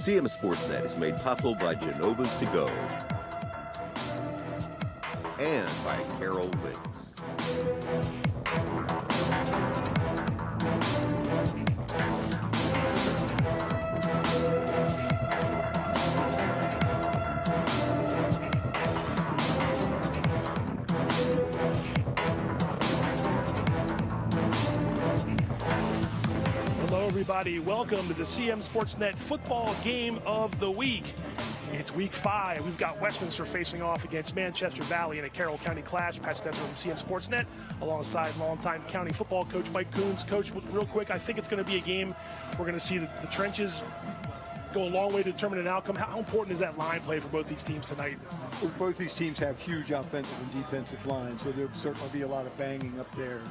CMSportsNet is made possible by Genova's To Go and by Carroll Links. Hello, everybody. Welcome to the CMSportsNet Football Game of the Week. It's Week 5. We've got Westminster facing off against Manchester Valley in a Carroll County clash. Pat Stetzer from CMSportsNet, alongside longtime county football coach Mike Coons. Coach, real quick, I think it's going to be a game we're going to see the trenches go a long way to determine an outcome. How important is that line play for both these teams tonight? Well, both these teams have huge offensive and defensive lines, so there'll certainly be a lot of banging up there.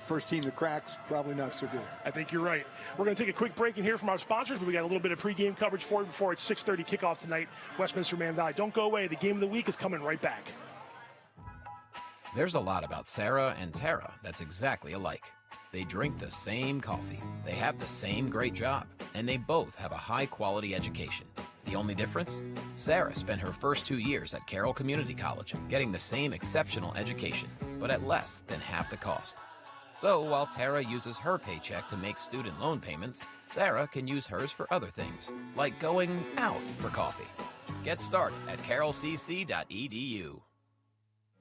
First team that cracks, probably not so good. I think you're right. We're going to take a quick break and hear from our sponsors, but we got a little bit of pregame coverage for you before it's 6:30 kickoff tonight, Westminster Man Valley. Don't go away. The game of the week is coming right back. There's a lot about Sarah and Tara that's exactly alike. They drink the same coffee, they have the same great job, and they both have a high-quality education. The only difference? Sarah spent her first 2 years at Carroll Community College, getting the same exceptional education, but at less than half the cost. So while Tara uses her paycheck to make student loan payments, Sarah can use hers for other things, like going out for coffee. Get started at carrollcc.edu.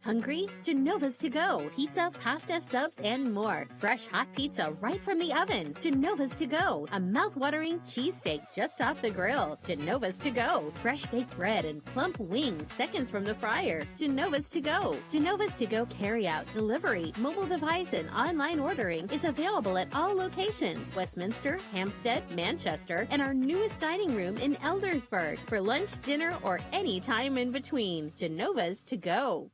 Hungry? Genova's To Go. Pizza, pasta, subs, and more. Fresh hot pizza right from the oven. Genova's To Go. A mouth-watering cheesesteak just off the grill. Genova's To Go. Fresh baked bread and plump wings seconds from the fryer. Genova's To Go. Genova's To Go carryout, delivery, mobile device, and online ordering is available at all locations. Westminster, Hampstead, Manchester, and our newest dining room in Eldersburg. For lunch, dinner, or any time in between. Genova's To Go.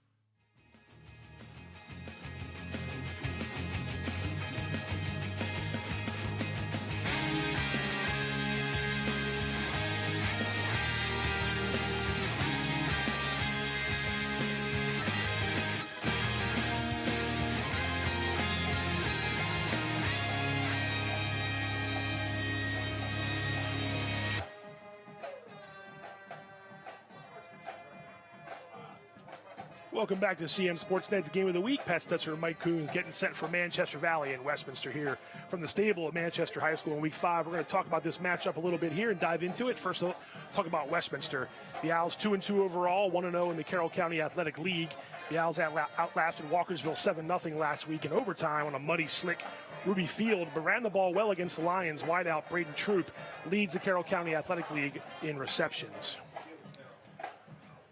Welcome back to CMSportsNet's Game of the Week. Pat Stetzer and Mike Coons getting set for Manchester Valley and Westminster here from the stable at Manchester High School in Week 5. We're going to talk about this matchup a little bit here and dive into it. First, we'll talk about Westminster. The Owls 2-2 overall, 1-0 in the Carroll County Athletic League. The Owls outlasted Walkersville 7-0 last week in overtime on a muddy, slick Ruby Field, but ran the ball well against the Lions. Wideout Braden Troop leads the Carroll County Athletic League in receptions.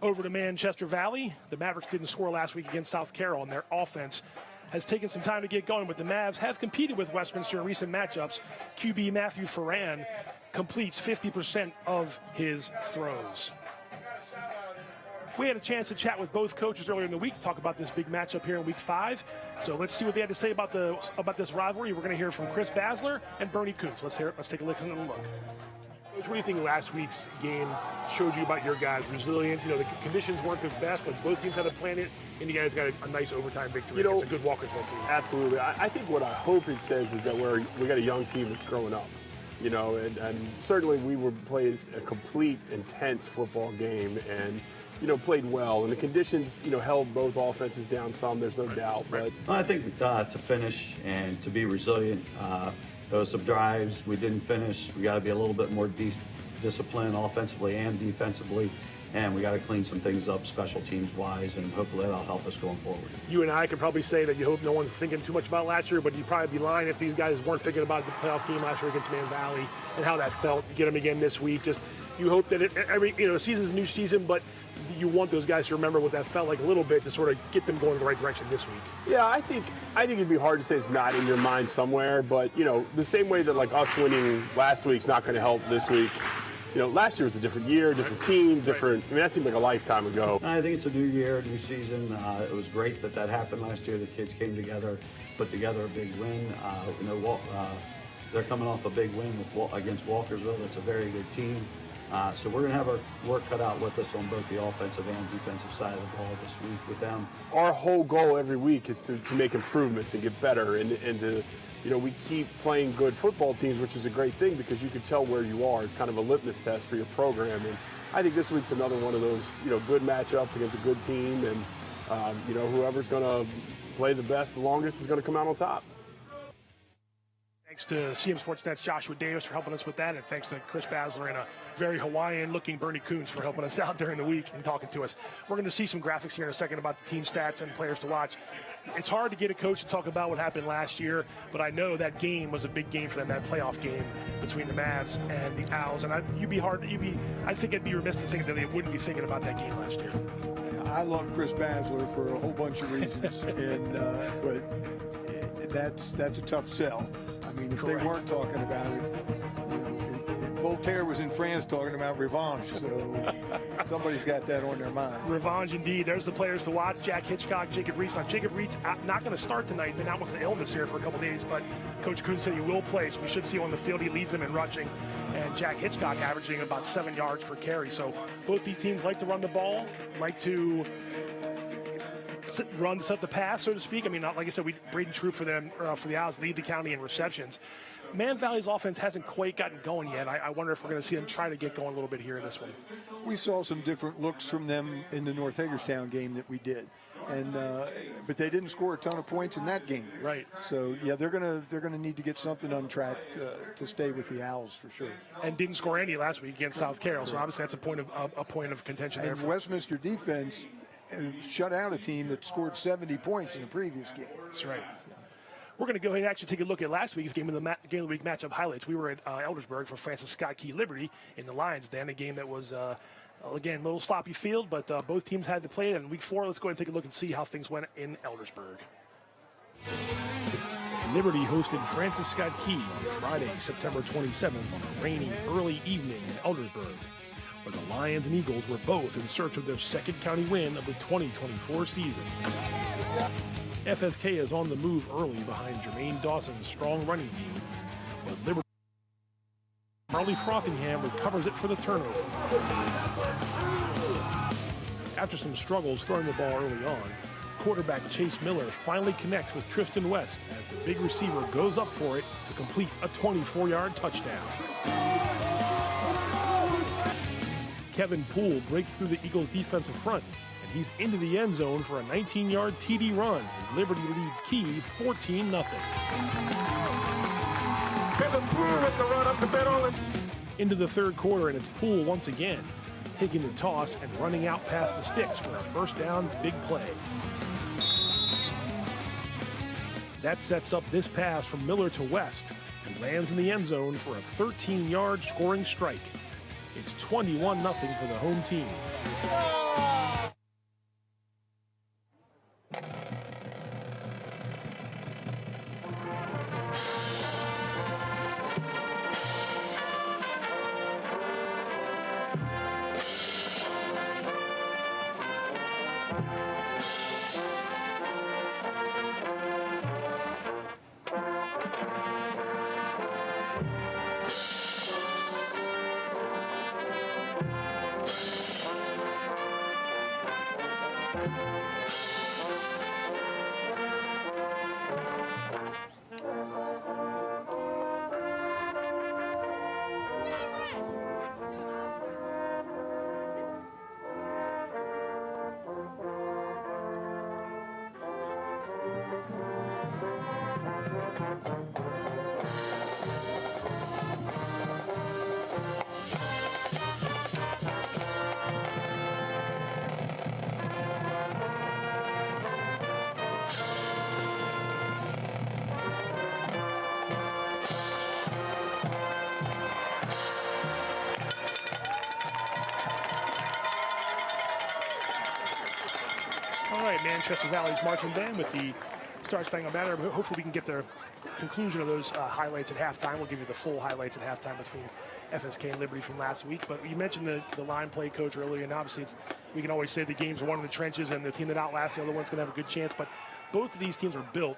Over to Manchester Valley. The Mavericks didn't score last week against South Carroll, and their offense has taken some time to get going, but the Mavs have competed with Westminster in recent matchups. QB Matthew Ferran completes 50% of his throws. We had a chance to chat with both coaches earlier in the week to talk about this big matchup here in Week 5. So let's see what they had to say about this rivalry. We're going to hear from Chris Basler and Bernie Kuntz. Let's take a look. Coach, what do you think last week's game showed you about your guys' resilience? The conditions weren't the best, but both teams had to plan it, and you guys got a nice overtime victory against a good Walkersville team. Absolutely. I think what I hope it says is that we got a young team that's growing up, and certainly we were playing a complete, intense football game, and played well, and the conditions, held both offenses down some, there's no doubt. But I think to finish and to be resilient, there was some drives we didn't finish. We got to be a little bit more disciplined offensively and defensively, and we got to clean some things up special teams wise, and hopefully that'll help us going forward. You and I can probably say that you hope no one's thinking too much about last year, but you'd probably be lying if these guys weren't thinking about the playoff game last year against Man Valley and how that felt. You get them again this week. Just you hope that season's a new season, but you want those guys to remember what that felt like a little bit to sort of get them going in the right direction this week. Yeah, I think it'd be hard to say it's not in your mind somewhere, but the same way that like us winning last week's not going to help this week. Last year was a different year, different team, different. I mean, that seemed like a lifetime ago. I think it's a new year, new season. It was great that happened last year. The kids came together, put together a big win. They're coming off a big win against Walkersville. That's a very good team. So we're going to have our work cut out with us on both the offensive and defensive side of the ball this week with them. Our whole goal every week is to make improvements and get better and to, we keep playing good football teams, which is a great thing because you can tell where you are. It's kind of a litmus test for your program. And I think this week's another one of those, good matchups against a good team. And, whoever's going to play the best, the longest is going to come out on top. Thanks to CMSportsNet's Joshua Davis for helping us with that, and thanks to Chris Basler and a very Hawaiian-looking Bernie Coons for helping us out during the week and talking to us. We're going to see some graphics here in a second about the team stats and players to watch. It's hard to get a coach to talk about what happened last year, but I know that game was a big game for them, that playoff game between the Mavs and the Owls. And I think I'd be remiss to think that they wouldn't be thinking about that game last year. I love Chris Basler for a whole bunch of reasons, but that's a tough sell. I mean, if Correct. They weren't talking about it, Voltaire was in France talking about revenge, so somebody's got that on their mind. Revenge indeed. There's the players to watch. Jack Hitchcock, Jacob Reitz. Now, Jacob Reitz not going to start tonight. Been out with an illness here for a couple days, but Coach Kuhn said he will play, so we should see him on the field. He leads them in rushing. And Jack Hitchcock averaging about 7 yards per carry. So both these teams like to run the ball, like to set the pass, so to speak. I mean, like I said, Braden Troop for them, for the Owls, lead the county in receptions. Man Valley's offense hasn't quite gotten going yet. I wonder if we're going to see them try to get going a little bit here in this one. We saw some different looks from them in the North Hagerstown game that we did, and but they didn't score a ton of points in that game. Right. So yeah, they're gonna need to get something on track to stay with the Owls for sure. And didn't score any last week against South Carroll, so obviously that's a point of contention there. And Westminster defense shut out a team that scored 70 points in the previous game. That's right. We're going to go ahead and actually take a look at last week's game of the week matchup highlights. We were at Eldersburg for Francis Scott Key Liberty in the Lions Den, a game that was, again, a little sloppy field, but both teams had to play it. And week 4, let's go ahead and take a look and see how things went in Eldersburg. Liberty hosted Francis Scott Key on Friday, September 27th on a rainy early evening in Eldersburg, where the Lions and Eagles were both in search of their second county win of the 2024 season. FSK is on the move early behind Jermaine Dawson's strong running game, but Liberty Marley Frothingham recovers it for the turnover. After some struggles throwing the ball early on, quarterback Chase Miller finally connects with Tristan West as the big receiver goes up for it to complete a 24-yard touchdown. Kevin Poole breaks through the Eagles' defensive front, and he's into the end zone for a 19-yard TD run. Liberty leads Key 14-0. Kevin Poole with the run up the middle. Into the third quarter, and it's Poole once again, taking the toss and running out past the sticks for a first down big play. That sets up this pass from Miller to West and lands in the end zone for a 13-yard scoring strike. It's 21-0 for the home team. All right, Manchester Valley's marching band with the Star Spangled Banner. Hopefully we can get the conclusion of those highlights at halftime. We'll give you the full highlights at halftime between FSK and Liberty from last week. But you mentioned the line play coach earlier, and obviously we can always say the games are won in the trenches, and the team that outlasts the other one's going to have a good chance. But both of these teams are built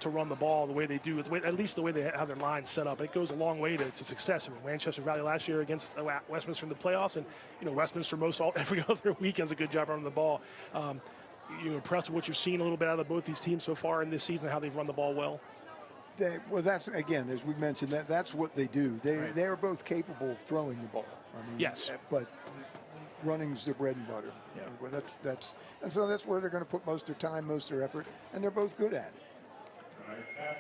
to run the ball the way they do, at least the way they have their line set up. It goes a long way to success. I mean, Manchester Valley last year against Westminster in the playoffs, and Westminster every other week has a good job running the ball. You impressed with what you've seen a little bit out of both these teams so far in this season, how they've run the ball well? Well, that's, again, as we mentioned, that's what they do. They are both capable of throwing the ball. I mean, yes, but running's their bread and butter. Yeah. Well, and so that's where they're going to put most of their time, most of their effort, and they're both good at it.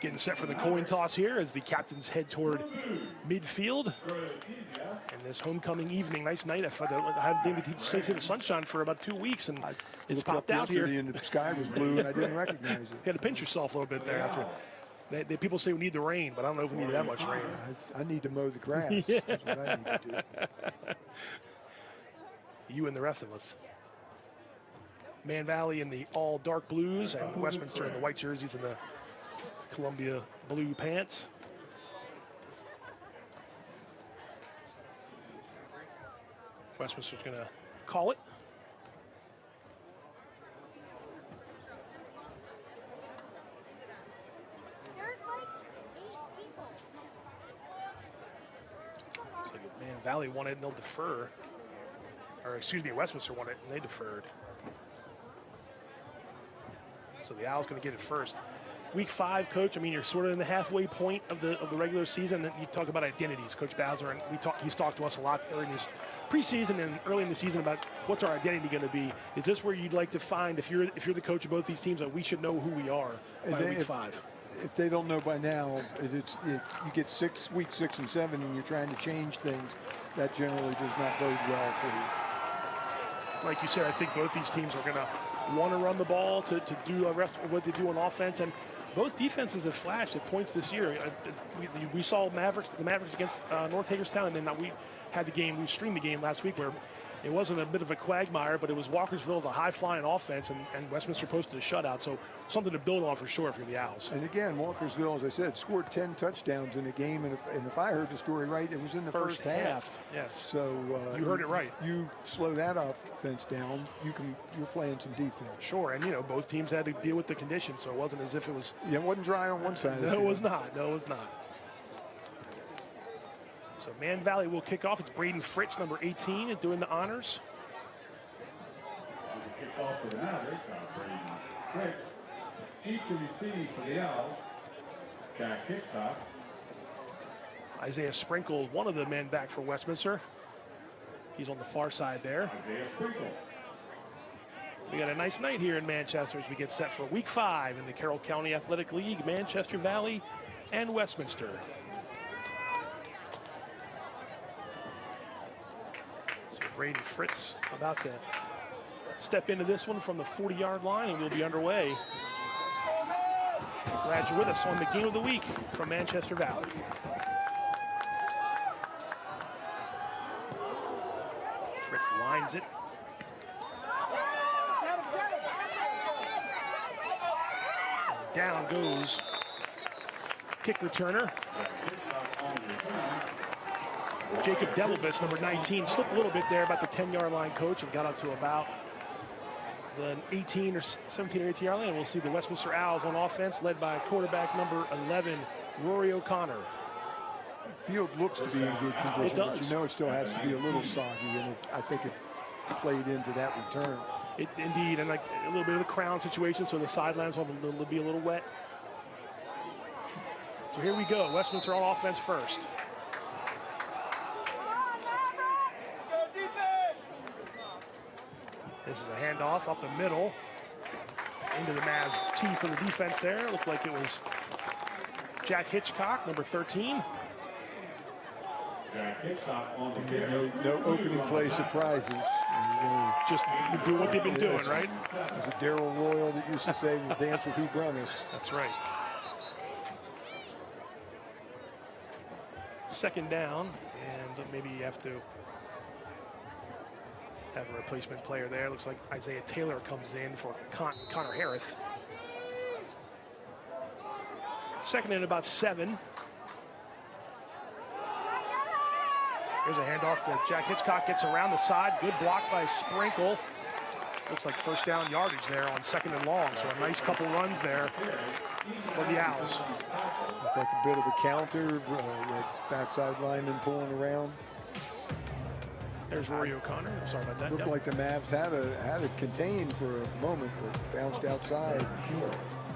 Getting set for the coin toss here as the captains head toward midfield. And this homecoming evening, nice night. I haven't been to the sunshine for about 2 weeks, and it's popped out here. And the sky was blue, and I didn't recognize it. You had to pinch yourself a little bit there after. People say we need the rain, but I don't know if we need that much rain. I need to mow the grass. Yeah. That's what I need to do. You and the rest of us. Man Valley in the all dark blues, and Westminster in the white jerseys and the Columbia blue pants. Westminster's going to call it. So Man Valley won it and they'll defer. Or excuse me, Westminster won it and they deferred. So the Owls going to get it first. Week 5, Coach. I mean, you're sort of in the halfway point of the regular season. And you talk about identities, Coach Bowser, and he's talked to us a lot during this preseason and early in the season about what's our identity going to be. Is this where you'd like to find, if you're the coach of both these teams, that we should know who we are by week 5? If they don't know by now, you get week 6 and 7, and you're trying to change things. That generally does not bode well for you. Like you said, I think both these teams are going to want to run the ball to do the rest of what they do on offense, and both defenses have flashed at points this year. We saw the Mavericks against North Hagerstown, and then we streamed the game last week where it wasn't a bit of a quagmire, but it was Walkersville as a high-flying offense, and Westminster posted a shutout. So something to build on for sure for the Owls. And again, Walkersville, as I said, scored 10 touchdowns in a game, and if I heard the story right, it was in the first half. Yes. So you heard it right. You slow that offense down, you're playing some defense. Sure, and both teams had to deal with the conditions, so it wasn't as if it was. Yeah, it wasn't dry on one side. No, it was not. No, it was not. So Man Valley will kick off. It's Braden Fritz, number 18, doing the honors. Kick off for the Mavericks. Braden Fritz. 8 to receive for the Owls. Jack Hitchcock. Isaiah Sprinkle, one of the men back for Westminster. He's on the far side there. Isaiah Sprinkle. We got a nice night here in Manchester as we get set for week 5 in the Carroll County Athletic League, Manchester Valley and Westminster. Braden Fritz about to step into this one from the 40-yard line, and we'll be underway. Glad you're with us on the game of the week from Manchester Valley. Fritz lines it. And down goes kick returner. Jacob Devilbus, number 19, slipped a little bit there about the 10-yard line, Coach, and got up to about the 18 or 17 or 18-yard line. We'll see the Westminster Owls on offense, led by quarterback number 11, Rory O'Connor. Field looks to be in good condition, it does. But it still has to be a little soggy, and I think it played into that return. Indeed, and like a little bit of the crown situation, so the sidelines will be a little wet. So here we go, Westminster on offense first. This is a handoff up the middle into the Mavs' teeth for the defense there. Looked like it was Jack Hitchcock, number 13. Jack Hitchcock on the No opening play surprises. Just do what they've been doing, right? There's a Darryl Royal that used to say, "We'll dance with who brung us." That's right. Second down, and maybe you have to have a replacement player there. Looks like Isaiah Taylor comes in for Connor Harris. Second and about 7. Here's a handoff to Jack Hitchcock, gets around the side. Good block by Sprinkle. Looks like first down yardage there on 2nd and long. So a nice couple runs there for the Owls. Looked like a bit of a counter. That backside lineman pulling around. There's Rory O'Connor. Sorry about that. Looked like the Mavs had it contained for a moment, but bounced outside.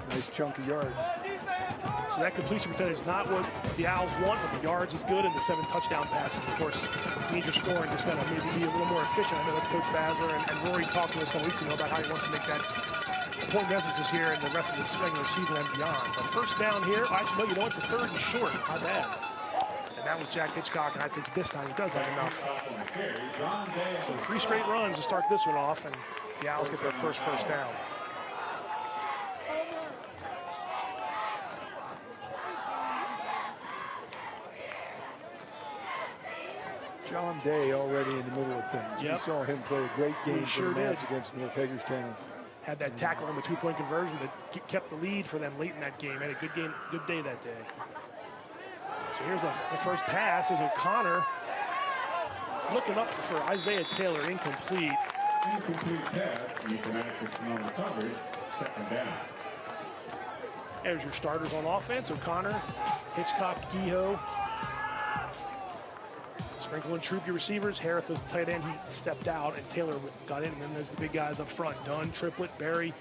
Nice chunk of yards. So that completion percentage is not what the Owls want, but the yards is good, and the 7 touchdown passes. Of course, needs your scoring just kind of maybe be a little more efficient. I know that's Coach Basler and Rory talked to us a couple weeks ago about how he wants to make that point of emphasis here in the rest of the regular season and beyond. But first down here, actually, no, you know, it's a 3rd and short. Not bad. And that was Jack Hitchcock, and I think this time he does have enough. So 3 straight runs to start this one off, and the Owls get their first down. John Day already in the middle of things. Yep. We saw him play a great game Sure for the Mavs did. against North Hagerstown. Had that tackle on the 2-point conversion that kept the lead for them late in that game. Had a good game, good day that day. So here's the first pass is O'Connor looking up for Isaiah Taylor, incomplete. Incomplete pass, inaccuracy on the coverage, 2nd down. There's your starters on offense, O'Connor, Hitchcock, Kehoe. Sprinkle and troop your receivers. Harris was the tight end. He stepped out, and Taylor got in. And then there's the big guys up front. Dunn, Triplett, Barry,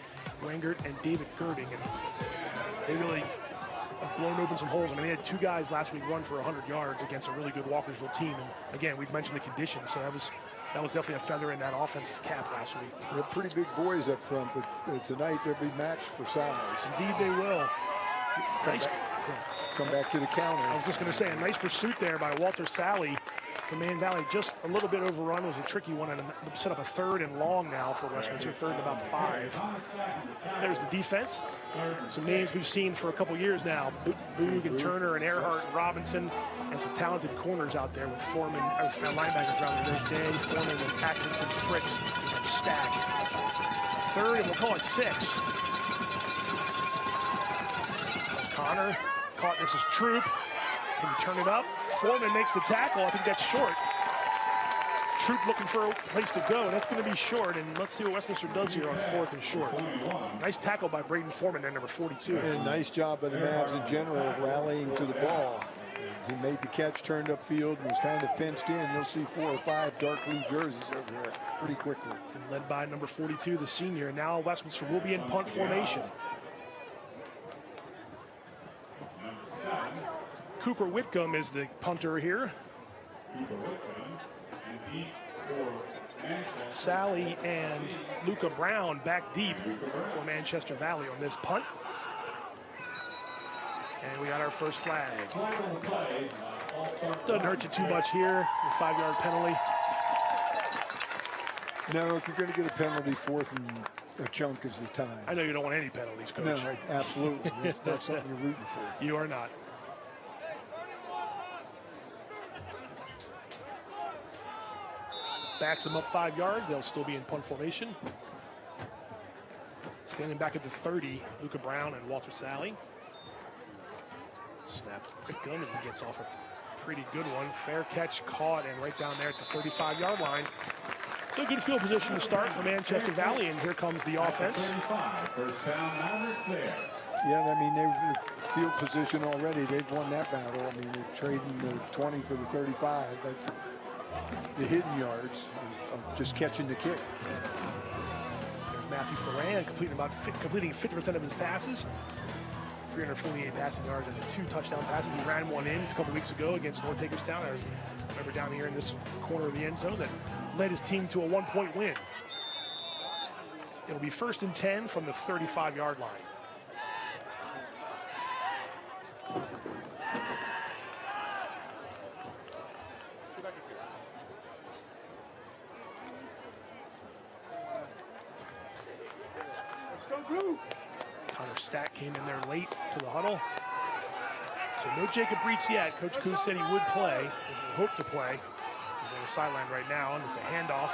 Wengert, and David Girding. And they really have blown open some holes. I mean, they had 2 guys last week run for 100 yards against a really good Walkersville team. And again, we've mentioned the conditions, so that was definitely a feather in that offense's cap last week. They're pretty big boys up front, but tonight they'll be matched for size. Indeed, they will. Nice. Come back to the counter. I was just going to say, a nice pursuit there by Walter Sally from Man Valley. Just a little bit overrun. It was a tricky one, and set up a 3rd and long now for Westminster, 3rd and about 5. There's the defense. Some names we've seen for a couple years now. Boog and Turner and Earhart and Robinson, and some talented corners out there with Foreman, linebackers around there. There's Day, Foreman, and Atkinson, Fritz, and Stack. 3rd, and we'll call it 6. Connor caught. This is Troop. Can he turn it up? Foreman makes the tackle. I think that's short. Troop looking for a place to go, and that's going to be short. And let's see what Westminster does here on 4th and short. Nice tackle by Braden Foreman there, number 42. And nice job by the Mavs in general of rallying to the ball. He made the catch, turned upfield, and was kind of fenced in. You'll see 4 or 5 dark blue jerseys over there pretty quickly. And led by number 42, the senior. And now Westminster will be in punt formation. Cooper Whitcomb is the punter here. Sally and Luca Brown back deep for Manchester Valley on this punt. And we got our first flag. Doesn't hurt you too much here. The 5-yard penalty. No, if you're going to get a penalty, 4th and a chunk is the time. I know you don't want any penalties, Coach. No, right, absolutely. That's not something you're rooting for. You are not. Backs them up 5 yards. They'll still be in punt formation. Standing back at the 30, Luca Brown and Walter Sally. Snapped Whitcomb, and he gets off a pretty good one. Fair catch, caught, and right down there at the 35-yard line. So a good field position to start for Manchester Valley, and here comes the offense. First down, Mavericks there. Yeah, I mean, they've field position already. They've won that battle. I mean, they're trading the 20 for the 35. That's the hidden yards of just catching the kick. There's Matthew Ferran completing 50% of his passes. 348 passing yards and 2 touchdown passes. He ran one in a couple weeks ago against North Hagerstown. I remember down here in this corner of the end zone that led his team to a 1-point win. It'll be 1st and 10 from the 35-yard line. Connor Stack came in there late to the huddle. So no Jacob Breach yet. Coach Coon said he would play, hope to play. He's on the sideline right now, and it's a handoff.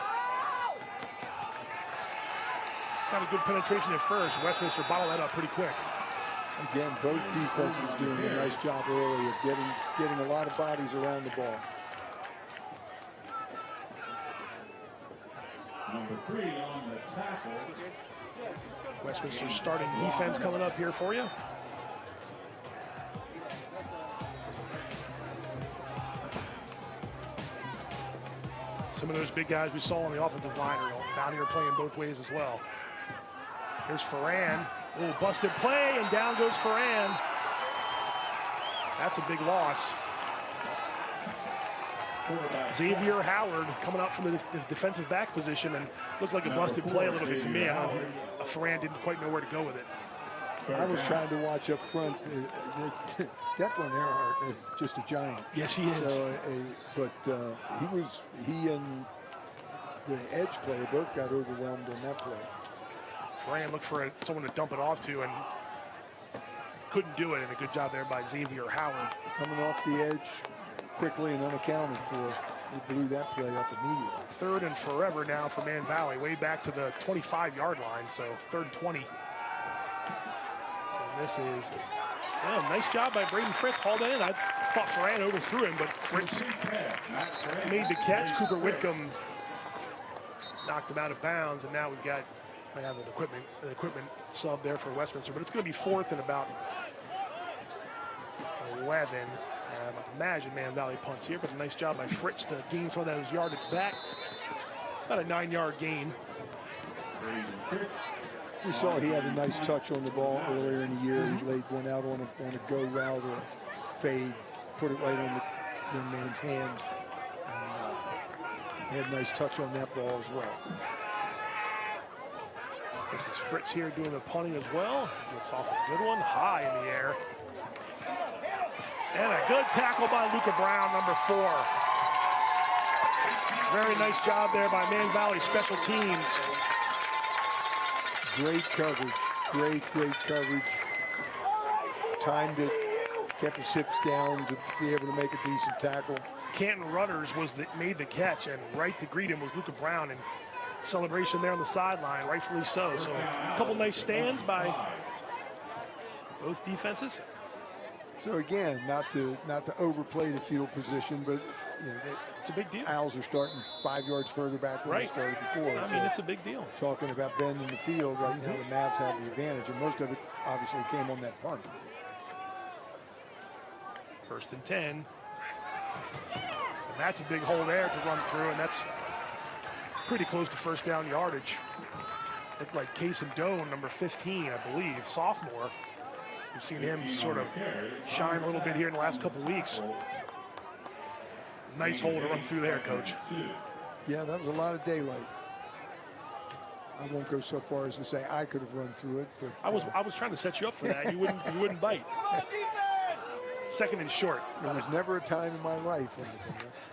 Kind of good penetration at first. Westminster bottled that up pretty quick. Again, both defenses doing a nice job early of getting a lot of bodies around the ball. Number 3 on the tackle. Westminster's starting defense coming up here for you. Some of those big guys we saw on the offensive line are down here playing both ways as well. Here's Ferran. A little busted play, and down goes Ferran. That's a big loss. Xavier Howard coming out from the defensive back position and looked like a busted play a little bit to me. Ferran didn't quite know where to go with it. I was trying to watch up front. Declan Earhart is just a giant. Yes, he is. So, he and the edge player both got overwhelmed on that play. Ferran looked for someone to dump it off to and couldn't do it, and a good job there by Xavier Howard. Coming off the edge quickly and unaccounted for, he blew that play up immediately. 3rd and forever now for Man Valley, way back to the 25-yard line, so 3rd and 20. And this is, nice job by Braden Fritz, hauled in. I thought Ferran overthrew him, but Fritz made the catch. Cooper Whitcomb knocked him out of bounds, and now I have an equipment sub there for Westminster, but it's going to be 4th and about 11. I imagine Man Valley punts here, but a nice job by Fritz to gain some of those yardage back. It's about a 9-yard gain. We saw he had a nice touch on the ball earlier in the year. He laid one out on a go route or a fade, put it right on the man's hand. And, he had a nice touch on that ball as well. This is Fritz here doing the punting as well. Gets off a good one, high in the air. And a good tackle by Luca Brown, number 4. Very nice job there by Man Valley Special Teams. Great coverage, great coverage. Timed it, kept his hips down to be able to make a decent tackle. Canton Rudders made the catch, and right to greet him was Luca Brown, and celebration there on the sideline, rightfully so. So a couple nice stands by both defenses. So again, not to overplay the field position, but it's a big deal. Owls are starting 5 yards further back than they started before. I mean, it's a big deal. Talking about bending the field right now, the Mavs have the advantage, and most of it obviously came on that punt. 1st and 10. And that's a big hole there to run through, and that's pretty close to 1st down yardage. Looked like Casey Doan, number 15, I believe, sophomore. We've seen him sort of shine a little bit here in the last couple weeks. Nice hole to run through there, Coach. Yeah, that was a lot of daylight. I won't go so far as to say I could have run through it, but I was trying to set you up for that. You wouldn't bite. 2nd and short. There was never a time in my life.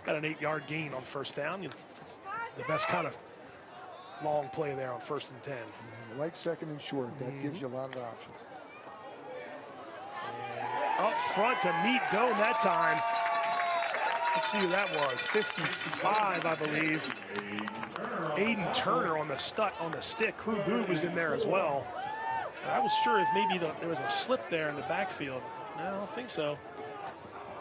Got an 8-yard gain on 1st down. The best kind of long play there on 1st and 10. You like 2nd and short. That gives you a lot of options. And up front to meet Doan that time. Let's see who that was. 55, I believe. Aiden Turner on the stick. Crew Boog was in there as well. And I was sure if maybe there was a slip there in the backfield. No, I don't think so.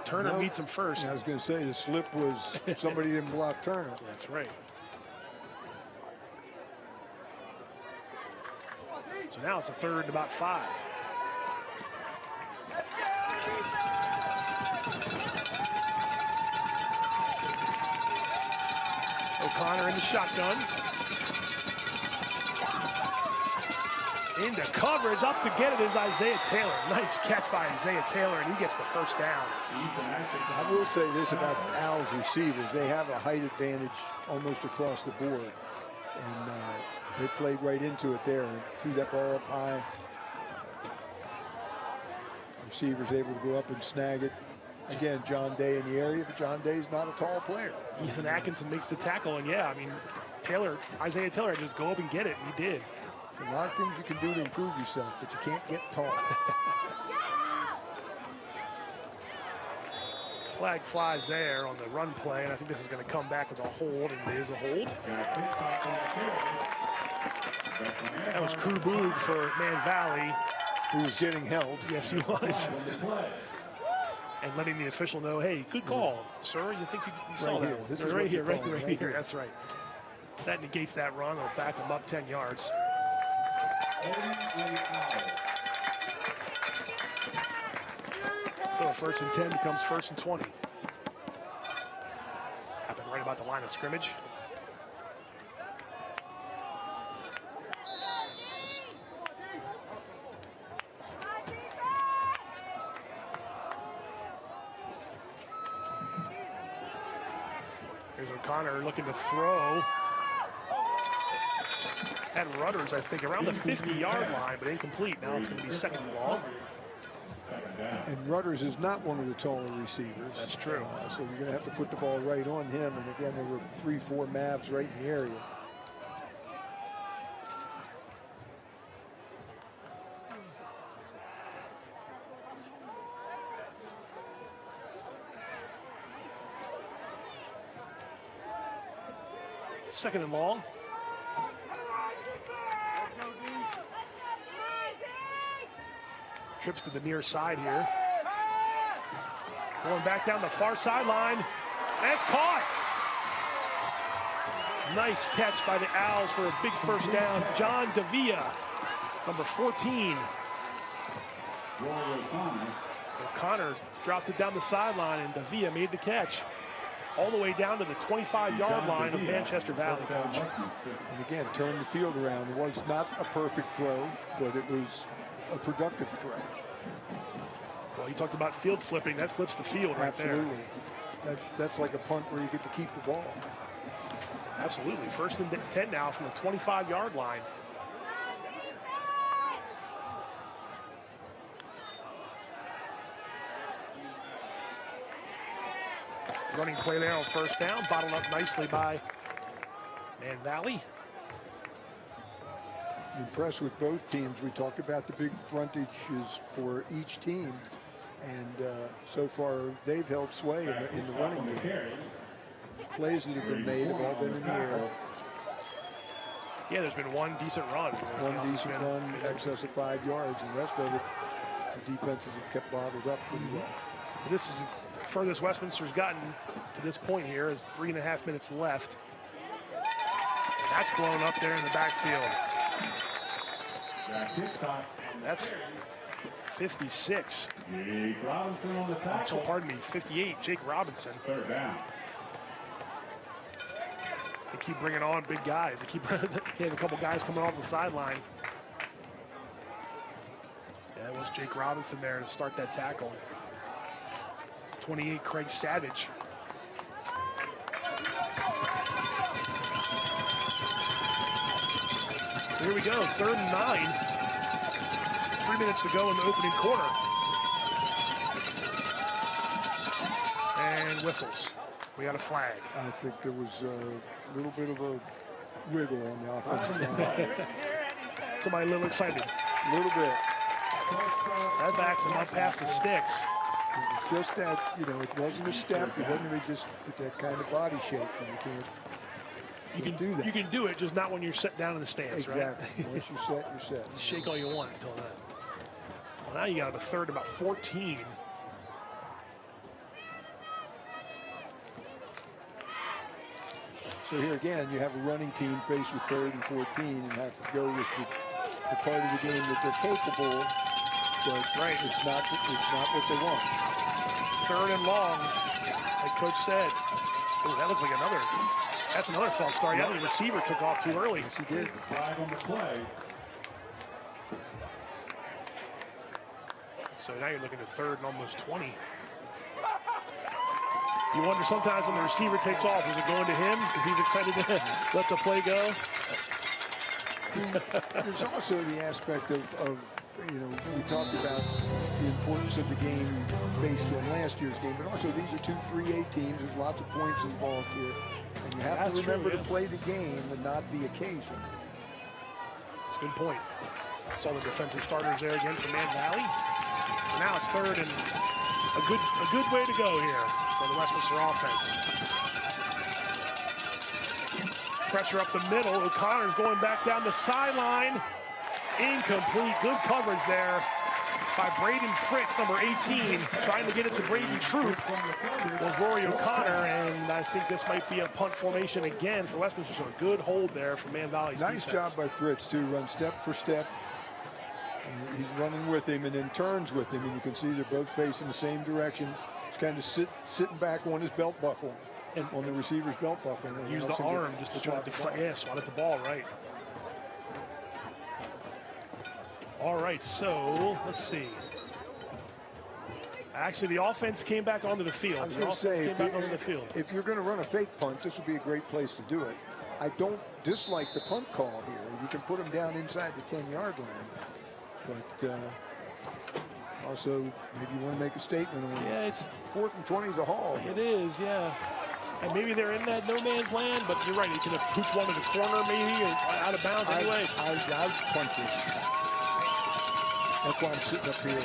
Turner meets him first. I was going to say the slip was somebody didn't block Turner. That's right. So now it's a 3rd and about 5. O'Connor in the shotgun. Into coverage, up to get it is Isaiah Taylor. Nice catch by Isaiah Taylor, and he gets the 1st down. I will say this about Owls receivers. They have a height advantage almost across the board. And they played right into it there and threw that ball up high. Receivers able to go up and snag it. Again, John Day in the area, but John Day's not a tall player. Ethan Atkinson makes the tackle, and yeah, I mean, Isaiah Taylor just go up and get it, and he did. There's a lot of things you can do to improve yourself, but you can't get tall. Flag flies there on the run play, and I think this is going to come back with a hold, and it is a hold. That was Crew Boog for Man Valley. Who was getting held. Yes, he was. And letting the official know, hey, good call, sir. You think you saw that one? This is right here. Right here. That's right. That negates that run. It'll back them up 10 yards. So 1st and 10 becomes 1st and 20. Happened right about the line of scrimmage. Here's O'Connor looking to throw. Had rudders, I think, around the 50-yard line, but incomplete. Now it's going to be 2nd and long. And Rudders is not one of the taller receivers. That's true. So you're going to have to put the ball right on him. And again, there were 3-4 Mavs right in the area. Second and long. Trips to the near side here. Going back down the far sideline. That's caught. Nice catch by the Owls for a big first down. John Davia, number 14. O'Connor dropped it down the sideline, and Davia made the catch. All the way down to the 25-yard line of Manchester Valley, Coach. And again, turned the field around. It was not a perfect throw, but it was a productive throw. Well, you talked about field flipping. That flips the field right Absolutely. there. That's like a punt where you get to keep the ball. Absolutely. 1st and 10 now from the 25-yard line. Running play there on 1st down, bottled up nicely by Man Valley. Impressed with both teams. We talked about the big frontages for each team, and so far they've held sway in the running game. Plays that have been made have all been in the air. Yeah, there's been one decent run. One decent run, excess of 5 yards, and the rest of it, the defenses have kept bottled up pretty well. This is the furthest Westminster's gotten to this point here, is 3.5 minutes left. And that's blown up there in the backfield. That's 56. Oh, pardon me, 58, Jake Robinson. 3rd down. They keep bringing on big guys. They have a couple guys coming off the sideline. Yeah, it was Jake Robinson there to start that tackle. 28, Craig Savage. So here we go, 3rd and 9. 3 minutes to go in the opening quarter. And whistles. We got a flag. I think there was a little bit of a wiggle on the offensive line. Somebody a little excited. A little bit. That backs him up past the sticks. It was just that, it wasn't a step. It wasn't really just that kind of body shape. And you can't do that. You can do it, just not when you're set down in the stance, exactly. right? Once you're set, you're set. You shake all you want until then. Well, now you got a 3rd, about 14. So here again, you have a running team faced with 3rd and 14 and have to go with the part of the game that they're capable, but it's not what they want. 3rd and long, like Coach said. Oh, that looks like that's another false start. Yeah, the receiver took off too early. Yes, he did. Flag on the play. So now you're looking at 3rd and almost 20. You wonder sometimes when the receiver takes off, is it going to him because he's excited to let the play go? There's also the aspect of we talked about the importance of the game based on last year's game, but also these are 2 3A teams. There's lots of points involved here. And you have to remember to play the game and not the occasion. That's a good point. Saw the defensive starters there again for Man Valley. So now it's 3rd and a good way to go here for the Westminster offense. Pressure up the middle. O'Connor's going back down the sideline. Incomplete. Good coverage there by Braden Fritz, number 18, trying to get it to Braden Troop was Rory O'Connor, and I think this might be a punt formation again for Westminster. So a good hold there from Man Valley's Nice defense. job by Fritz, too. Run step for step. And he's running with him and then turns with him, and you can see they're both facing the same direction. He's kind of sitting back on his belt buckle, and on the receiver's belt buckle. Use the arm just to try to swat at the ball, right. All right, so let's see. Actually, the offense came back onto the field. I was going to say, if you're going to run a fake punt, this would be a great place to do it. I don't dislike the punt call here. You can put them down inside the 10-yard line. But also, maybe you want to make a statement on it. Yeah, it's 4th and 20 is a haul. It is, yeah. And maybe they're in that no man's land, but you're right. You could have pooched one to the corner, maybe, or out of bounds anyway. I'd punt this. That's why I'm sitting up here.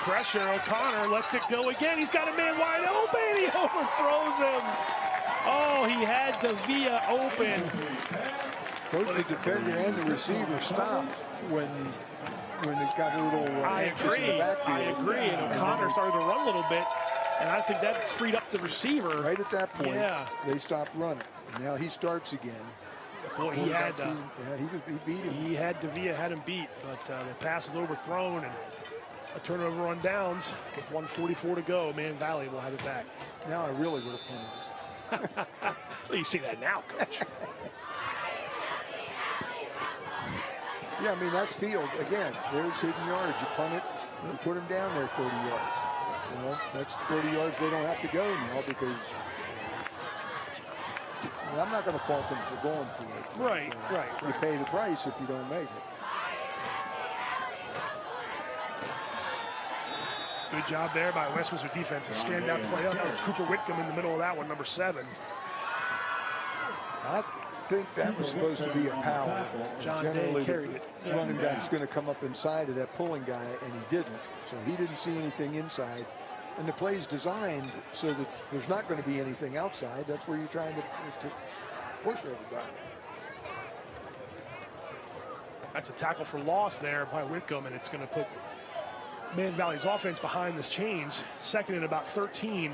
Pressure, O'Connor lets it go again. He's got a man wide open. He overthrows him. Oh, he had Davia open. Both the defender and the receiver stopped when it got a little anxious in the backfield. I agree. And O'Connor started to run a little bit, and I think that freed up the receiver. Right at that point, yeah. They stopped running. Now he starts again. Boy, he beat him. He had Davia had him beat, but the pass was overthrown and a turnover on downs with 1:44 to go. Man Valley will have it back. Now I really would have punted. Well, you see that now, Coach. Yeah, I mean, that's field. Again, there's hidden yards. You punt it, you put them down there 30 yards. Well, that's 30 yards they don't have to go now because I'm not going to fault them for going for it. Right. You pay the price if you don't make it. Good job there by Westminster defense. A standout play. That was Cooper Whitcomb in the middle of that one, number 7. I think that was supposed to be a power. John Generally, Day carried it. Running back's going to come up inside of that pulling guy, and he didn't. So he didn't see anything inside. And the play's designed so that there's not going to be anything outside. That's where you're trying to push everybody. That's a tackle for loss there by Whitcomb, and it's going to put Man Valley's offense behind the chains. Second and about 13.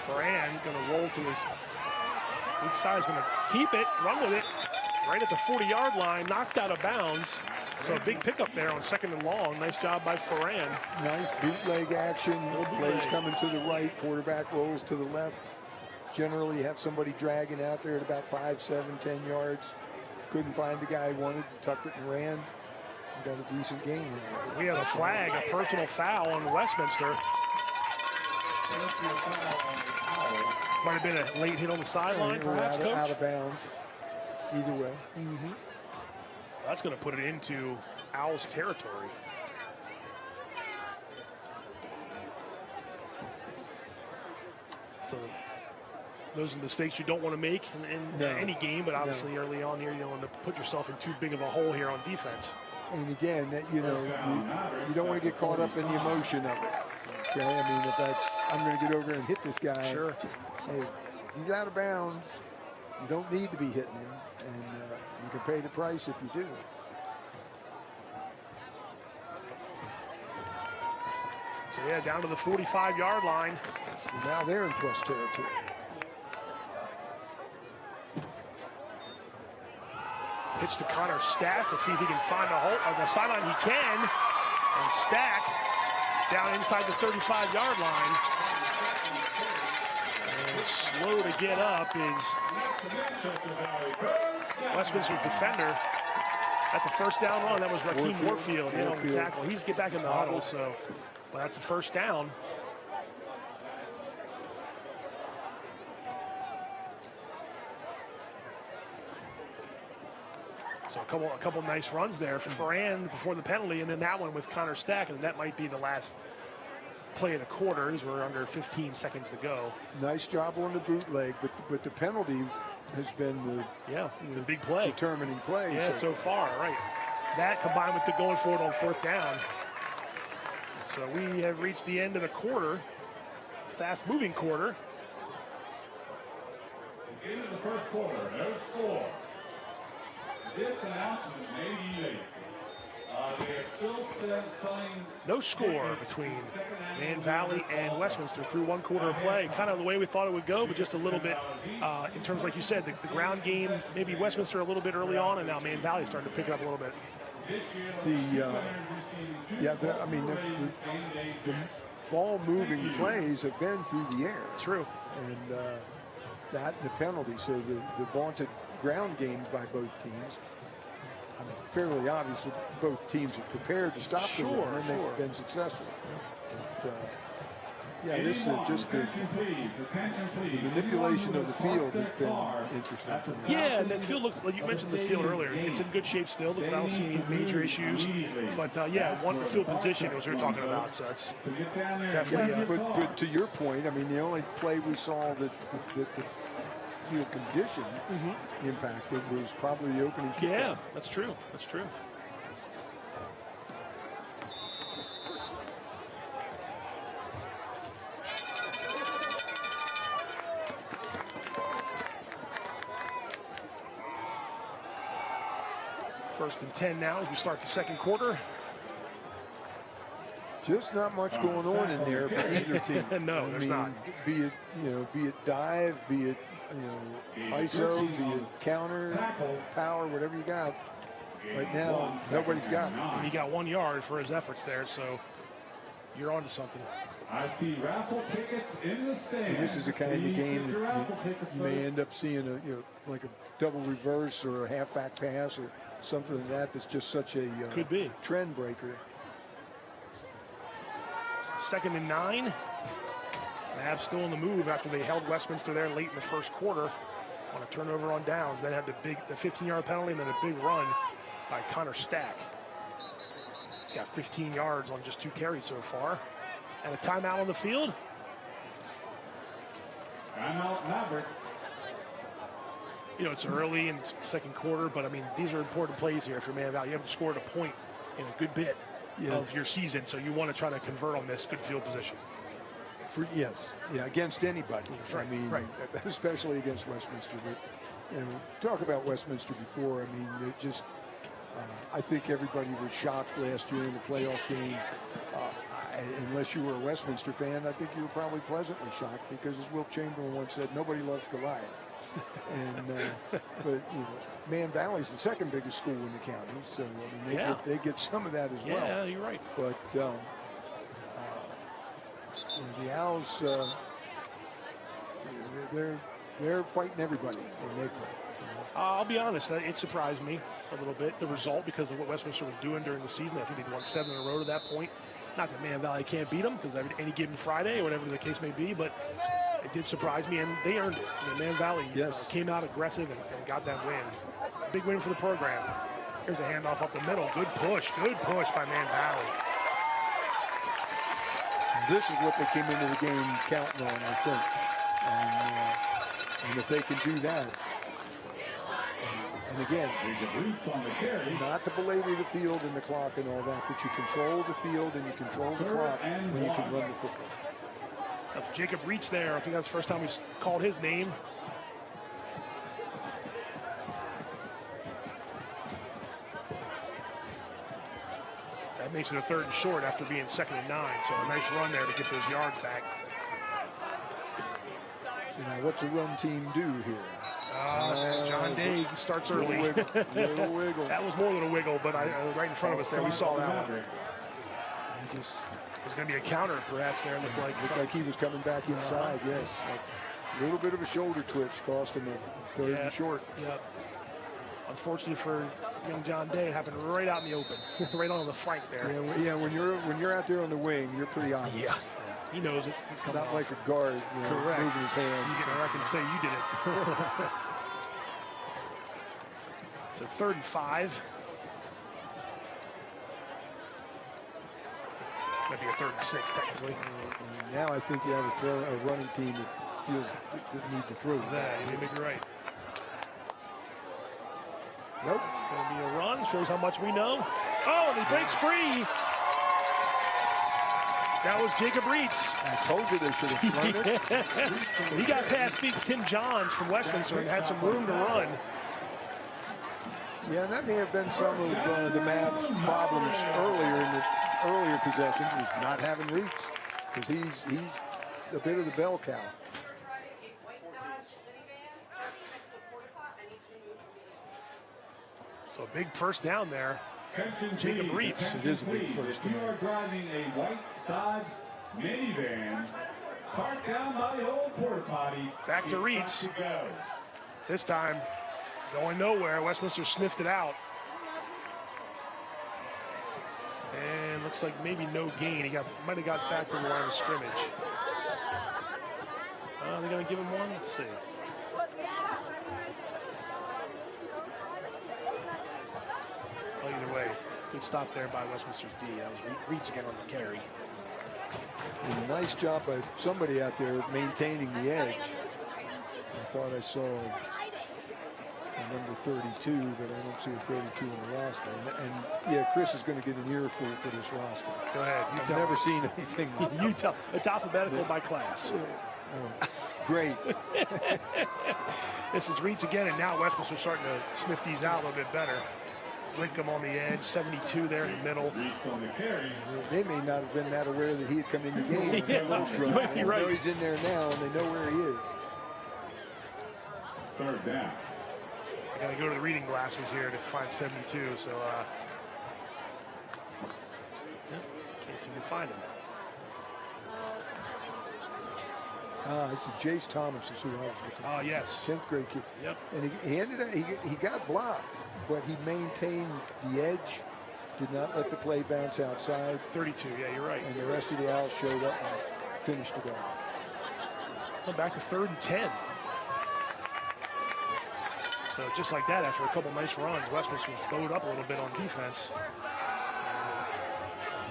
Ferran going to roll to his weak side, is going to keep it, run with it, right at the 40-yard line, knocked out of bounds. So a big pickup there on 2nd and long. Nice job by Ferran. Nice bootleg action. Plays coming to the right, quarterback rolls to the left. Generally, you have somebody dragging out there at about 5, 7, 10 yards. Couldn't find the guy he wanted, tucked it and ran. Got a decent gain there. We have a flag, a personal foul on Westminster. Might have been a late hit on the sideline, perhaps, Coach? Out of bounds. Either way. That's going to put it into Owls territory. So those are mistakes you don't want to make in any game, but obviously early on here, you don't want to put yourself in too big of a hole here on defense. And again, that you don't want to get caught up in the emotion of it. Okay, I mean, if that's, I'm going to get over and hit this guy. Sure. Hey, if he's out of bounds, you don't need to be hitting him, and you can pay the price if you do. So yeah, down to the 45-yard line. So now they're in plus territory. Pitch to Connor Stack to see if he can find a hole on the sideline. He can. And Stack down inside the 35-yard line. And slow to get up is Westminster's defender. That's a first down run. That was Raheem Warfield on the tackle. He's get back in the huddle, so but that's a first down. So a couple nice runs there for Ferran before the penalty, and then that one with Connor Stack, and that might be the last play of the quarters. We're under 15 seconds to go. Nice job on the bootleg, but the penalty has been the big play, determining play. Yeah, so far, right. That combined with the going for it on 4th down. So we have reached the end of the quarter, fast-moving quarter. Into the first quarter, no score. This announcement may be late. They are still selling. No score between Man Valley and Westminster through one quarter of play. Kind of the way we thought it would go, but just a little bit in terms, like you said, the ground game, maybe Westminster a little bit early on, and now Man Valley starting to pick it up a little bit. The ball-moving plays have been through the air. True. And that, the penalty, so the vaunted ground game by both teams. I mean, fairly obvious that both teams have prepared to stop the run, and they've been successful. But, yeah, this is just the manipulation of the field has been interesting to me. Yeah, and the field looks, like you mentioned the field earlier, it's in good shape still. I don't see any major issues. But, yeah, the field position was what you're talking about, so it's definitely... But to your point, I mean, the only play we saw that the field condition impacted was probably the opening kickoff. Yeah, that's true. That's true. First and 10 now as we start the second quarter. Just not much going on in there for either team. No, there's not. Be it dive, be it ISO, be it counter, power, whatever you got. Right now, nobody's got it. And he got 1 yard for his efforts there, so you're on to something. I see raffle tickets in the stands. And this is the kind of game that you may end up seeing like a double reverse or a halfback pass or something like that. That's just such a could be trend breaker. 2nd and 9. Mavs still in the move after they held Westminster there late in the first quarter on a turnover on downs. Then had the 15-yard penalty and then a big run by Connor Stack. He's got 15 yards on just 2 carries so far. And a timeout on the field. Timeout Mavericks. It's early in the second quarter, but I mean, these are important plays here for Man Valley. You haven't scored a point in a good bit of your season, so you want to try to convert on this good field position. Against anybody. Right, I mean, especially against Westminster. But talk about Westminster before. I mean, it just. I think everybody was shocked last year in the playoff game. Unless you were a Westminster fan, I think you were probably pleasantly shocked because, as Wilt Chamberlain once said, nobody loves Goliath. But Man Valley's the second biggest school in the county, so I mean they get some of that as well. Yeah, you're right. But the Owls, they're fighting everybody when they play. I'll be honest, it surprised me a little bit, the result, because of what Westminster was doing during the season. I think they'd won 7 in a row to that point. Not that Man Valley can't beat them, because any given Friday or whatever the case may be, but it did surprise me, and they earned it. Man Valley came out aggressive and got that win. Big win for the program. Here's a handoff up the middle. Good push by Man Valley. This is what they came into the game counting on, I think. And if they can do that, and again, not to belabor the field and the clock and all that, but you control the field and you control the clock when you can run the football. Jacob Reach there. I think that's the first time we called his name. That makes it a 3rd and short after being 2nd and 9. So a nice run there to get those yards back. So now what's a run team do here? John Day starts early. Little wiggle. That was more than a wiggle, but right in front of us there, we saw that one. There's going to be a counter, perhaps, there. Looked like he was coming back inside, yes. A little bit of a shoulder twitch cost him a 3rd and short. Yep. Unfortunately for young John Day, it happened right out in the open, right on the flank there. Yeah, when you're out there on the wing, you're pretty obvious. Yeah. He knows it. He's coming Not off. like a guard, Correct. moving his hand. I can say you did it. So 3rd and 5. Might be a 3rd and 6 technically. Now I think you have a running team that feels the need to throw. Yeah, you may be right. Nope. It's going to be a run. Shows how much we know. Oh, and he breaks free. That was Jacob Reitz. I told you they should have run it. He got past big Tim Johns from Westminster and had some room to run. Yeah, and that may have been some of the Mavs' problems earlier in the earlier possessions, was not having Reitz, because he's a bit of the bell cow. So a big first down there. Jacob Reitz. It is a big first down. You are driving a white Dodge minivan parked down by the old porta potty. Back to Reitz. This time, going nowhere. Westminster sniffed it out. And looks like maybe no gain. He might have got back to the line of scrimmage. They're going to give him one? Let's see. Well, either way, good stop there by Westminster's D. That was Reitz again on the carry. And a nice job by somebody out there maintaining the edge. I thought I saw a number 32, but I don't see a 32 on the roster. And yeah, Chris is going to get an earful for this roster. Go ahead. I've never seen anything like You tell. It's alphabetical by class. Great. This is Reitz again, and now Westminster's starting to sniff these out a little bit better. Lincoln on the edge, 72 there in the middle. They may not have been that aware that he had come in the game. Yeah, you might be right. know he's in there now, and they know where he is. Third down. I got to go to the reading glasses here to find 72, so can't seem to find him. This is Jace Thomas is who I was looking for. Oh, yes. 10th grade kid. Yep. And he ended up, he got blocked, but he maintained the edge, did not let the play bounce outside. 32, yeah, you're right. And the rest of the Owls showed up and finished it off. Well, back to 3rd and 10. So just like that, after a couple nice runs, Westminster was bowed up a little bit on defense.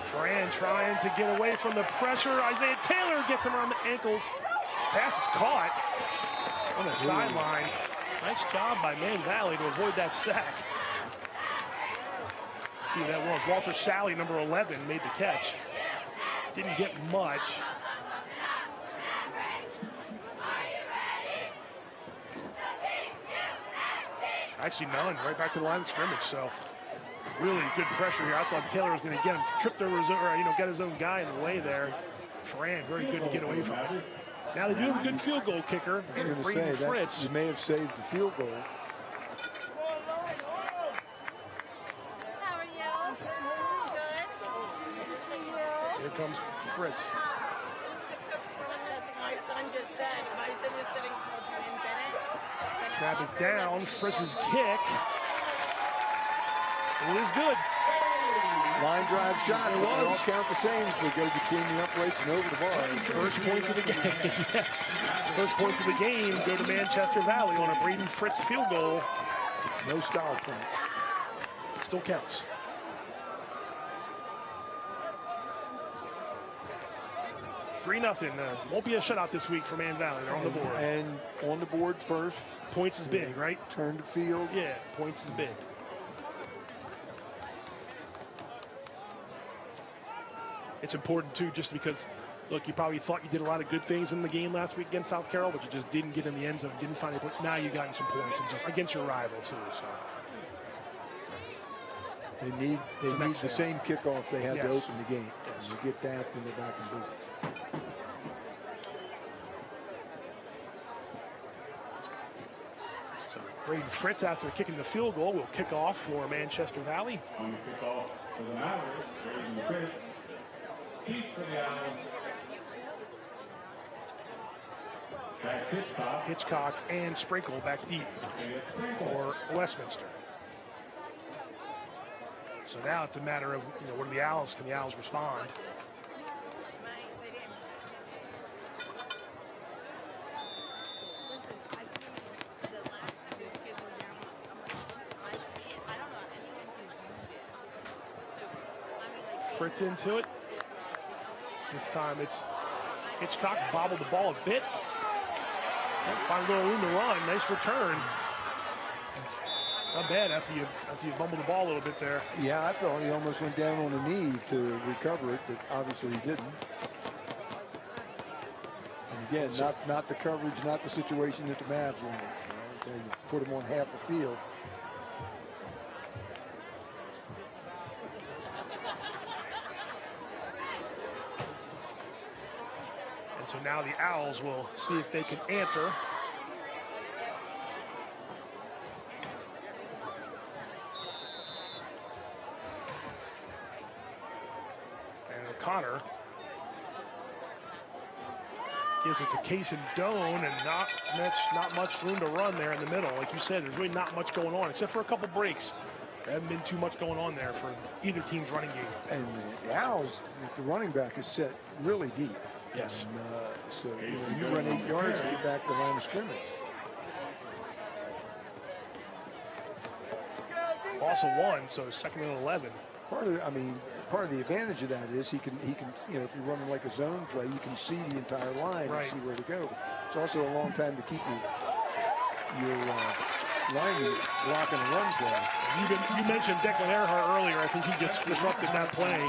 Fran trying to get away from the pressure. Isaiah Taylor gets him around the ankles. Pass is caught on the sideline. Nice job by Man Valley to avoid that sack. See, that was Walter Sally, number 11, made the catch. Didn't get much. Actually, none. Right back to the line of scrimmage. So, really good pressure here. I thought Taylor was going to get him tripped over his own, or get his own guy in the way there. Fran, very good to get away from it. Now they do have a good field goal kicker. I was going to say Fritz. That you may have saved the field goal. How are you? Good. Here comes Fritz. My son just said. My son is sitting in Bennett. Snap is down. Fritz's kick. It is good. Line drive shot. It They was. all count the same if they go between the uprights and over the bar. First points of the game. Yes. First points of the game go to Manchester Valley on a Braden Fritz field goal. No style points. It still counts. Three nothing. Won't be a shutout this week for Man Valley. They're on the board. And on the board first. Points is big, right? Turn the field. Yeah, points is big. It's important, too, just because, look, you probably thought you did a lot of good things in the game last week against South Carroll, but you just didn't get in the end zone, didn't find a point. Now you've gotten some points, and just against your rival, too. So They need the same kickoff they had to open the game. Yes. When you get that, then they're back in business. So Braden Fritz, after kicking the field goal, will kick off for Manchester Valley. On the kickoff for the Mavericks, Braden Fritz. Deep for the Owls. Back Hitchcock. Hitchcock and Sprinkle back deep for Westminster. So now it's a matter of, what are the Owls? Can the Owls respond? Fritz into it. This time it's Hitchcock bobbled the ball a bit. Find a little room to run. Nice return. Not bad after you fumbled the ball a little bit there. Yeah, I thought he almost went down on the knee to recover it, but obviously he didn't. And again, not the coverage, not the situation that the Mavs wanted. They put him on half the field. And so now the Owls will see if they can answer. O'Connor gives it to Case and Doan, and not much room to run there in the middle. Like you said, there's really not much going on, except for a couple breaks. There haven't been too much going on there for either team's running game. And the Owls, the running back is set really deep. Yes. And, so you run 8 yards to get back to the line of scrimmage. Also won, so 2nd and 11. Part of the advantage of that is he can, if you're running like a zone play, you can see the entire line and see where to go. It's also a long time to keep your line blocking a run play. You mentioned Declan Earhart earlier. I think he just disrupted that play.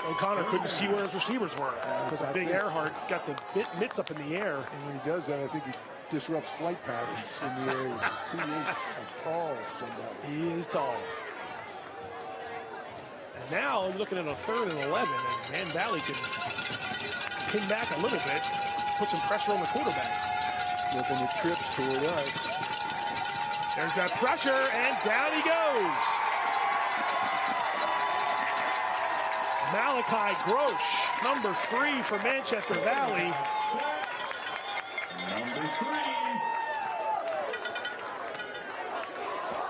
O'Connor couldn't see where his receivers were because big Earhart got the mitts up in the air. And when he does that, I think he disrupts flight patterns in the area. He is a tall somebody. He is tall. And now we're looking at a 3rd and 11, and Man Valley can pin back a little bit, put some pressure on the quarterback. Looking at trips toward us. There's that pressure, and down he goes. Malachi Grosh, number 3 for Manchester Valley.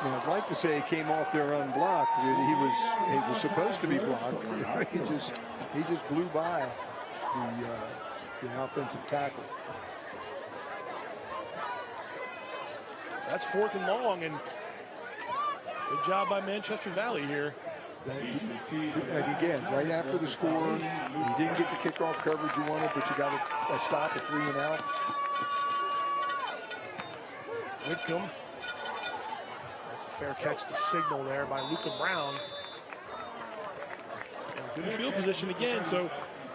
I'd like to say he came off there unblocked. He was supposed to be blocked. he just blew by the offensive tackle. So that's 4th and long, and good job by Manchester Valley here. And again, right after the score, you didn't get the kickoff coverage you wanted, but you got a stop, a 3 and out. Whitcomb. That's a fair catch to signal there by Luca Brown. And good field position again, so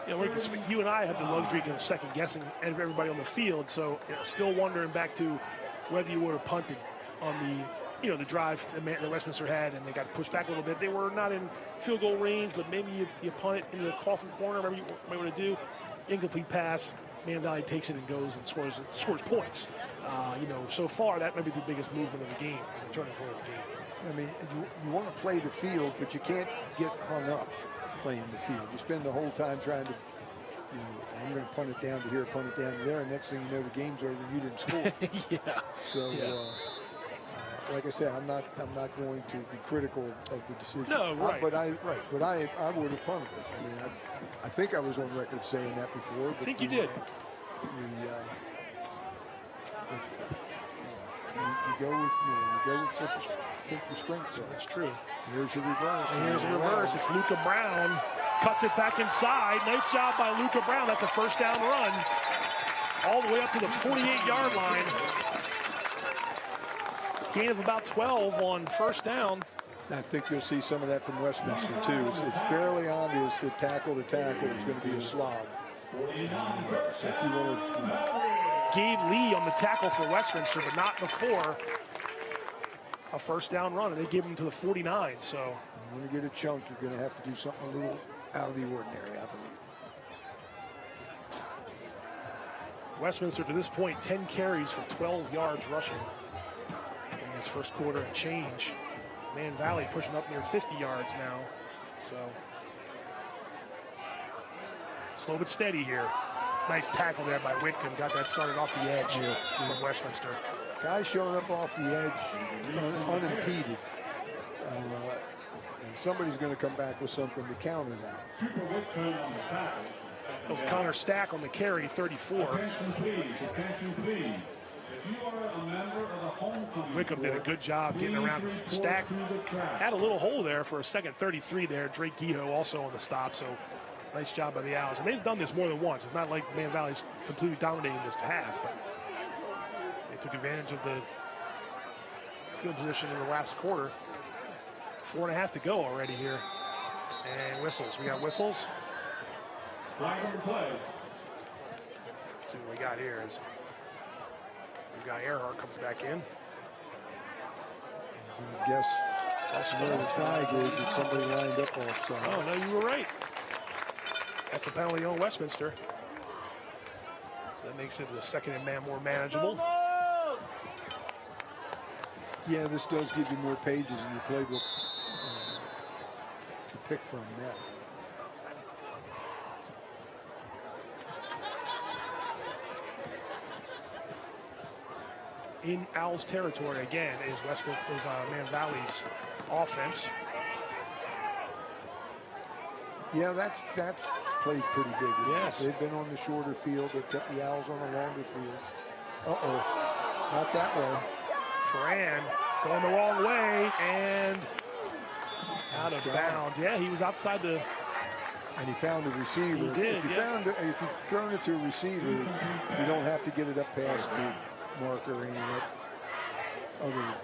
you and I have the luxury of second guessing everybody on the field, so still wondering back to whether you would have punted on the the drive that Westminster had, and they got pushed back a little bit. They were not in field goal range, but maybe you punt it into the coffin corner, whatever you might want to do. Incomplete pass. Man Valley takes it and goes and scores points. So far that might be the biggest movement of the game, the turning point of the game. I mean, you want to play the field, but you can't get hung up playing the field. You spend the whole time trying to, I'm going to punt it down to here, punt it down to there, and next thing you know, the game's over and you didn't score. Yeah. So. Yeah. Like I said, I'm not going to be critical of the decision. No, right. But I would have punted it. I mean, I think I was on record saying that before. But I think you did. You go with what you think your strengths are. That's true. Here's your reverse. And here's a reverse. It's Luca Brown. Cuts it back inside. Nice job by Luca Brown. That's a 1st down run. All the way up to the 48-yard line. Gain of about 12 on 1st down. I think you'll see some of that from Westminster, too. It's fairly obvious that tackle to tackle is going to be a slog. So if you want to... Gabe Lee on the tackle for Westminster, but not before a 1st down run, and they give him to the 49. So you want to get a chunk, you're going to have to do something a little out of the ordinary, I believe. Westminster, to this point, 10 carries for 12 yards rushing in this 1st quarter and change. Man Valley pushing up near 50 yards now. So slow but steady here. Nice tackle there by Whitcomb. Got that started off the edge from Westminster. Guys showing up off the edge unimpeded. And somebody's going to come back with something to counter that. That was Connor Stack on the carry, 34. Attention please. If you are a member of the homecoming Whitcomb did a good job getting around the Stack. Had a little hole there for a second, 33 there. Drake Guijo also on the stop, so nice job by the Owls. And they've done this more than once. It's not like Man Valley's completely dominating this half, but they took advantage of the field position in the last quarter. 4.5 to go already here. And whistles. We got whistles. Flag on the play. Let's see what we got here. We've got Earhart comes back in. I guess where the flag is that somebody lined up offside. Oh, no, you were right. That's a penalty on Westminster. So that makes it the second and more manageable. Yeah, this does give you more pages in your playbook to pick from there. In Owls territory again is Man Valley's offense. Yeah, that's played pretty big. Yes. They've been on the shorter field. They've kept the Owls on the longer field. Uh-oh, not that way. Fran going the wrong way and out of bounds. Yeah, he was outside the... And he found a receiver. He did, if you thrown it to a receiver, you don't have to get it up past the marker or any of that other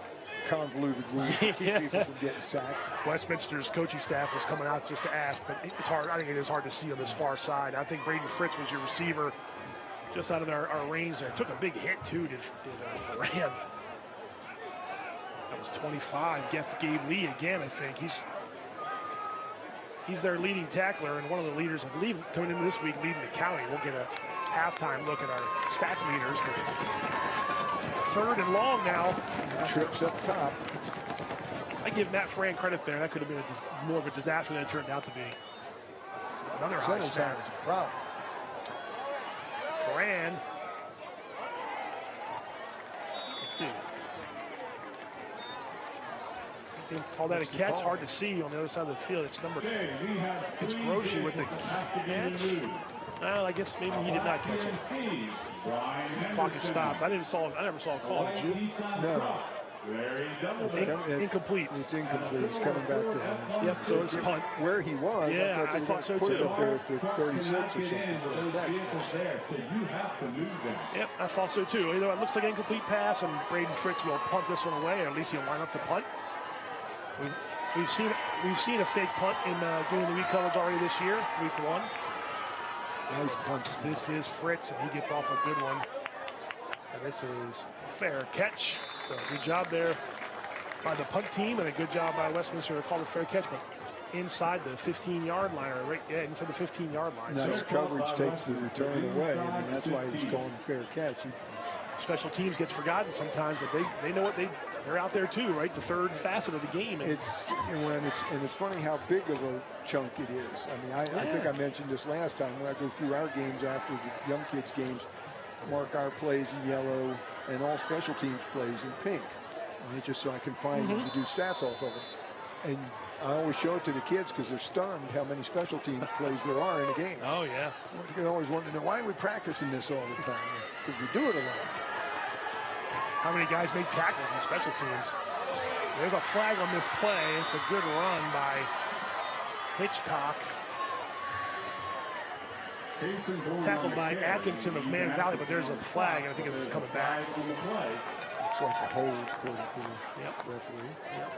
convoluted rules to keep people from getting sacked. Westminster's coaching staff was coming out just to ask, but it's hard. I think it is hard to see on this far side. I think Braden Fritz was your receiver just out of our range there. Took a big hit, too, did Ferran. That was 25. Gabe Lee again, I think. He's their leading tackler and one of the leaders, I believe, coming into this week, leading the county. We'll get a halftime look at our stats leaders. But third and long now. Trips up top. I give Matt Fran credit there. That could have been more of a disaster than it turned out to be. Another high snap. Wow. Fran. Let's see. They call that a catch. Hard to see on the other side of the field. It's number 4. It's Groshi with the catch. Well, I guess maybe he did not catch it. The clock stops. I never saw a call. Did you? No. Incomplete. It's incomplete. It's coming back to him. Yep, so it's punt. Where he was, yeah, I thought so too. Up there at the 36 or something. Yep, I thought so too. Either it looks like an incomplete pass, and Braden Fritz will punt this one away, or at least he'll line up to punt. We've seen a fake punt in doing the week coverage already this year, week 1. Nice punch. This is Fritz, and he gets off a good one. And this is fair catch. So good job there by the punt team, and a good job by Westminster to call the fair catch, but inside the 15-yard line, or inside the 15-yard line. Nice so coverage takes the return away. I mean, that's why he's calling the fair catch. Special teams gets forgotten sometimes, but they know what they're out there too, right? The third facet of the game. It's funny how big of a chunk it is. I mean, I think I mentioned this last time when I go through our games after the young kids games, mark our plays in yellow and all special teams plays in pink, right? Just so I can find them to do stats off of them. And I always show it to the kids because they're stunned how many special teams plays there are in a game. Oh yeah. You can always wonder, why are we practicing this all the time? Because we do it a lot. How many guys make tackles in special teams? There's a flag on this play. It's a good run by Hitchcock. Tackled by Atkinson of Man Valley, but there's a flag, and I think it's coming back. Looks like a hold according to the referee. Yep.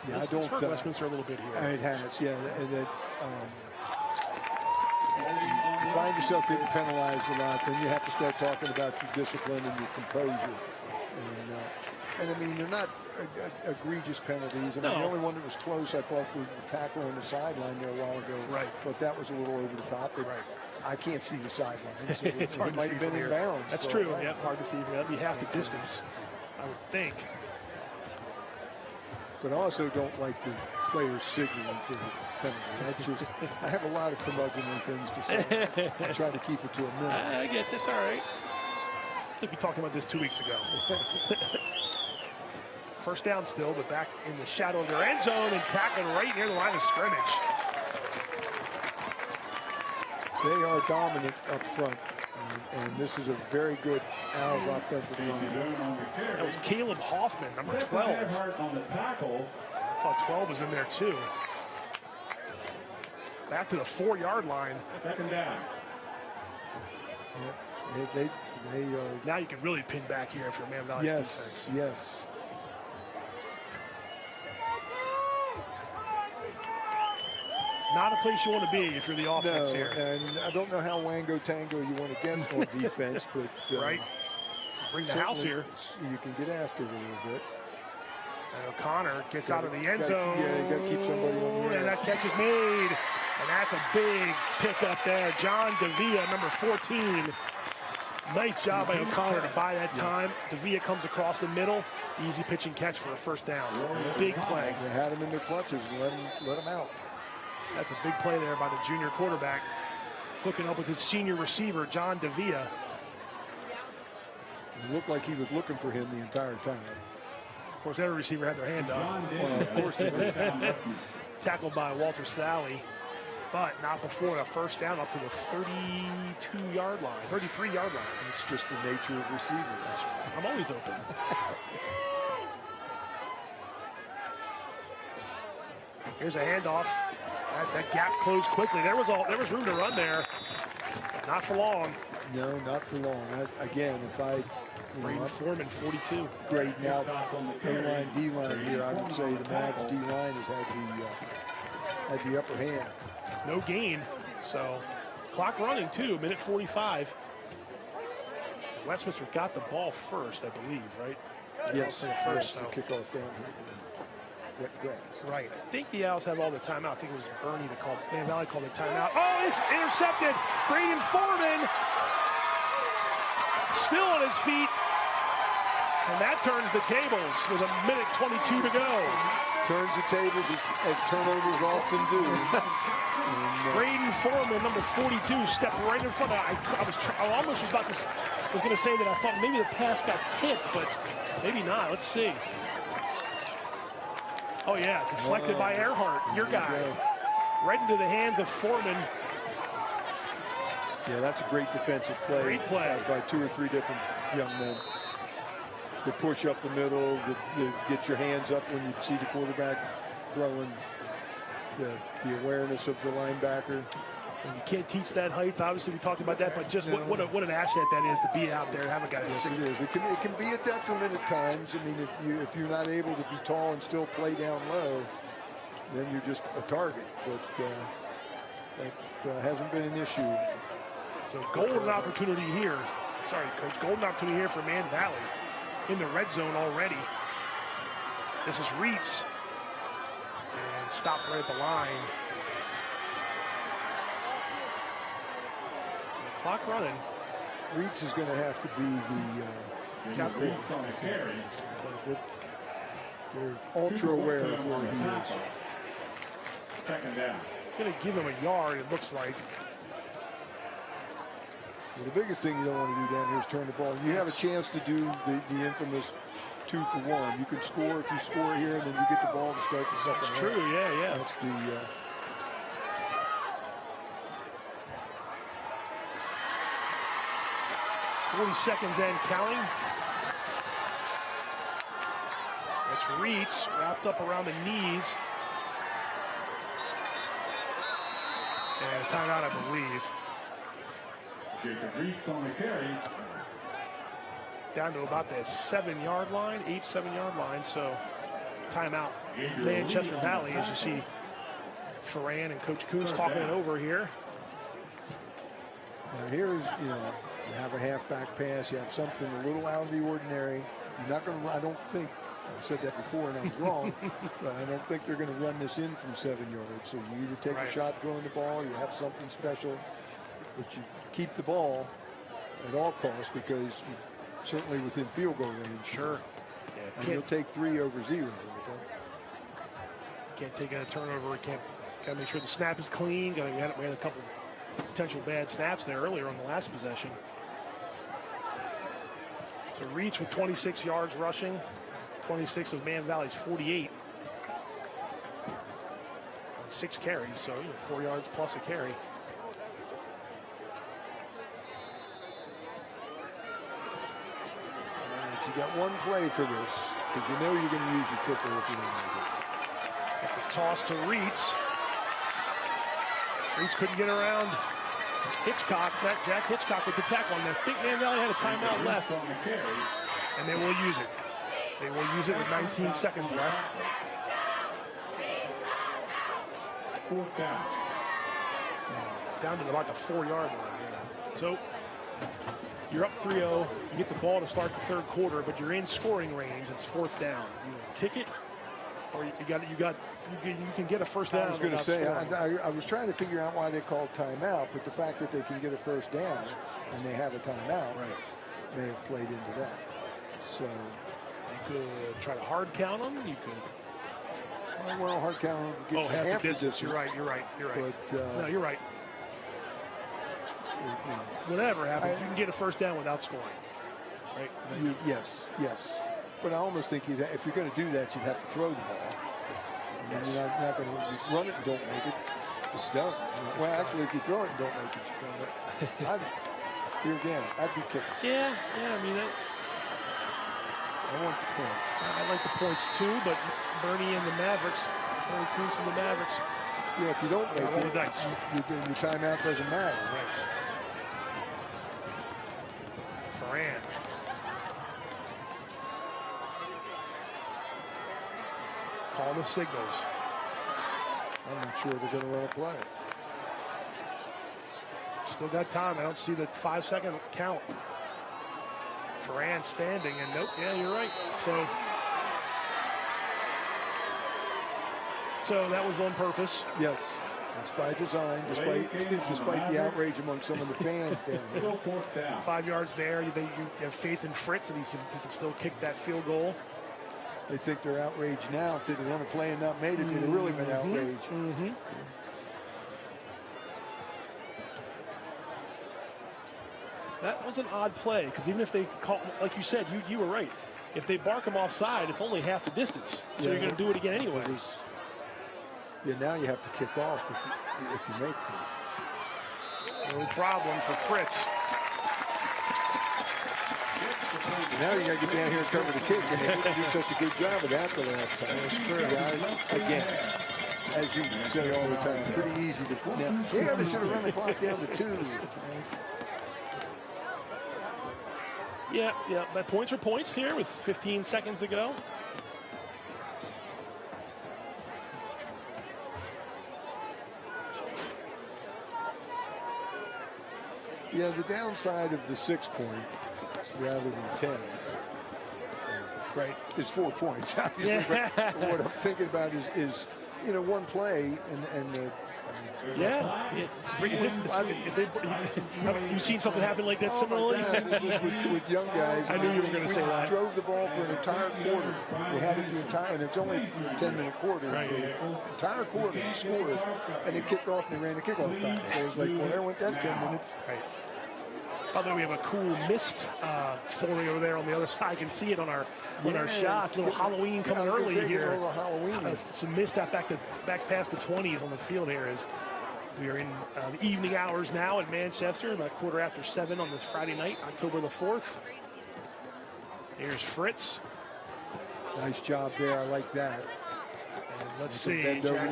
So Yeah, this, I don't. hurt Westminster a little bit here. It has, yeah. And that you find yourself getting penalized a lot, then you have to start talking about your discipline and your composure. And I mean, they're not egregious penalties. I mean, the only one that was close, I thought, was the tackle on the sideline there a while ago. Right. Thought that was a little over the top. Right. I can't see the sideline. So it's hard to see might have been in bounds. That's true. Yeah, hard to see. That'd be half the distance, I would think. But I also don't like the players signaling for the penalty. That's just, I have a lot of curmudgeonly things to say. I try to keep it to a minute. I guess it's all right. I think we talked about this 2 weeks ago. First down still, but back in the shadow of their end zone and tackled right near the line of scrimmage. They are dominant up front, and this is a very good Owls offensive line. That was Caleb Hoffman, number 12. I thought 12 was in there too. Back to the 4-yard line. Second down. Yeah, they are. Now you can really pin back here for Man Valley defense. Yes. Not a place you want to be if you're the offense No, here. and I don't know how Wango Tango you want to get on defense, but Right. Bring the house here. You can get after it a little bit. And O'Connor gets out of the end zone. Yeah, you got to keep somebody on the And that catch is made. And that's a big pickup there. John Davia, number 14. Nice job by O'Connor to buy that time. Davia comes across the middle. Easy pitch and catch for a first down. Big play. They had him in their clutches and let him out. That's a big play there by the junior quarterback. Hooking up with his senior receiver, John Davia. It looked like he was looking for him the entire time. Of course, every receiver had their hand up. Well, of course they did. Tackled by Walter Sally, but not before the first down up to the 32-yard line, 33-yard line. It's just the nature of receivers. I'm always open. Here's a handoff. That gap closed quickly. There was room to run there. Not for long. No, not for long. Again, if I Braden Foreman, 42. Grading out O-line, D-line here, I would say the Mavs D-line has had the upper hand. No gain, so clock running too, minute 45. Westminster got the ball first, I believe, right? Yes, first. The kickoff down here. Wet grass. Right. I think the Owls have all the timeout. I think it was Bernie that called. Man Valley called the timeout. Oh, it's intercepted. Braden Foreman still on his feet. And that turns the tables with a minute 22 to go. Turns the tables as turnovers often do. Braden Foreman, number 42, stepped right in front of. I almost was going to say that I thought maybe the pass got tipped, but maybe not. Let's see. Oh yeah, deflected by Earhart, your guy. Right into the hands of Foreman. Yeah, that's a great defensive play. Great play. By 2 or 3 different young men. The push up the middle, the get your hands up when you see the quarterback throwing, the awareness of the linebacker. And you can't teach that height. Obviously, we talked about that, but just what an asset that is to be out there and have a guy. Yes, it is. It can be a detriment at times. I mean, if you're not able to be tall and still play down low, then you're just a target. But that hasn't been an issue. So golden opportunity here. Sorry, Coach. Golden opportunity here for Man Valley in the red zone already. This is Reitz. And stopped right at the line. Clock running. Reitz is going to have to be the captain. They're ultra aware of where he is. Second down. Going to give him a yard, it looks like. Well, the biggest thing you don't want to do down here is turn the ball. You have a chance to do the infamous 2-for-1. You can score if you score here, and then you get the ball to start the second half. True, yeah. That's the 40 seconds and counting. That's Reitz, wrapped up around the knees. And a timeout, I believe. Jacob Reitz on the carry. Down to about the 7-yard line, 7-yard line. So timeout. Manchester Valley, as you see Ferran and Coach Coons talking it over here. Now here's, you have a halfback pass, you have something a little out of the ordinary. You're not going to, I don't think, I said that before and I was wrong, but I don't think they're going to run this in from 7 yards. So you either take a shot throwing the ball, you have something special, but you keep the ball at all costs because you're certainly within field goal range. Sure. And you'll take 3 over 0. Can't take a turnover. Got to make sure the snap is clean. We had a couple potential bad snaps there earlier on the last possession. So Reach with 26 yards rushing. 26 of Man Valley's 48. 6 carries, so 4 yards plus a carry. All right, so you got one play for this, because you know you're going to use your kicker if you don't use it. That's a toss to Reitz. Reitz couldn't get around Hitchcock. Jack Hitchcock with the tackle. And I think Man Valley had a timeout left. And they will use it. They will use it with 19 seconds left. fourth down. Down to about the 4-yard line. Yeah. So you're up 3-0. You get the ball to start the third quarter, but you're in scoring range. It's fourth down. You kick it, or you can get a first down. I was going to say, scoring. I was trying to figure out why they called timeout, but the fact that they can get a first down and they have a timeout may have played into that. So you could try to hard count them. You could. Well, hard count gets you half the distance. You're right. But no, you're right. Whatever happens, you can get a first down without scoring. Right? Yes. But I almost think if you're going to do that, you'd have to throw the ball. You're not going to run it and don't make it. It's done. Actually, if you throw it and don't make it, you're done. Here again, I'd be kicking. Yeah. I mean, I want the points. I like the points too, but Bernie and the Mavericks, Bernie Coons and the Mavericks. Yeah, if you don't make roll it, the dice. Your timeout doesn't matter. Right. Ferran. Call the signals. I'm not sure they're going to run a play. Still got time. I don't see the 5-second count. Ferran standing, and nope. Yeah, you're right. So that was on purpose. Yes, that's by design, despite the outrage among some of the fans down there. 5 yards there. You have faith in Fritz that he can still kick that field goal. They think they're outraged now. If they'd run a play and not made it, they'd have really been outraged. That was an odd play, because even if they call, like you said, you were right. If they bark them offside, it's only half the distance. So you're going to do it again anyway. Now you have to kick off if you make this. No problem for Fritz. Now you got to get down here and cover the kick, and they didn't do such a good job of that the last time. That's true. Again, as you say all the time, pretty easy to. Now, they should have run the clock down to 2. Yeah, but points are points here with 15 seconds to go. Yeah, the downside of the 6 point rather than 10, is 4 points. Obviously, but what I'm thinking about is one play and you've seen something happen like that similarly? with young guys. I knew you were going to say that. Drove the ball for an entire quarter. They had it the entire, and it's only a 10-minute quarter. Right. Entire quarter, scored, and they kicked off and they ran the kickoff back. So it was like, well, there went that 10 minutes. Right. By the way, we have a cool mist forming over there on the other side. I can see it on our shots. A little Halloween coming early here. Some mist back past the 20s on the field here as we are in the evening hours now in Manchester, about 7:15 on this Friday night, October the 4th. Here's Fritz. Nice job there. I like that. And let's see. Bend over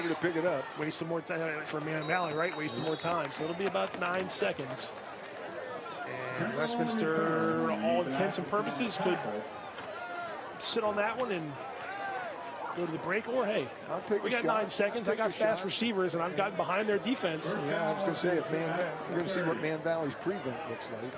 to pick it up. Waste some more time for Man Valley, right? Waste some more time. So it'll be about 9 seconds. And Westminster, all intents and purposes, could sit on that one and go to the break. Or, hey, we got 9 seconds. I got fast receivers, and I've gotten behind their defense. Yeah, I was going to say, we're going to see what Man Valley's prevent looks like.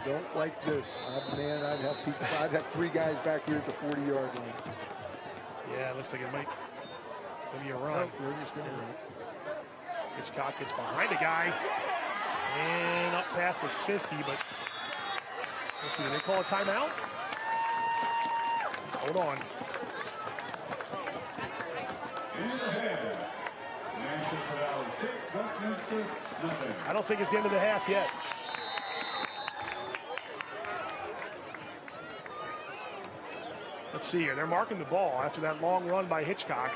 Don't like this. I'd have 3 guys back here at the 40-yard line. Yeah, it looks like it might be a run. They're just going to run. Hitchcock gets behind a guy and up past the 50, but let's see, did they call a timeout? Hold on. In the head. Manchester Valley 6, Westminster nothing. I don't think it's the end of the half yet. Let's see here. They're marking the ball after that long run by Hitchcock.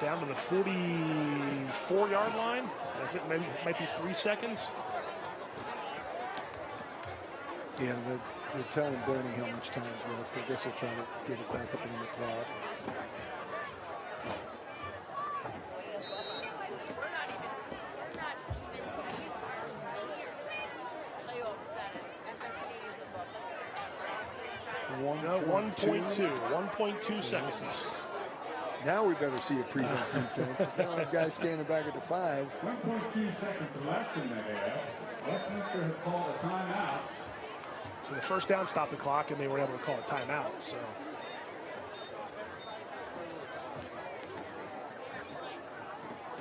Down to the 44-yard line. I think maybe it might be 3 seconds. Yeah, they're telling Bernie how much time's left. I guess they'll try to get it back up in the clock. No, 1.2 seconds. Now we better see a prevent defense. Guys standing back at the 5. 1.2 seconds left in the half. Westminster has called a timeout. So the first down stopped the clock, and they were able to call a timeout. So.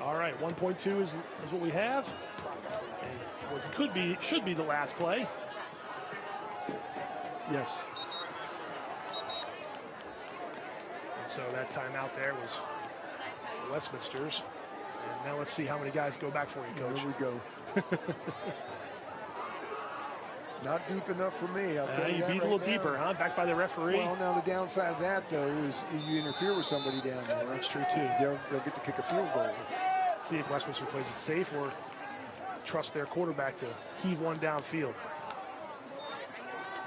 All right, 1.2 is what we have. And what should be the last play. Yes. So that timeout there was Westminster's. And now let's see how many guys go back for you, Coach. There we go. Not deep enough for me. I'll tell you you that beat right a little now. deeper, huh? Back by the referee. Well, now the downside of that, though, is you interfere with somebody down there. That's true, too. They'll get to kick a field goal. See if Westminster plays it safe or trust their quarterback to heave one downfield.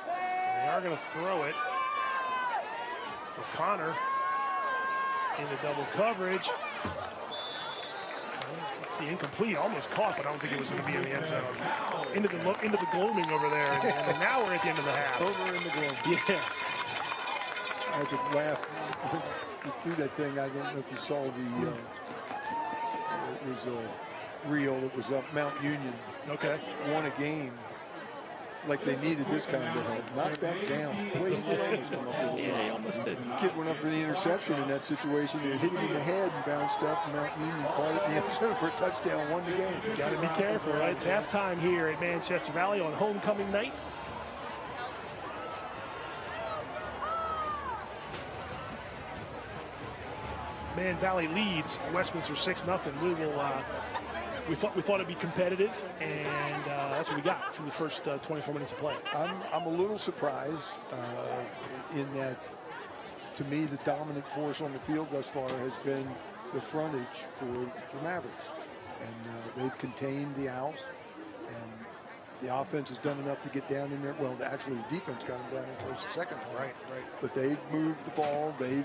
They are going to throw it. O'Connor into double coverage. Let's see, incomplete, almost caught, but I don't think it was going to be in the end zone. Into the gloaming over there, and now we're at the end of the half. Over in the gloaming. Yeah. I could laugh through that thing. I don't know if you saw the. It was a reel. It was up Mount Union. Okay. Won a game. Like they needed this kind of help. Knock that down. Boy, he did almost come up with it. Yeah, he almost did. Kid went up for the interception in that situation. It hit him in the head and bounced up. And Mount Union caught it in the end zone for a touchdown, won the game. Got to be careful, right? It's halftime here at Manchester Valley on homecoming night. Man Valley leads Westminster 6-0. We thought it'd be competitive, and that's what we got for the first 24 minutes of play. I'm a little surprised in that, to me, the dominant force on the field thus far has been the frontage for the Mavericks, and they've contained the Owls, and the offense has done enough to get down in there. Well, actually, the defense got them down in close the second time. Right. But they've moved the ball, they've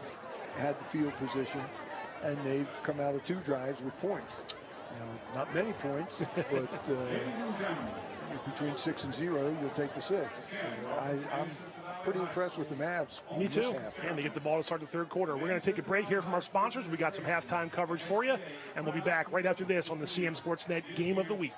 had the field position, and they've come out of 2 drives with points. Now, not many points, but between 6 and 0, you'll take the 6. I'm pretty impressed with the Mavs. Me too. And they get the ball to start the third quarter. We're going to take a break here from our sponsors. We got some halftime coverage for you, and we'll be back right after this on the CMSportsNet Game of the Week.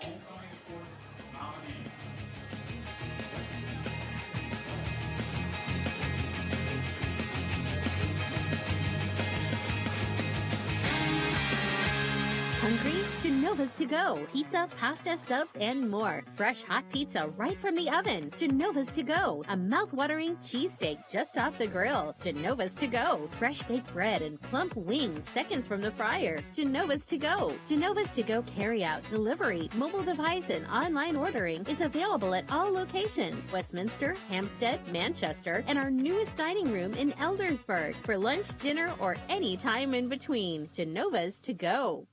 Hungry? Genova's to go. Pizza, pasta, subs, and more. Fresh hot pizza right from the oven. Genova's to go. A mouth-watering cheesesteak just off the grill. Genova's to go. Fresh baked bread and plump wings seconds from the fryer. Genova's to go. Genova's to go carry-out, delivery, mobile device, and online ordering is available at all locations. Westminster, Hampstead, Manchester, and our newest dining room in Eldersburg for lunch, dinner, or any time in between. Genova's to go.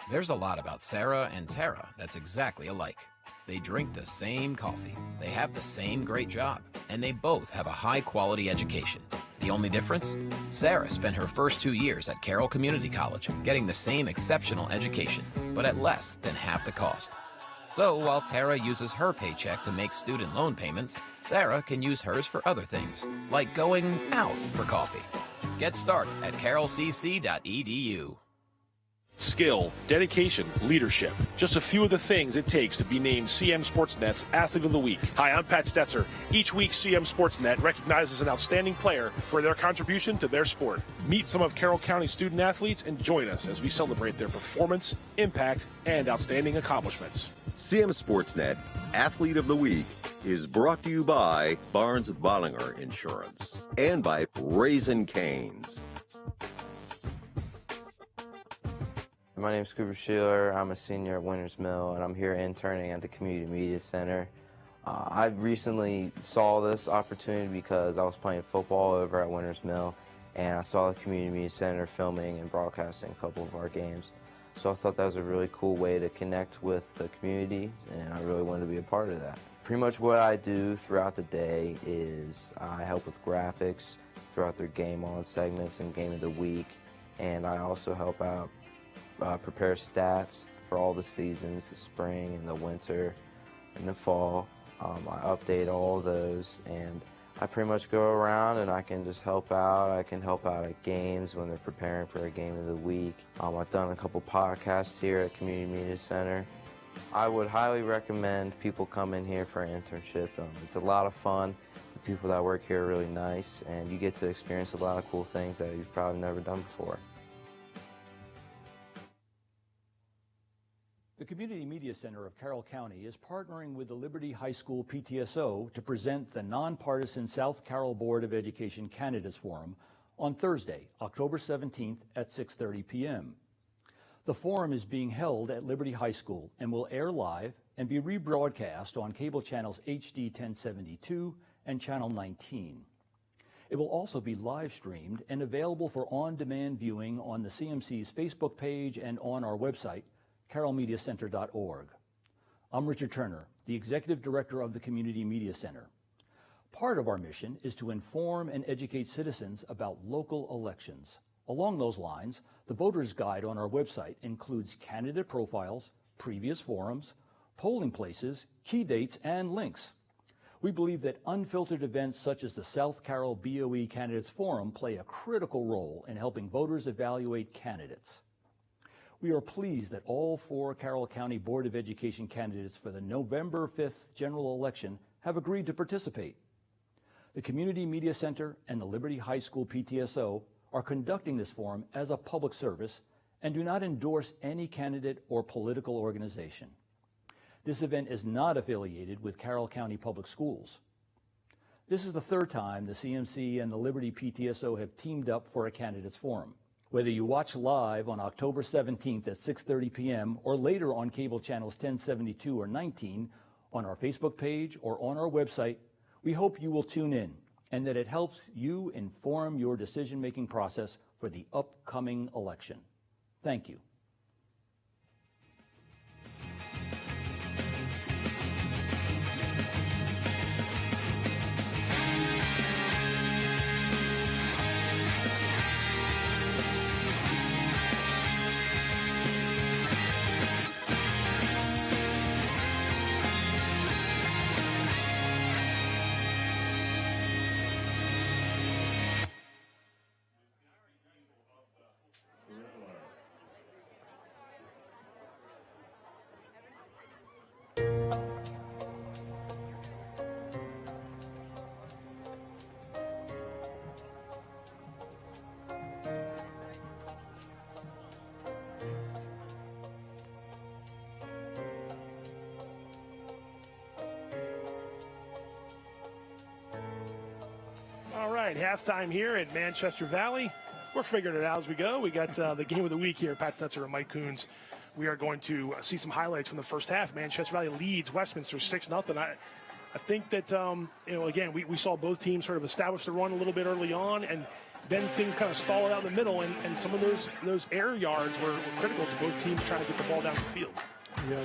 There's a lot about Sarah and Tara that's exactly alike. They drink the same coffee, they have the same great job, and they both have a high-quality education. The only difference? Sarah spent her first 2 years at Carroll Community College, getting the same exceptional education, but at less than half the cost. So while Tara uses her paycheck to make student loan payments, Sarah can use hers for other things, like going out for coffee. Get started at carrollcc.edu. Skill, dedication, leadership. Just a few of the things it takes to be named CM Sportsnet's Athlete of the Week. Hi, I'm Pat Stetzer. Each week, CM Sportsnet recognizes an outstanding player for their contribution to their sport. Meet some of Carroll County student athletes and join us as we celebrate their performance, impact, and outstanding accomplishments. CM Sportsnet Athlete of the Week is brought to you by Barnes Bollinger Insurance and by Raising Cane's. My name is Cooper Schiller. I'm a senior at Winters Mill, and I'm here interning at the Community Media Center. I recently saw this opportunity because I was playing football over at Winters Mill, and I saw the Community Media Center filming and broadcasting a couple of our games. So I thought that was a really cool way to connect with the community, and I really wanted to be a part of that. Pretty much what I do throughout the day is I help with graphics throughout their Game On segments and Game of the Week, and I also help out prepare stats for all the seasons, the spring and the winter and the fall. I update all those, and I pretty much go around and I can just help out. I can help out at games when they're preparing for a Game of the Week. I've done a couple podcasts here at Community Media Center. I would highly recommend people come in here for an internship. It's a lot of fun. The people that work here are really nice, and you get to experience a lot of cool things that you've probably never done before. The Community Media Center of Carroll County is partnering with the Liberty High School PTSO to present the nonpartisan South Carroll Board of Education Candidates Forum on Thursday, October 17th at 6:30 p.m. The forum is being held at Liberty High School and will air live and be rebroadcast on cable channels HD 1072 and Channel 19. It will also be live streamed and available for on-demand viewing on the CMC's Facebook page and on our website, carrollmediacenter.org. I'm Richard Turner, the Executive Director of the Community Media Center. Part of our mission is to inform and educate citizens about local elections. Along those lines, the Voter's Guide on our website includes candidate profiles, previous forums, polling places, key dates, and links. We believe that unfiltered events such as the South Carroll BOE Candidates Forum play a critical role in helping voters evaluate candidates. We are pleased that all 4 Carroll County Board of Education candidates for the November 5th general election have agreed to participate. The Community Media Center and the Liberty High School PTSO are conducting this forum as a public service and do not endorse any candidate or political organization. This event is not affiliated with Carroll County Public Schools. This is the 3rd time the CMC and the Liberty PTSO have teamed up for a candidates forum. Whether you watch live on October 17th at 6:30 p.m. or later on cable channels 1072 or 19, on our Facebook page or on our website, we hope you will tune in and that it helps you inform your decision-making process for the upcoming election. Thank you. All right, halftime here at Manchester Valley. We're figuring it out as we go. We got the game of the week here. Pat Stetzer and Mike Coons. We are going to see some highlights from the first half. Manchester Valley leads Westminster 6-0. I think that, again, we saw both teams sort of establish the run a little bit early on, and then things kind of stalled out in the middle, and some of those air yards were critical to both teams trying to get the ball down the field. Yeah,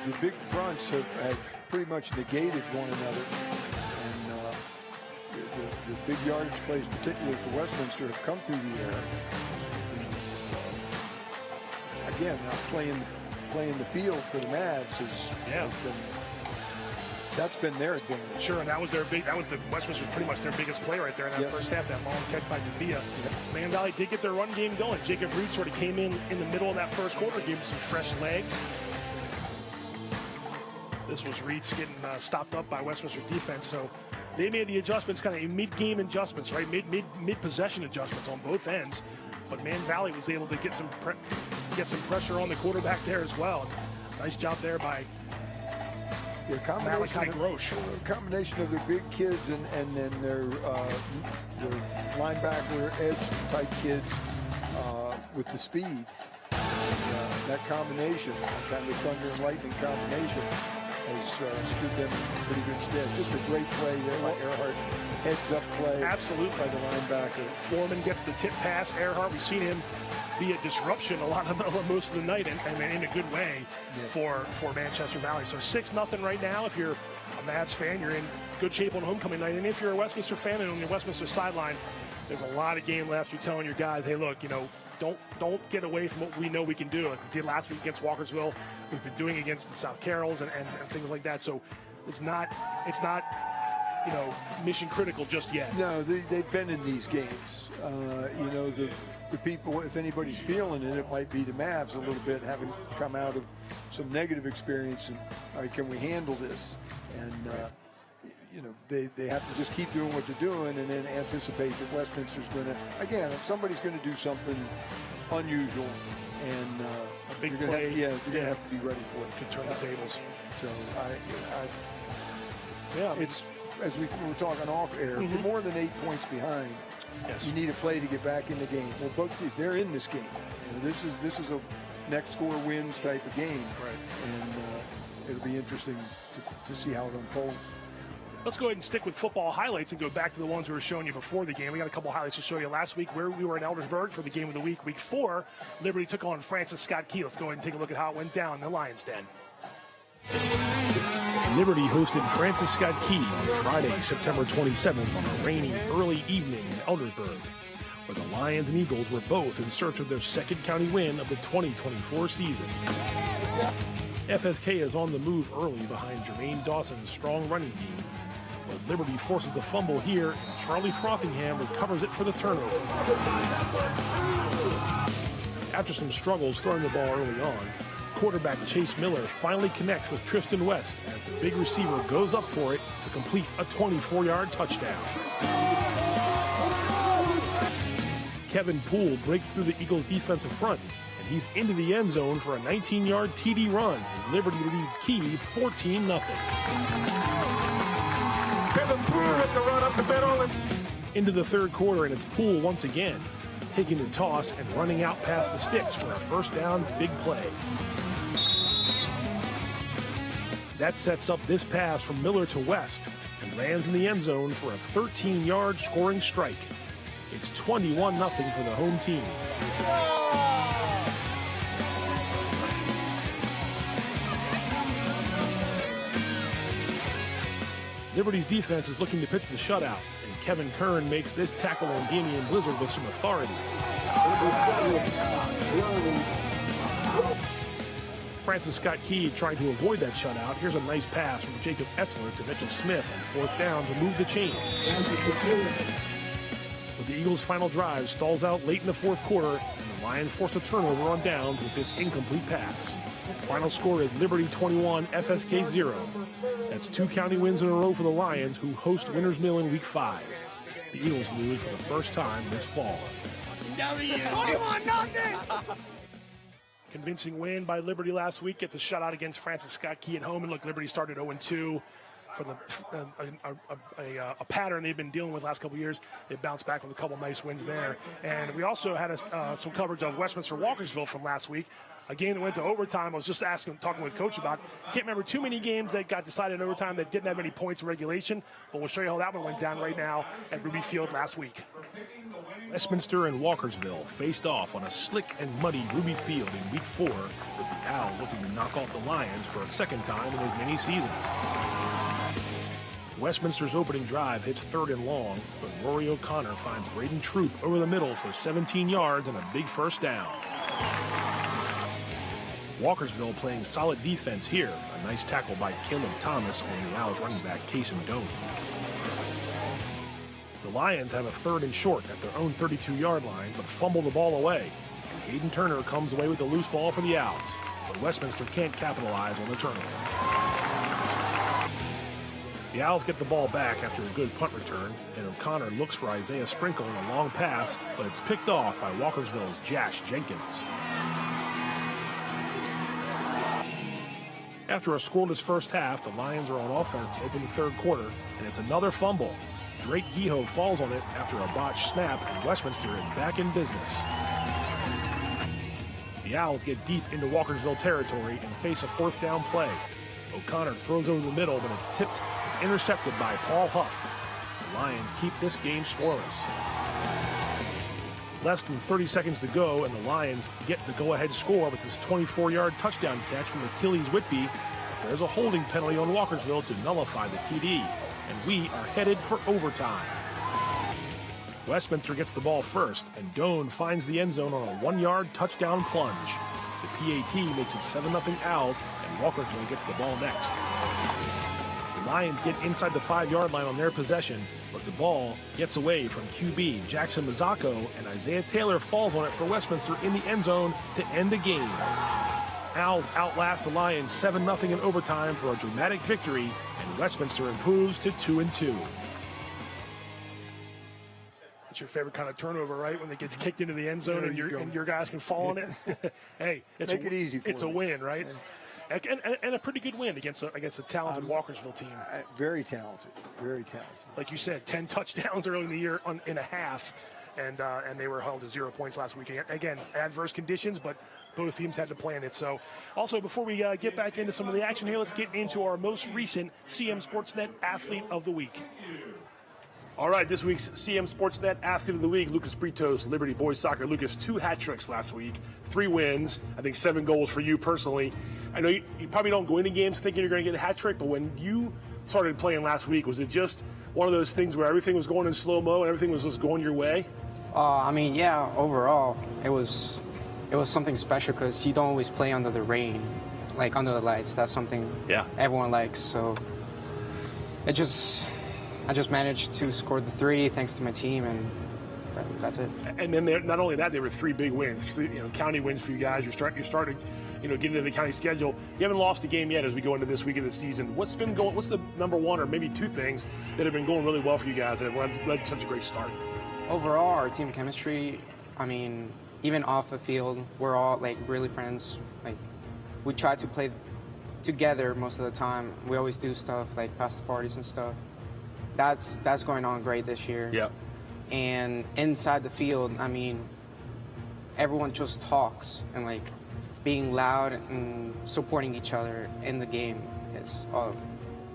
the big fronts have pretty much negated one another. The big yardage plays, particularly for Westminster, have come through the air. Again, playing the field for the Mavs that's been their advantage. Sure, and that was Westminster's pretty much their biggest play right there in that first half, that long catch by Davia. Man Valley did get their run game going. Jacob Reed sort of came in the middle of that first quarter, gave him some fresh legs. This was Reed's getting stopped up by Westminster defense, so they made the adjustments, kind of mid-game adjustments, right? Mid-possession adjustments on both ends. But Man Valley was able to get some pressure on the quarterback there as well. Nice job there by Malachi Grosh. A combination of their big kids and then their linebacker edge type kids with the speed. That combination, kind of thunder and lightning combination, has stood them in pretty good stead. Just a great play there by Earhart. Heads up play. Absolutely. By the linebacker. Foreman gets the tip pass. Earhart, we've seen him be a disruption most of the night, and in a good way for Manchester Valley. So 6-0 right now. If you're a Mavs fan, you're in good shape on homecoming night. And if you're a Westminster fan and on your Westminster sideline, there's a lot of game left. You're telling your guys, hey, look, don't get away from what we know we can do. Like we did last week against Walkersville. We've been doing against the South Carrolls and things like that. So it's not mission critical just yet. No, they've been in these games. The people, if anybody's feeling it, it might be the Mavs a little bit, having come out of some negative experience. And all right, can we handle this? And they have to just keep doing what they're doing, and then anticipate that Westminster's going to, again, if somebody's going to do something unusual, and a big play, you're going to have to be ready for it. Could turn the tables. So it's, as we were talking off air, if you're more than 8 points behind, you need a play to get back in the game. Well, both they're in this game. This is a next score wins type of game, and it'll be interesting to see how it unfolds. Let's go ahead and stick with football highlights and go back to the ones we were showing you before the game. We got a couple highlights to show you last week where we were in Eldersburg for the game of the week. Week 4, Liberty took on Francis Scott Key. Let's go ahead and take a look at how it went down in the Lions' Den. Liberty hosted Francis Scott Key on Friday, September 27th on a rainy early evening in Eldersburg, where the Lions and Eagles were both in search of their second county win of the 2024 season. FSK is on the move early behind Jermaine Dawson's strong running game, but Liberty forces a fumble here, and Charlie Frothingham recovers it for the turnover. After some struggles throwing the ball early on, quarterback Chase Miller finally connects with Tristan West as the big receiver goes up for it to complete a 24-yard touchdown. Kevin Poole breaks through the Eagles' defensive front, and he's into the end zone for a 19-yard TD run. Liberty leads Key 14-0. Kevin Poole with the run up the middle. Into the third quarter, and it's Poole once again, taking the toss and running out past the sticks for a first down big play. That sets up this pass from Miller to West and lands in the end zone for a 13-yard scoring strike. It's 21-0 for the home team. Liberty's defense is looking to pitch the shutout, and Kevin Kern makes this tackle on Damian Blizzard with some authority. Francis Scott Key trying to avoid that shutout. Here's a nice pass from Jacob Etzler to Mitchell Smith on fourth down to move the chains. But the Eagles' final drive stalls out late in the fourth quarter, and the Lions force a turnover on downs with this incomplete pass. Final score is Liberty 21, FSK 0. That's 2 county wins in a row for the Lions, who host Winners Mill in Week 5. The Eagles lose for the first time this fall. 21-0. Convincing win by Liberty last week. Get the shutout against Francis Scott Key at home. And look, Liberty started 0-2 for a pattern they've been dealing with the last couple of years. They bounced back with a couple nice wins there. And we also had some coverage of Westminster Walkersville from last week. A game that went to overtime. I was just talking with Coach about. Can't remember too many games that got decided in overtime that didn't have any points in regulation. But we'll show you how that one went down right now at Ruby Field last week. Westminster and Walkersville faced off on a slick and muddy Ruby Field in Week 4, with the Owls looking to knock off the Lions for a second time in as many seasons. Westminster's opening drive hits third and long, but Rory O'Connor finds Braden Troop over the middle for 17 yards and a big first down. Walkersville playing solid defense here. A nice tackle by Caleb Thomas on the Owls running back Casey Doan. The Lions have a third and short at their own 32-yard line, but fumble the ball away. And Hayden Turner comes away with the loose ball for the Owls, but Westminster can't capitalize on the turnover. The Owls get the ball back after a good punt return, and O'Connor looks for Isaiah Sprinkle in a long pass, but it's picked off by Walkersville's Jash Jenkins. After a scoreless first half, the Lions are on offense to open the third quarter, and it's another fumble. Drake Geho falls on it after a botched snap, and Westminster is back in business. The Owls get deep into Walkersville territory and face a fourth down play. O'Connor throws over the middle, but it's tipped and intercepted by Paul Huff. The Lions keep this game scoreless. Less than 30 seconds to go, and the Lions get the go-ahead score with this 24-yard touchdown catch from Achilles Whitby There's a holding penalty on Walkersville to nullify the TD, and we are headed for overtime. Westminster gets the ball first, and Doan finds the end zone on a 1-yard touchdown plunge. The PAT makes it 7-0 Owls, and Walkersville gets the ball next. The Lions get inside the 5-yard line on their possession, but the ball gets away from QB Jackson Mazzocco, and Isaiah Taylor falls on it for Westminster in the end zone to end the game. Owls outlast the Lions 7-0 in overtime for a dramatic victory, and Westminster improves to 2-2. That's your favorite kind of turnover, right? When they get kicked into the end zone and your guys can fall on it. Hey, Make it easy for it's a win, right? And a pretty good win against a talented Walkersville team. Very talented, very talented. Like you said, 10 touchdowns early in the year in a half, and they were held to 0 points last week. Again, adverse conditions, but both teams had to plan it. So, also, before we get back into some of the action here, let's get into our most recent CMSportsNet Athlete of the Week. All right, this week's CMSportsNet Athlete of the Week, Lucas Britos, Liberty Boys Soccer. Lucas, 2 hat tricks last week, 3 wins, I think 7 goals for you personally. I know you probably don't go into games thinking you're going to get a hat trick, but when you started playing last week, was it just one of those things where everything was going in slow-mo and everything was just going your way? I mean, yeah, overall, it was something special because you don't always play under the rain, like under the lights. That's something everyone likes. So I just managed to score the 3 thanks to my team, and that's it. And then not only that, there were 3 big wins, 3 county wins for you guys. You started getting into the county schedule. You haven't lost a game yet as we go into this week of the season. What's the number 1 or maybe 2 things that have been going really well for you guys that have led to such a great start? Overall, our team chemistry, I mean, even off the field, we're all like really friends. Like, we try to play together most of the time. We always do stuff like pasta parties and stuff. That's going on great this year. Yeah. And inside the field, I mean, everyone just talks, and like being loud and supporting each other in the game is all.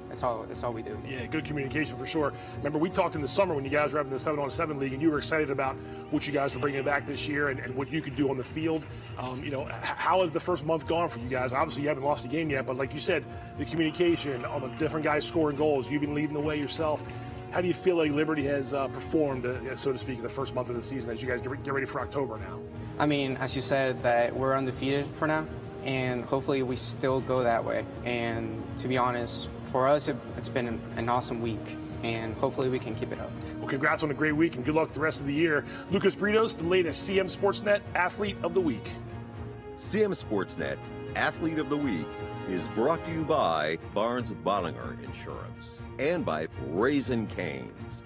That's all we do. Yeah, good communication for sure. Remember, we talked in the summer when you guys were up in the 7-on-7 league, and you were excited about what you guys were bringing back this year and what you could do on the field. How has the first month gone for you guys? Obviously, you haven't lost a game yet, but like you said, the communication, all the different guys scoring goals, you've been leading the way yourself. How do you feel like Liberty has performed, so to speak, in the first month of the season as you guys get ready for October now? I mean, as you said, that we're undefeated for now, and hopefully we still go that way. And to be honest, for us, it's been an awesome week, and hopefully we can keep it up. Well, congrats on a great week, and good luck the rest of the year. Lucas Britos, the latest CMSportsNet Athlete of the Week. CMSportsNet Athlete of the Week is brought to you by Barnes Bollinger Insurance and by Raising Cane's.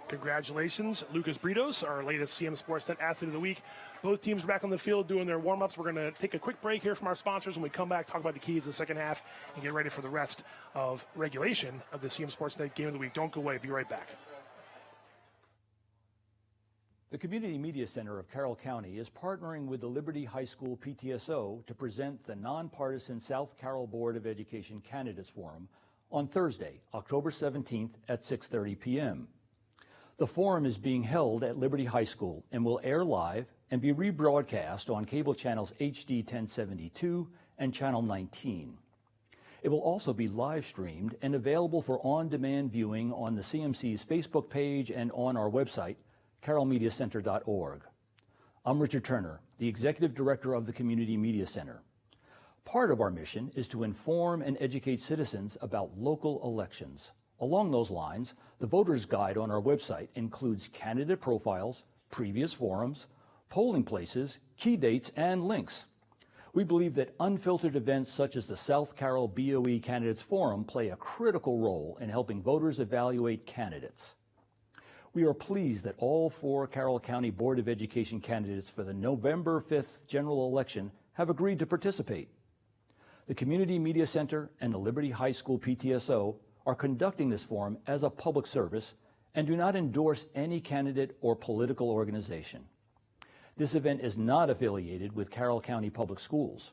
Congratulations, Lucas Britos, our latest CMSportsNet Athlete of the Week. Both teams are back on the field doing their warm-ups. We're going to take a quick break here from our sponsors. When we come back, talk about the keys to the second half and get ready for the rest of regulation of the CMSportsNet Game of the Week. Don't go away. Be right back. The Community Media Center of Carroll County is partnering with the Liberty High School PTSO to present the nonpartisan South Carroll Board of Education Candidates Forum on Thursday, October 17th at 6:30 p.m. The forum is being held at Liberty High School and will air live and be rebroadcast on cable channels HD 1072 and Channel 19. It will also be live streamed and available for on-demand viewing on the CMC's Facebook page and on our website, carrollmediacenter.org. I'm Richard Turner, the Executive Director of the Community Media Center. Part of our mission is to inform and educate citizens about local elections. Along those lines, the Voter's Guide on our website includes candidate profiles, previous forums, polling places, key dates, and links. We believe that unfiltered events such as the South Carroll BOE Candidates Forum play a critical role in helping voters evaluate candidates. We are pleased that all 4 Carroll County Board of Education candidates for the November 5th general election have agreed to participate. The Community Media Center and the Liberty High School PTSO are conducting this forum as a public service and do not endorse any candidate or political organization. This event is not affiliated with Carroll County Public Schools.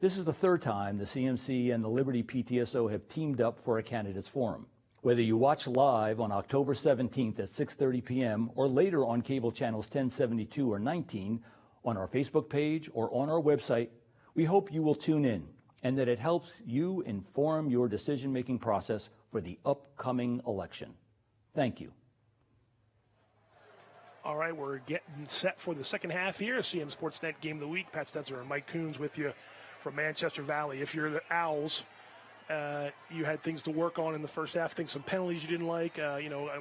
This is the 3rd time the CMC and the Liberty PTSO have teamed up for a candidates forum. Whether you watch live on October 17th at 6:30 p.m. or later on cable channels 1072 or 19, on our Facebook page or on our website. We hope you will tune in and that it helps you inform your decision-making process for the upcoming election. Thank you. All right, we're getting set for the second half here. CM Sportsnet Game of the Week. Pat Stetzer and Mike Coons with you from Manchester Valley. If you're the Owls, you had things to work on in the first half. I think some penalties you didn't like.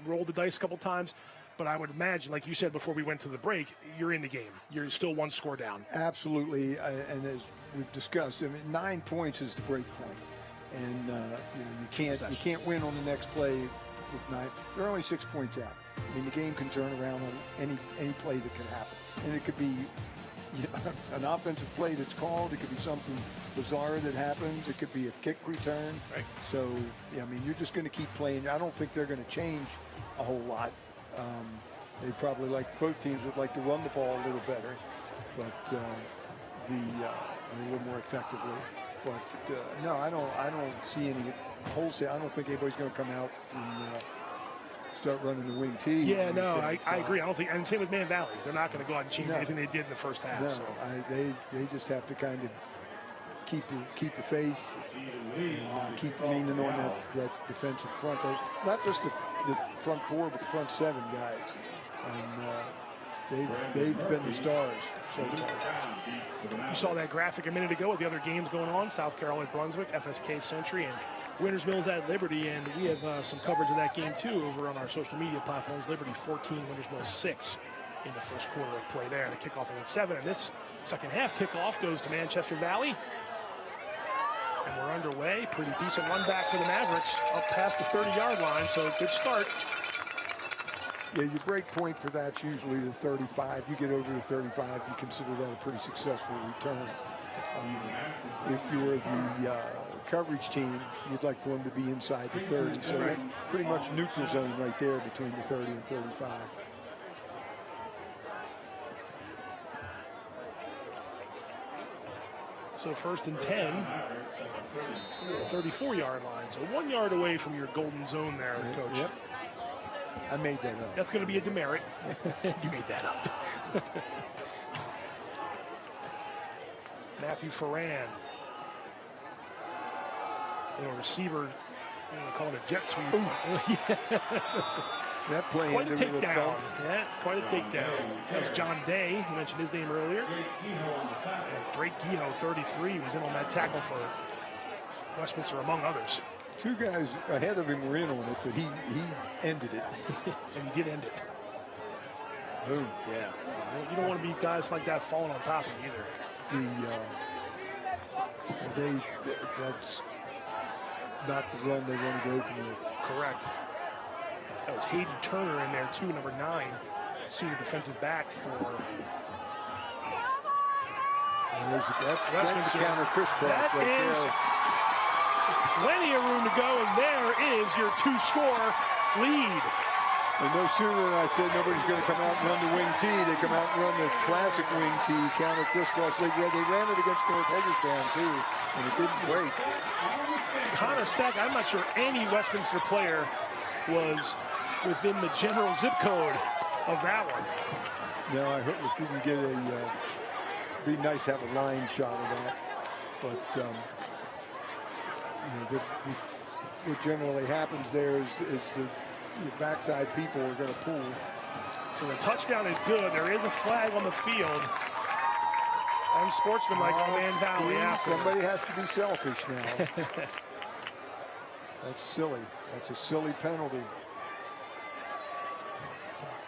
Rolled the dice a couple times. But I would imagine, like you said before we went to the break, you're in the game. You're still one score down. Absolutely, and as we've discussed, 9 points is the break point, and you can't win on the next play with 9. They're only 6 points out. I mean, the game can turn around on any play that can happen, and it could be an offensive play that's called. It could be something bizarre that happens. It could be a kick return. Right. So, you're just going to keep playing. I don't think they're going to change a whole lot. They probably both teams would like to run the ball a little better, but a little more effectively. But no, I don't see any wholesale. I don't think anybody's going to come out and start running the wing T. Yeah, no, I agree. I don't think, and same with Man Valley. They're not going to go out and change anything they did in the first half. No, so. they just have to kind of keep the faith and keep leaning on that defensive front. Not just the front four, but the front 7 guys. And they've been the stars so far. You saw that graphic a minute ago with the other games going on. South Carolina, Brunswick, FSK Century, and Winters Mills at Liberty. And we have some coverage of that game, too, over on our social media platforms. Liberty 14, Winters Mills 6 in the first quarter of play there. The kickoff at 7. And this second half kickoff goes to Manchester Valley. And we're underway. Pretty decent run back for the Mavericks up past the 30-yard line, so good start. Yeah, your break point for that's usually the 35. You get over the 35, you consider that a pretty successful return. If you're the coverage team, you'd like for them to be inside the 30. So that's pretty much neutral zone right there between the 30 and 35. So first and 10, 34-yard line. So 1 yard away from your golden zone there, Coach. Yep. I made that up. That's going to be a demerit. You made that up. Matthew Ferran. Receiver, call it a jet sweep. That play quite a takedown. Yeah, quite a takedown. That was John Day. You mentioned his name earlier. And Drake Kehoe, 33, was in on that tackle for Westminster, among others. 2 guys ahead of him were in on it, but he ended it. And he did end it. Boom. Yeah. You don't want to be guys like that falling on top of you either. That's not the run they wanted to open with. Correct. That was Hayden Turner in there too, number 9, senior defensive back for. That's a counter crisscross right there. Plenty of room to go, and there is your 2-score lead. And no sooner than I said nobody's going to come out and run the wing T, they come out and run the classic wing T, counter crisscross. They ran it against North Hagerstown too, and it didn't break. Connor Stack, I'm not sure any Westminster player was within the general zip code of that one. No, I hope if you can get be nice to have a line shot of that. But what generally happens there is the backside people are going to pull. So the touchdown is good. There is a flag on the field. Unsportsmanlike on Man Valley. Somebody has to be selfish now. That's silly. That's a silly penalty.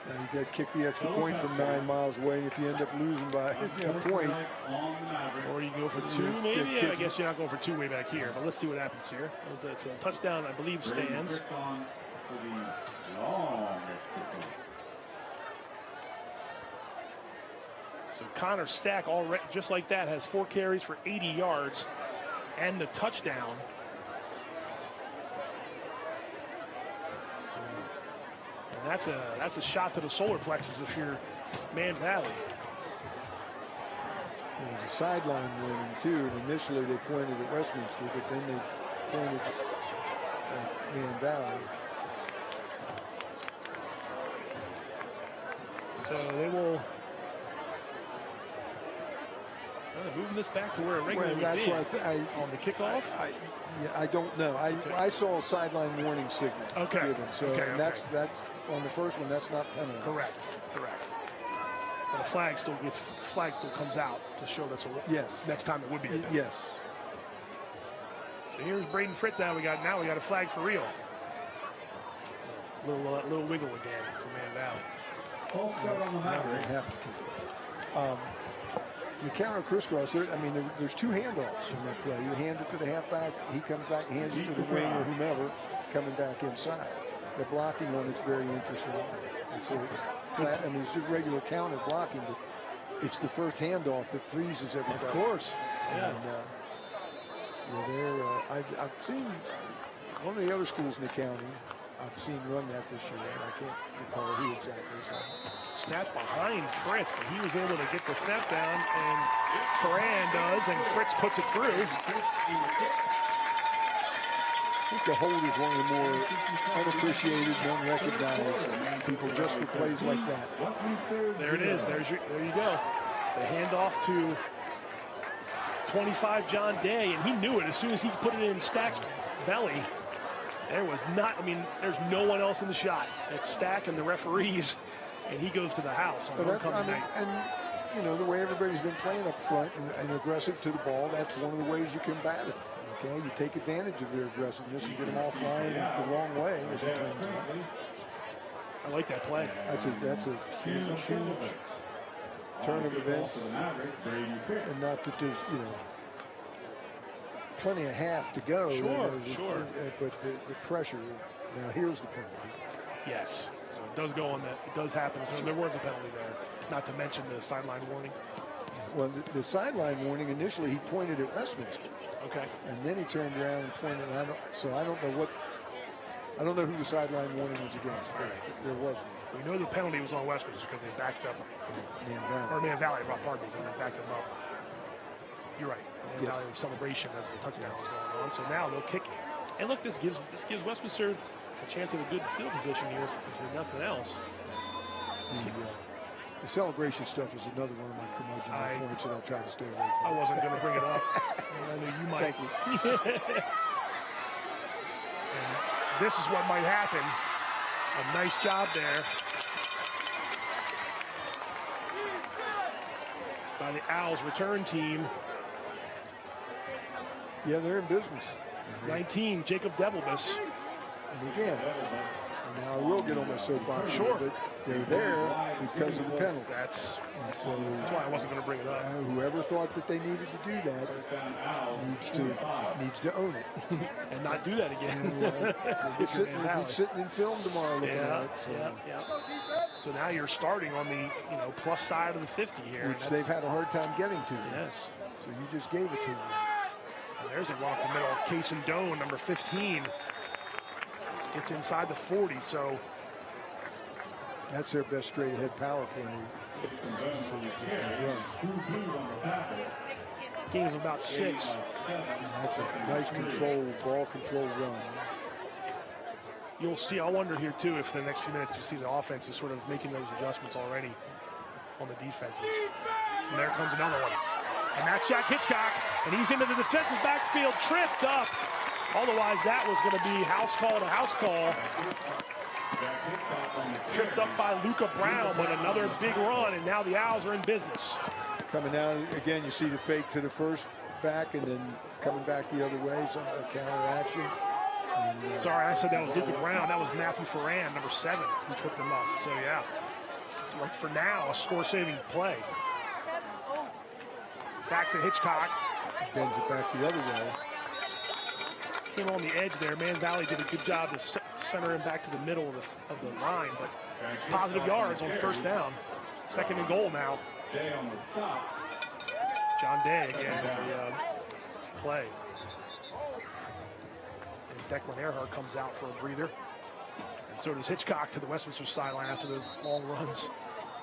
Now you got to kick the extra point from 9 miles away, and if you end up losing by a point. Or you can go for 2, maybe? Yeah, I guess you're not going for 2 way back here, but let's see what happens here. It's a touchdown, I believe, stands. So Connor Stack, already, just like that, has 4 carries for 80 yards and the touchdown. And that's a shot to the solar plexus if you're Man Valley. There's a sideline warning too. Initially they pointed at Westminster, but then they pointed at Man Valley. So they will Moving this back to where it regularly that's would what on the kickoff? I don't know. I saw a sideline warning signal given. So that's on the first one. That's not penalized. Correct. But a flag still comes out to show that's a next time it would be. Yes. So here's Braden Fritz. Now we got a flag for real. Little wiggle again for Man Valley. Now they have to kick it. The counter crisscross, there's two handoffs in that play. You hand it to the halfback, he comes back, hands it to the wing or whomever, coming back inside. The blocking on it's very interesting. It's just regular counter blocking, but it's the first handoff that freezes everybody. Of course. Yeah. And, I've seen one of the other schools in the county. I've seen run that this year. I can't recall who exactly. So. Snap behind Fritz, but he was able to get the snap down, and Ferran does, and Fritz puts it through. I think the hold is one of the more unappreciated, unrecognized people just for plays like that. There it is. There you go. The handoff to 25 John Day, and he knew it as soon as he put it in Stack's belly. There was there's no one else in the shot. It's Stack and the referees, and he goes to the house on homecoming night. And the way everybody's been playing up front and aggressive to the ball, that's one of the ways you combat it. Okay, you take advantage of their aggressiveness and get them all flying the wrong way as it turns out. I like that play. That's a huge turn of events, and not that there's plenty of half to go. Sure. But the pressure. Now here's the penalty. Yes. So it does go on that. It does happen. So there was a penalty there. Not to mention the sideline warning. Well, the sideline warning initially he pointed at Westminster. Okay. And then he turned around and pointed. I don't know who the sideline warning was against. Right. There was one. We know the penalty was on Westminster because they backed up. Man Valley, pardon me, because they backed him up. You're right. Man Valley celebration as the touchdown was going on. So now they'll kick. And look, this gives Westminster a chance of a good field position here, if nothing else. The celebration stuff is another one of my curmudgeon points that I'll try to stay away from. I wasn't going to bring it up. I knew you might. Thank you. And this is what might happen. A nice job there by the Owls return team. Yeah, they're in business. 19, Jacob Devilbus. And again, now I will get on my soapbox. Sure. But they're there because of the penalty. That's why I wasn't going to bring it up. Whoever thought that they needed to do that needs to own it. And not do that again. Be sitting in film tomorrow looking at it. Yeah. So now you're starting on the plus side of the 50 here. Which they've had a hard time getting to. Yes. So you just gave it to them. And there's a walk to the middle. Kaysen Doan, number 15. Gets inside the 40, so. That's their best straight ahead power play. Gain of about 6. And that's a nice ball control run. You'll see, I wonder here too if the next few minutes you see the offense is sort of making those adjustments already on the defenses. And there comes another one. And that's Jack Hitchcock, and he's into the defensive backfield, tripped up. Otherwise, that was going to be house call to house call. Tripped up by Luca Brown, but another big run, and now the Owls are in business. Coming out, again, you see the fake to the first back, and then coming back the other way, some counter action. And, sorry, I said that was Luca Brown. That was Matthew Ferran, number 7, who tripped him up. So, yeah, like for now, a score-saving play. Back to Hitchcock. Bends it back the other way. Came on the edge there. Man Valley did a good job to center him back to the middle of the line, but positive yards on first down. 2nd and goal now. John Day again on the play. And Declan Earhart comes out for a breather. And so does Hitchcock to the Westminster sideline after those long runs.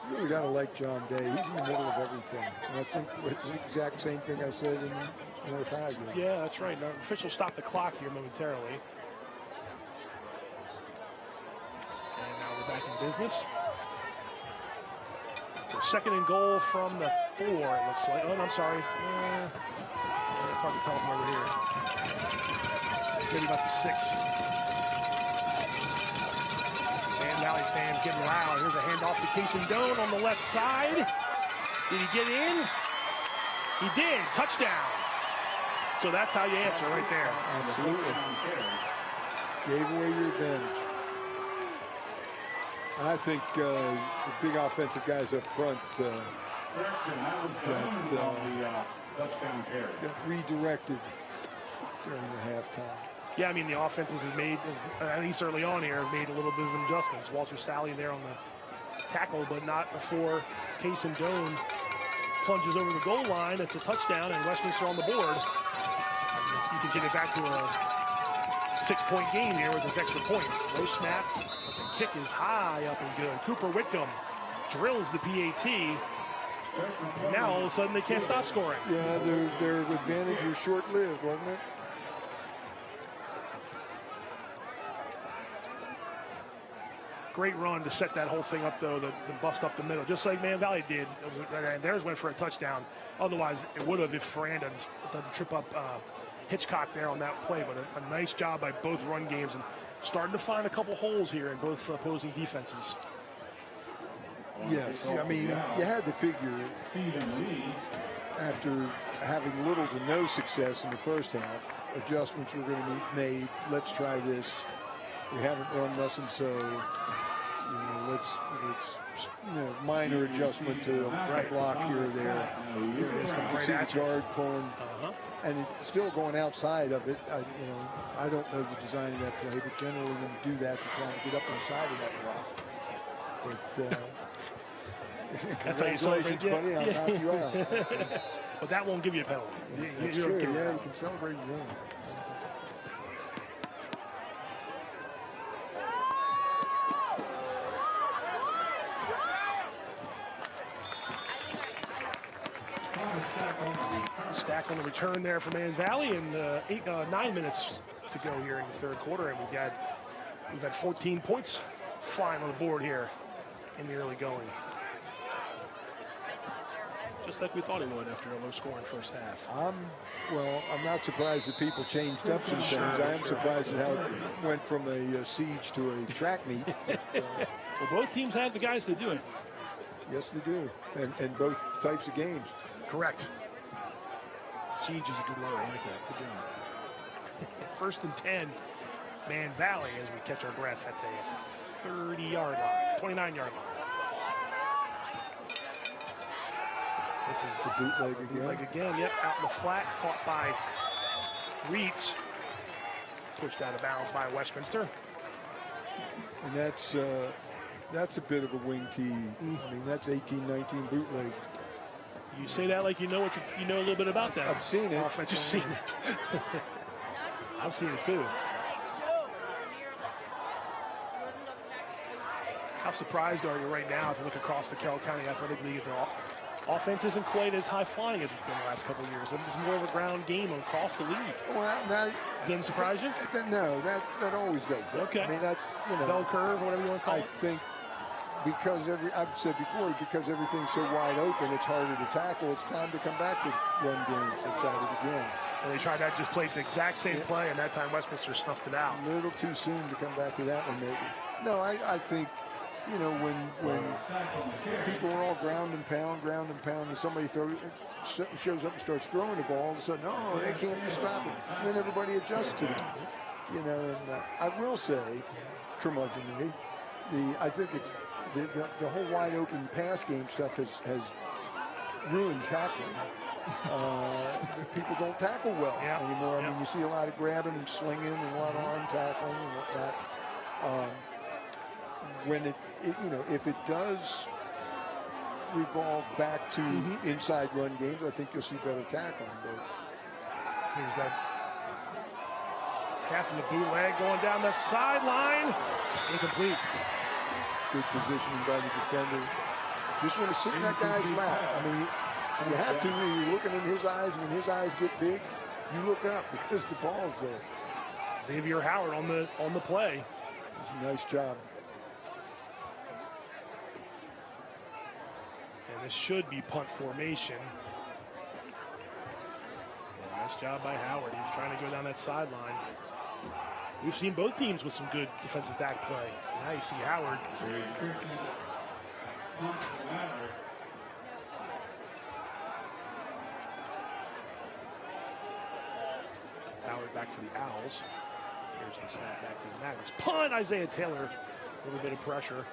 You really got to like John Day. He's in the middle of everything. And I think it's the exact same thing I said in North High. Yeah, that's right. Now, officials stop the clock here momentarily. And now we're back in business. So second and goal from the 4, it looks like. Oh, no, I'm sorry. It's hard to tell from over here. Maybe about the 6. Man Valley fans getting loud. Here's a handoff to Casey Doan on the left side. Did he get in? He did. Touchdown. So that's how you answer right there. Absolutely. Gave away your advantage. I think the big offensive guys up front got redirected during the halftime. Yeah, I mean, the offenses have made, at least early on here, have made a little bit of adjustments. Walter Sally there on the tackle, but not before Case and Doan plunges over the goal line. It's a touchdown, and Westminster on the board. You can get it back to a 6-point game here with this extra point. No snap, but the kick is high up and good. Cooper Whitcomb drills the PAT. And now all of a sudden they can't stop scoring. Yeah, their advantage was short-lived, wasn't it? Great run to set that whole thing up, though, the bust up the middle, just like Man Valley did. And theirs went for a touchdown. Otherwise, it would have if Ferrand doesn't trip up Hitchcock there on that play. But a nice job by both run games and starting to find a couple holes here in both opposing defenses. Yes, I mean, you had to figure after having little to no success in the first half, adjustments were going to be made. Let's try this. We haven't run nothing, so let's minor adjustment to a block here or there. You can see the guard pulling, and it's still going outside of it. I don't know the design of that play, but generally when you do that, you're trying to get up inside of that block. But that's how you celebrate, buddy. I'll knock you out. But that won't give you a penalty. That's true. Yeah, you can celebrate your own. Stack on the return there for Man Valley, and 9 minutes to go here in the third quarter, and we've had 14 points flying on the board here in the early going. Just like we thought it would after a low-scoring first half. I'm not surprised that people changed up some things. I am surprised at how it went from a siege to a track meet. Well, both teams have the guys to do it. Yes, they do, and both types of games. Correct. Siege is a good word. I like that. Good job. First and 10, Man Valley, as we catch our breath at the 30-yard line, 29-yard line. This is the bootleg again. Yep, out in the flat, caught by Reitz. Pushed out of bounds by Westminster. And that's a bit of a wing tee. I mean, that's 18-19 bootleg. You say that like you know a little bit about that. I've seen it. Offense, just seen it. I've seen it too. How surprised are you right now if you look across the Carroll County Athletic League? The offense isn't quite as high flying as it's been the last couple of years. It's more of a ground game across the league. Well, doesn't surprise you? No, that always does that. Okay. I mean, that's bell curve, whatever you want to call it. I think because I've said before, because everything's so wide open, it's harder to tackle. It's time to come back to run games. They tried it again. Well, they tried that, just played the exact same play, and that time Westminster snuffed it out. A little too soon to come back to that one, maybe. No, I think, when people are all ground and pound, and somebody shows up and starts throwing the ball, all of a sudden, they can't stop it. And then everybody adjusts to that. And I will say, curmudgeonly, I think it's the whole wide open pass game stuff has ruined tackling. People don't tackle well anymore. I mean, you see a lot of grabbing and slinging and a lot of arm tackling and whatnot. When if it does revolve back to inside run games, I think you'll see better tackling. But here's that half of the bootleg going down the sideline. Incomplete. Good positioning by the defender. Just want to sit in that guy's lap. I mean, you have to when you're looking in his eyes. When his eyes get big, you look up because the ball's there. Xavier Howard on the play. It's a nice job. And this should be punt formation. Yeah, nice job by Howard. He was trying to go down that sideline. We've seen both teams with some good defensive back play. Now you see Howard. Howard back for the Owls. Here's the snap back for the Mavericks. Punt, Isaiah Taylor. A little bit of pressure.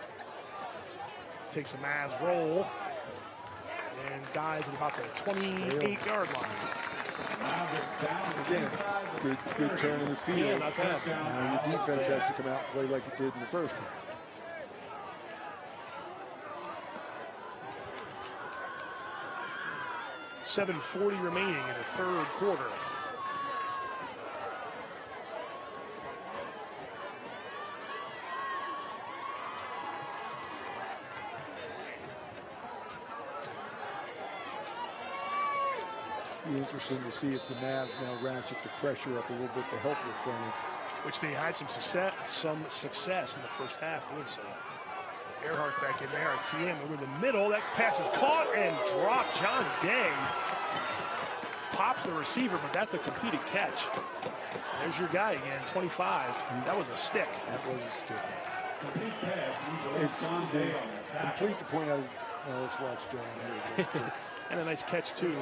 Takes a Mavs roll. And dies at about the 28-yard line. Again, good turn in the field. Yeah, not bad. Now your defense has to come out and play like it did in the first half. $7:40 remaining in the third quarter. Be interesting to see if the Mavs now ratchet the pressure up a little bit to help their front. Which they had some success in the first half doing so. Earhart back in there. I see him over the middle. That pass is caught and dropped. John Day pops the receiver, but that's a completed catch. There's your guy again, 25. That was a stick. That was a stick. It's complete to point out. Let's watch John here. And a nice catch too.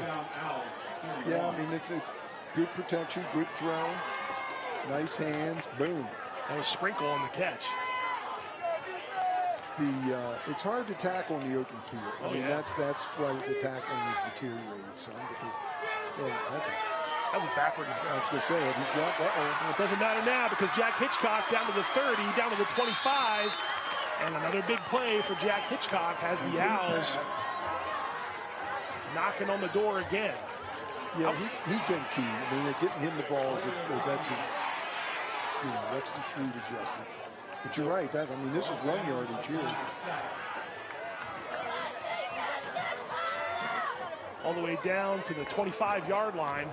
Yeah, I mean it's good protection, good throw, nice hands, boom. That was Sprinkle on the catch. It's hard to tackle in the open field. I mean that's why the tackling is deteriorated some because that was a backward. I was going to say, have you dropped that one? It doesn't matter now because Jack Hitchcock down to the 30, down to the 25, and another big play for Jack Hitchcock has the Owls knocking on the door again. Yeah, he's been key. I mean, getting him the ball, that's the shrewd adjustment. But you're right. I mean, this is run yardage here. All the way down to the 25-yard line.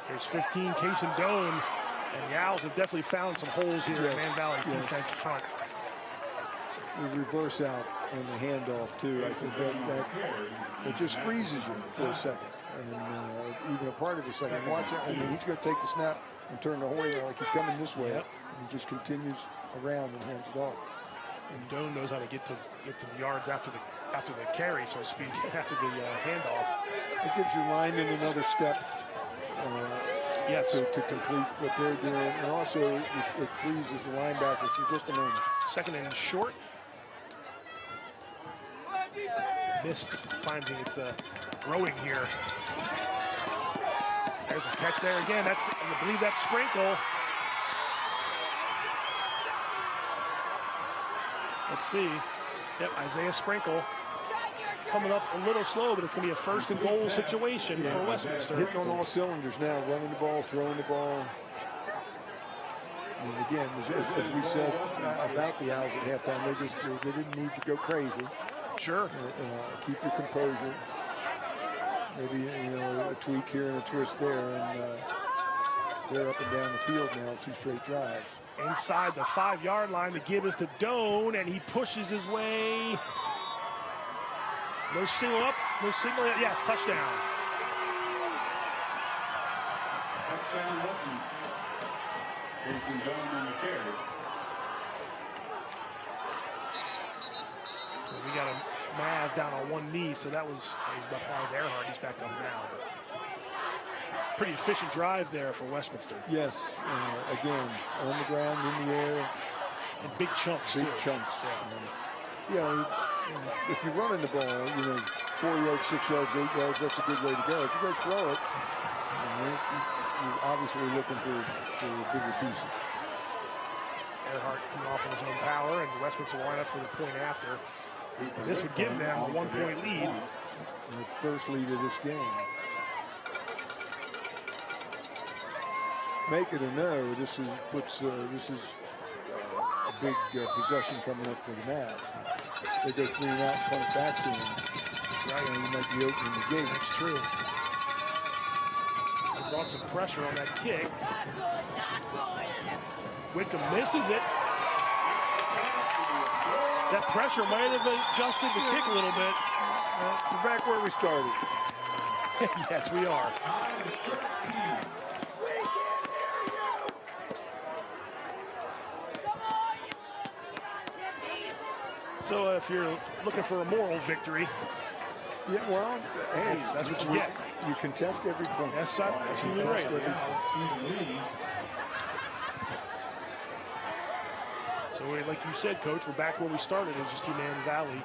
There's 15, Case and Doan, and the Owls have definitely found some holes here in Man Valley's defense front. The reverse out on the handoff too. I think that it just freezes you for a second, and even a part of a second. Watch it, and then he's going to take the snap and turn the horn like he's coming this way, and he just continues around and hands it off. And Doan knows how to get to the yards after the carry, so to speak, after the handoff. It gives your lineman another step. To complete what they're doing, and also it freezes the linebackers for just a moment. Second and short. Missed, finding it's growing here. There's a catch there again. I believe that's Sprinkle. Let's see. Yep, Isaiah Sprinkle. Coming up a little slow, but it's going to be a first and goal situation for Westminster. Hitting on all cylinders now, running the ball, throwing the ball. And again, as we said about the Owls at halftime, they didn't need to go crazy. Sure. Keep your composure. Maybe a tweak here and a twist there, and they're up and down the field now, 2 straight drives. Inside the 5-yard line, the give is to Doan, and he pushes his way. No single up, no single. Yes, touchdown. Touchdown, Wilson. Jason Doan on the carry. We got a Mav down on one knee, so that was Earhart. He's back up now. Pretty efficient drive there for Westminster. Yes, again, on the ground, in the air. And big chunks, Big chunks. If you're running the ball, 4 yards, 6 yards, 8 yards, that's a good way to go. If you go throw it, you're obviously looking for bigger pieces. Earhart coming off of his own power, and Westminster will line up for the point after. And this would give them a 1-point lead. And the first lead of this game. make it or no, this is a big possession coming up for the Mavs. They go 3 and out and punt it back to him. Right, and he might be opening the gate. That's true. They brought some pressure on that kick. Wickham misses it. That pressure might have adjusted the kick a little bit. We're back where we started. Yes, we are. So if you're looking for a moral victory, yeah, well, hey, that's what you get. You contest every point. That's absolutely right. So like you said, Coach, we're back where we started as you see Man Valley.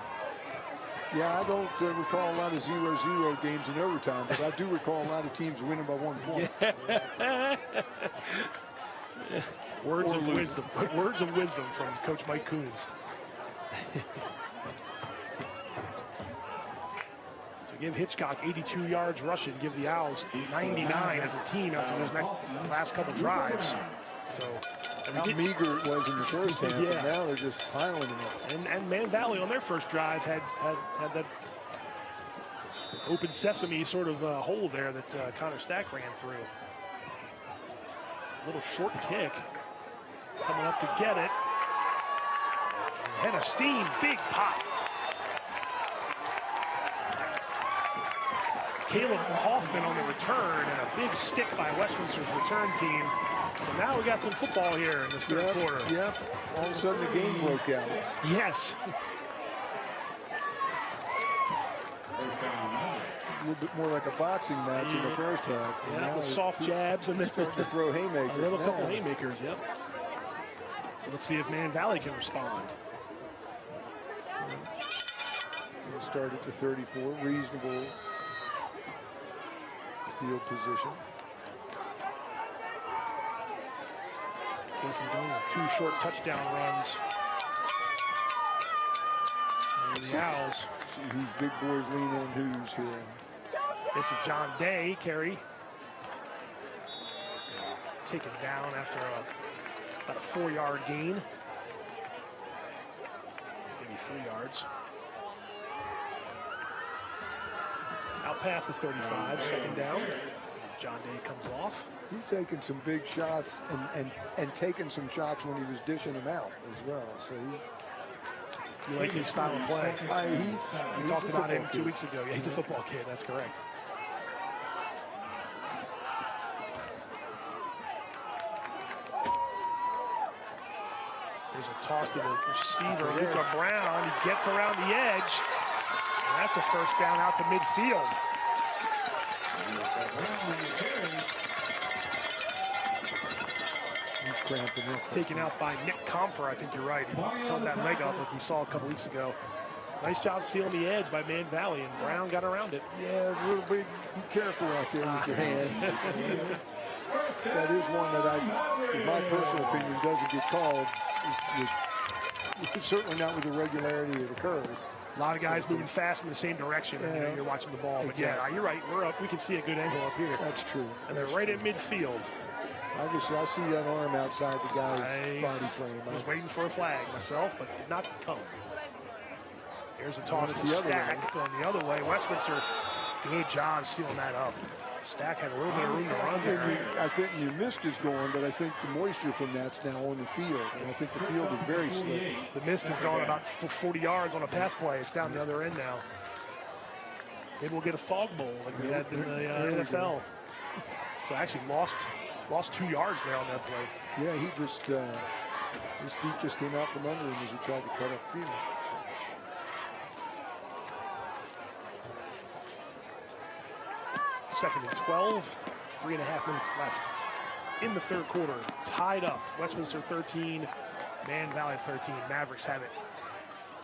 Yeah, I don't recall a lot of 0-0 games in overtime, but I do recall a lot of teams winning by 1 point. Words of wisdom. Words of wisdom from Coach Mike Coons. So give Hitchcock 82 yards rushing, give the Owls 99 as a team after those last couple drives. So how meager it was in the first half, yeah. And now they're just piling them up. And Man Valley on their first drive had that open sesame sort of hole there that Connor Stack ran through. A little short kick coming up to get it. Head of steam, big pop. Caleb Hoffman on the return and a big stick by Westminster's return team. So now we got some football here in this third quarter. Yep. All of a sudden the game broke out. Yes. A little bit more like a boxing match in the first half. Yeah, with soft jabs and then starting to throw haymakers. A little couple haymakers, yep. So let's see if Man Valley can respond. We'll start at the 34, reasonable field position. Casey Doan with 2 short touchdown runs. And the Owls. See whose big boys lean on who's here. This is John Day, carry. Taken down after about a 4-yard gain. Maybe 3 yards. Out past the 35, second down. John Day comes off. He's taking some big shots and taking some shots when he was dishing them out as well. So you like his style of play. We talked about him 2 weeks ago. Yeah, he's a football kid. That's correct. There's a toss to the receiver, Luca Brown. He gets around the edge. And that's a first down out to midfield. He's cramping up. Taken out by Nick Comfer, I think you're right. He held that leg up like we saw a couple weeks ago. Nice job sealing the edge by Man Valley, and Brown got around it. Yeah, a little bit. Be careful out there with your hands. That is one that in my personal opinion, doesn't get called. Certainly not with the regularity it occurs. A lot of guys moving fast in the same direction when you're watching the ball. But yeah, you're right. We're up. We can see a good angle up here. That's true. And they're right at midfield. I see that arm outside the guy's body frame. I was waiting for a flag myself, but did not come. Here's a toss to Stack going the other way. Westminster, good job sealing that up. Stack had a little bit of room to run there. I think your mist is gone, but I think the moisture from that's now on the field. And I think the field is very slick. The mist has gone about 40 yards on a pass play. It's down the other end now. Maybe we'll get a fog bowl like we had in the NFL. So actually lost 2 yards there on that play. Yeah, he just, his feet just came out from under him as he tried to cut up field. Second and 12, 3.5 minutes left in the third quarter. Tied up, Westminster 13, Man Valley 13. Mavericks have it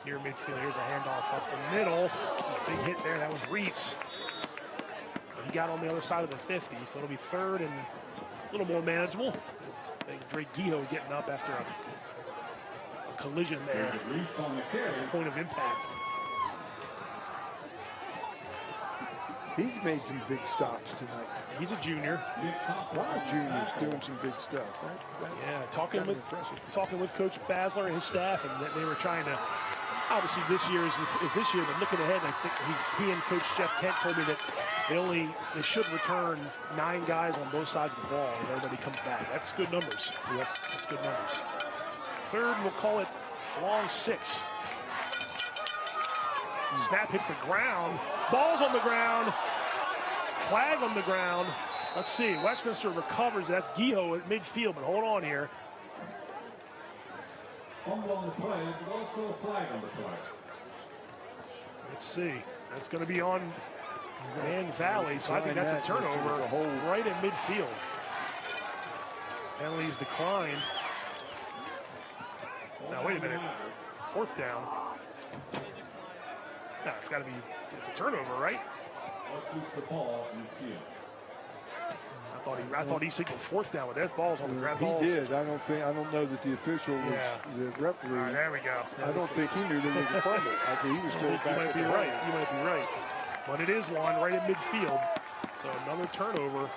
near midfield. Here's a handoff up the middle. Big hit there, that was Reitz. But he got on the other side of the 50, so it'll be third and a little more manageable. I think Drake Guijo getting up after a collision there at the point of impact. He's made some big stops tonight. He's a junior. A lot of juniors doing some big stuff. That's yeah, talking with Coach Basler and his staff, and they were trying to. Obviously, this year is this year, but looking ahead, I think he and Coach Jeff Kent told me that they should return 9 guys on both sides of the ball if everybody comes back. That's good numbers. Yes, that's good numbers. Third, we'll call it long 6. Snap hits the ground. Ball's on the ground. Flag on the ground. Let's see. Westminster recovers. That's Guijo at midfield, but hold on here. Fumble on the play, but also a flag on the play. Let's see. That's going to be on Man Valley, so I think that's a turnover right at midfield. Penalties declined. Now, wait a minute. 4th down. No, it's got to be, it's a turnover, right? The ball in the field. I thought he signaled 4th down with that ball's on the ground. He did. I don't know that the official was the referee. Right, there we go. I don't think he knew there was a fumble. I think he was still back. You might be right. You might be right. But it is one right at midfield. So another turnover.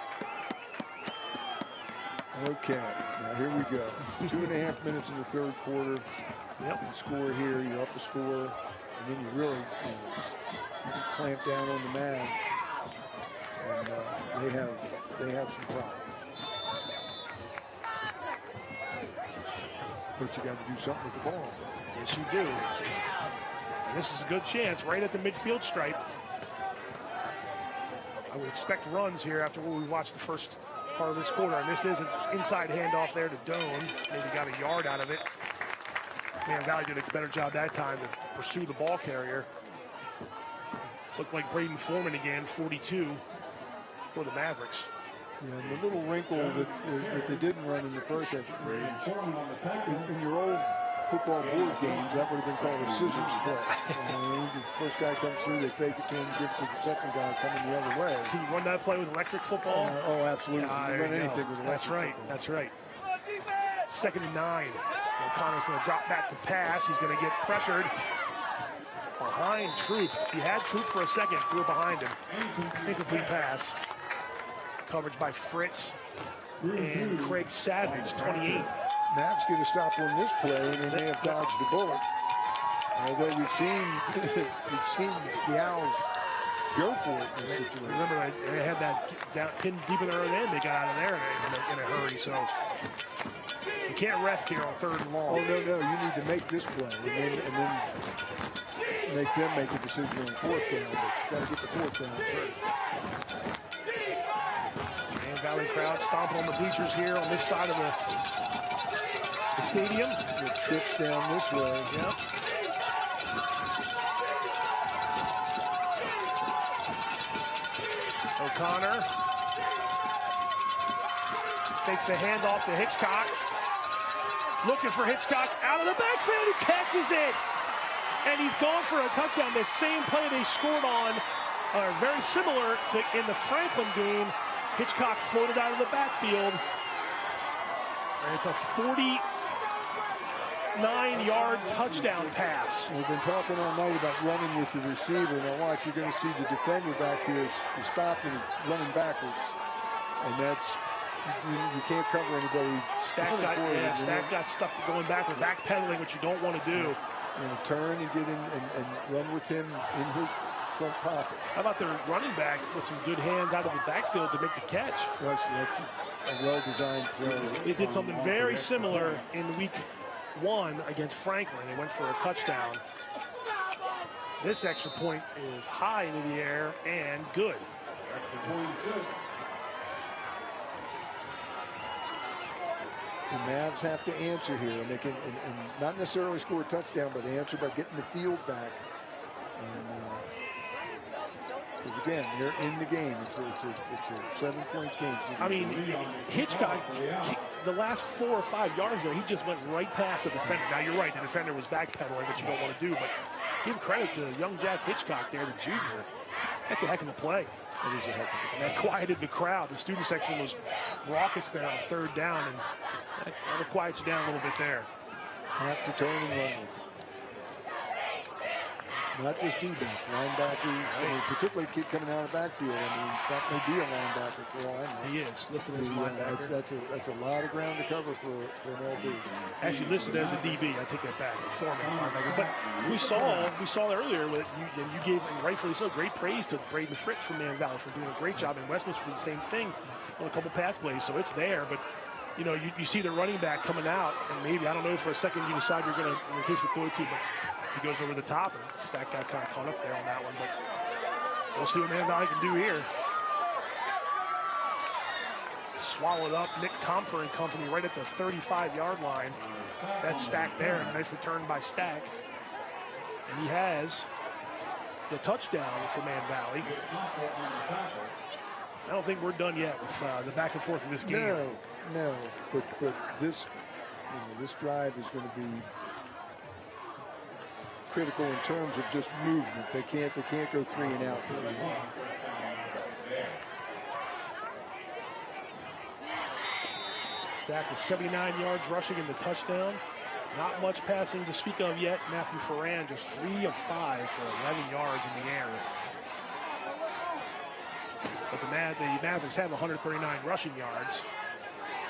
Okay, now here we go. 2.5 minutes in the 3rd quarter. Yep. You score here, you're up a score, and then you really you clamp down on the Mavs, and they have some problems. But you got to do something with the ball. Yes, you do. And this is a good chance right at the midfield stripe. I would expect runs here after what we watched the first part of this quarter, and this is an inside handoff there to Doan. Maybe got a yard out of it. Man Valley did a better job that time to pursue the ball carrier. Looked like Braden Foreman again, 42 for the Mavericks. Yeah, and the little wrinkle that they didn't run in the first half. In your old football board games, that would have been called a scissors play. The first guy comes through, they fake it to him, give it to the second guy coming the other way. Can you run that play with electric football? Oh, absolutely. You can run anything with electric That's right. football. That's right. 2nd and 9. O'Connor's going to drop back to pass. He's going to get pressured behind Troop. He had Troop for a second, threw it behind him. Incomplete pass. Coverage by Fritz and Craig Savage, 28. Mavs get a stop on this play, and they may have dodged the bullet. Although we've seen the Owls go for it in this situation. Remember, they had that pinned deep in their own end. They got out of there in a hurry, so you can't rest here on 3rd and long. Oh, no, you need to make this play, and then make them make a decision on 4th down. But got to get the 4th down first. Man Valley crowd stomping on the bleachers here on this side of the stadium. It trips down this way. Yep. O'Connor takes the handoff to Hitchcock. Looking for Hitchcock out of the backfield. He catches it. And he's going for a touchdown. The same play they scored on, very similar to in the Franklin game. Hitchcock floated out of the backfield. And it's a 49-yard touchdown pass. We've been talking all night about running with the receiver. Now watch, you're going to see the defender back here is stopping, running backwards. And that's, you can't cover anybody. Stack got stuck going backward, backpedaling, which you don't want to do. You're going to turn and get in and run with him in his front pocket. How about their running back with some good hands out of the backfield to make the catch? That's a well-designed play. It did something very similar in week 1 against Franklin. They went for a touchdown. This extra point is high into the air and good. The Mavs have to answer here, and they can, and not necessarily score a touchdown, but answer by getting the field back. And because again, they're in the game. It's a 7-point game. So I mean, Hitchcock, the last 4 or 5 yards there, he just went right past the defender. Now you're right, the defender was backpedaling, which you don't want to do. But give credit to young Jack Hitchcock there, the junior. That's a heck of a play. It is a heck of a play. And that quieted the crowd. The student section was raucous there on 3rd down, and that'll quiet you down a little bit there. Have to turn and run with it. Not just D-backs, linebackers, I mean, particularly a kid coming out of the backfield. I mean, that may be a linebacker for all I know. He is listed as a linebacker. That's a lot of ground to cover for an LB. Actually listed as a DB. I take that back. Foreman linebacker. But we saw earlier that you gave, and rightfully so, great praise to Braden Fritz from Man Valley for doing a great job. And Westminster did the same thing on a couple pass plays, so it's there. But you know, you see the running back coming out, and maybe, I don't know, for a second you decide you're going to, in case you throw it to, but he goes over the top, and Stack got kind of caught up there on that one. But we'll see what Man Valley can do here. Swallowed up Nick Comfer and company right at the 35-yard line. That's Stack there. Nice return by Stack. And he has the touchdown for Man Valley. I don't think we're done yet with the back and forth in this game. No. But this, this drive is going to be critical in terms of just movement. They can't go 3 and out. Stack with 79 yards rushing in the touchdown. Not much passing to speak of yet. Matthew Ferran just 3 of 5 for 11 yards in the air. But the Mavericks have 139 rushing yards.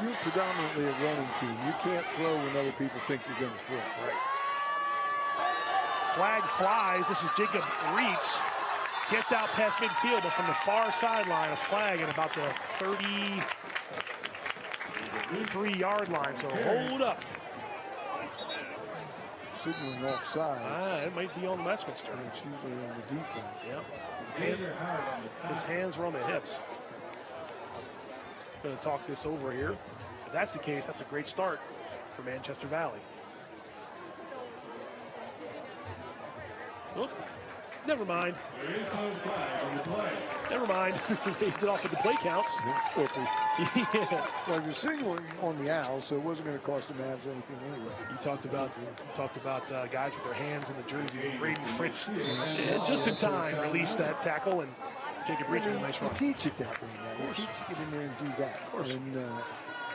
You're predominantly a running team. You can't throw when other people think you're going to throw. Right. Flag flies. This is Jacob Reitz. Gets out past midfield, but from the far sideline, a flag at about the 33-yard line. So hold up. Signaling offside. It might be on Westminster. It's usually on the defense. Yep. His hands were on the hips. Going to talk this over here. If that's the case, that's a great start for Manchester Valley. Oh, never mind. Never mind. They did off with the play counts. Yeah. Well, you're signaling on the Owls, so it wasn't going to cost the Mavs anything anyway. You talked about guys with their hands in the jerseys. And Braden Fritz, just in time, released that tackle, and Jacob Reitz with a nice run. You teach it that way now. You teach to get in there and do that. Of course. And,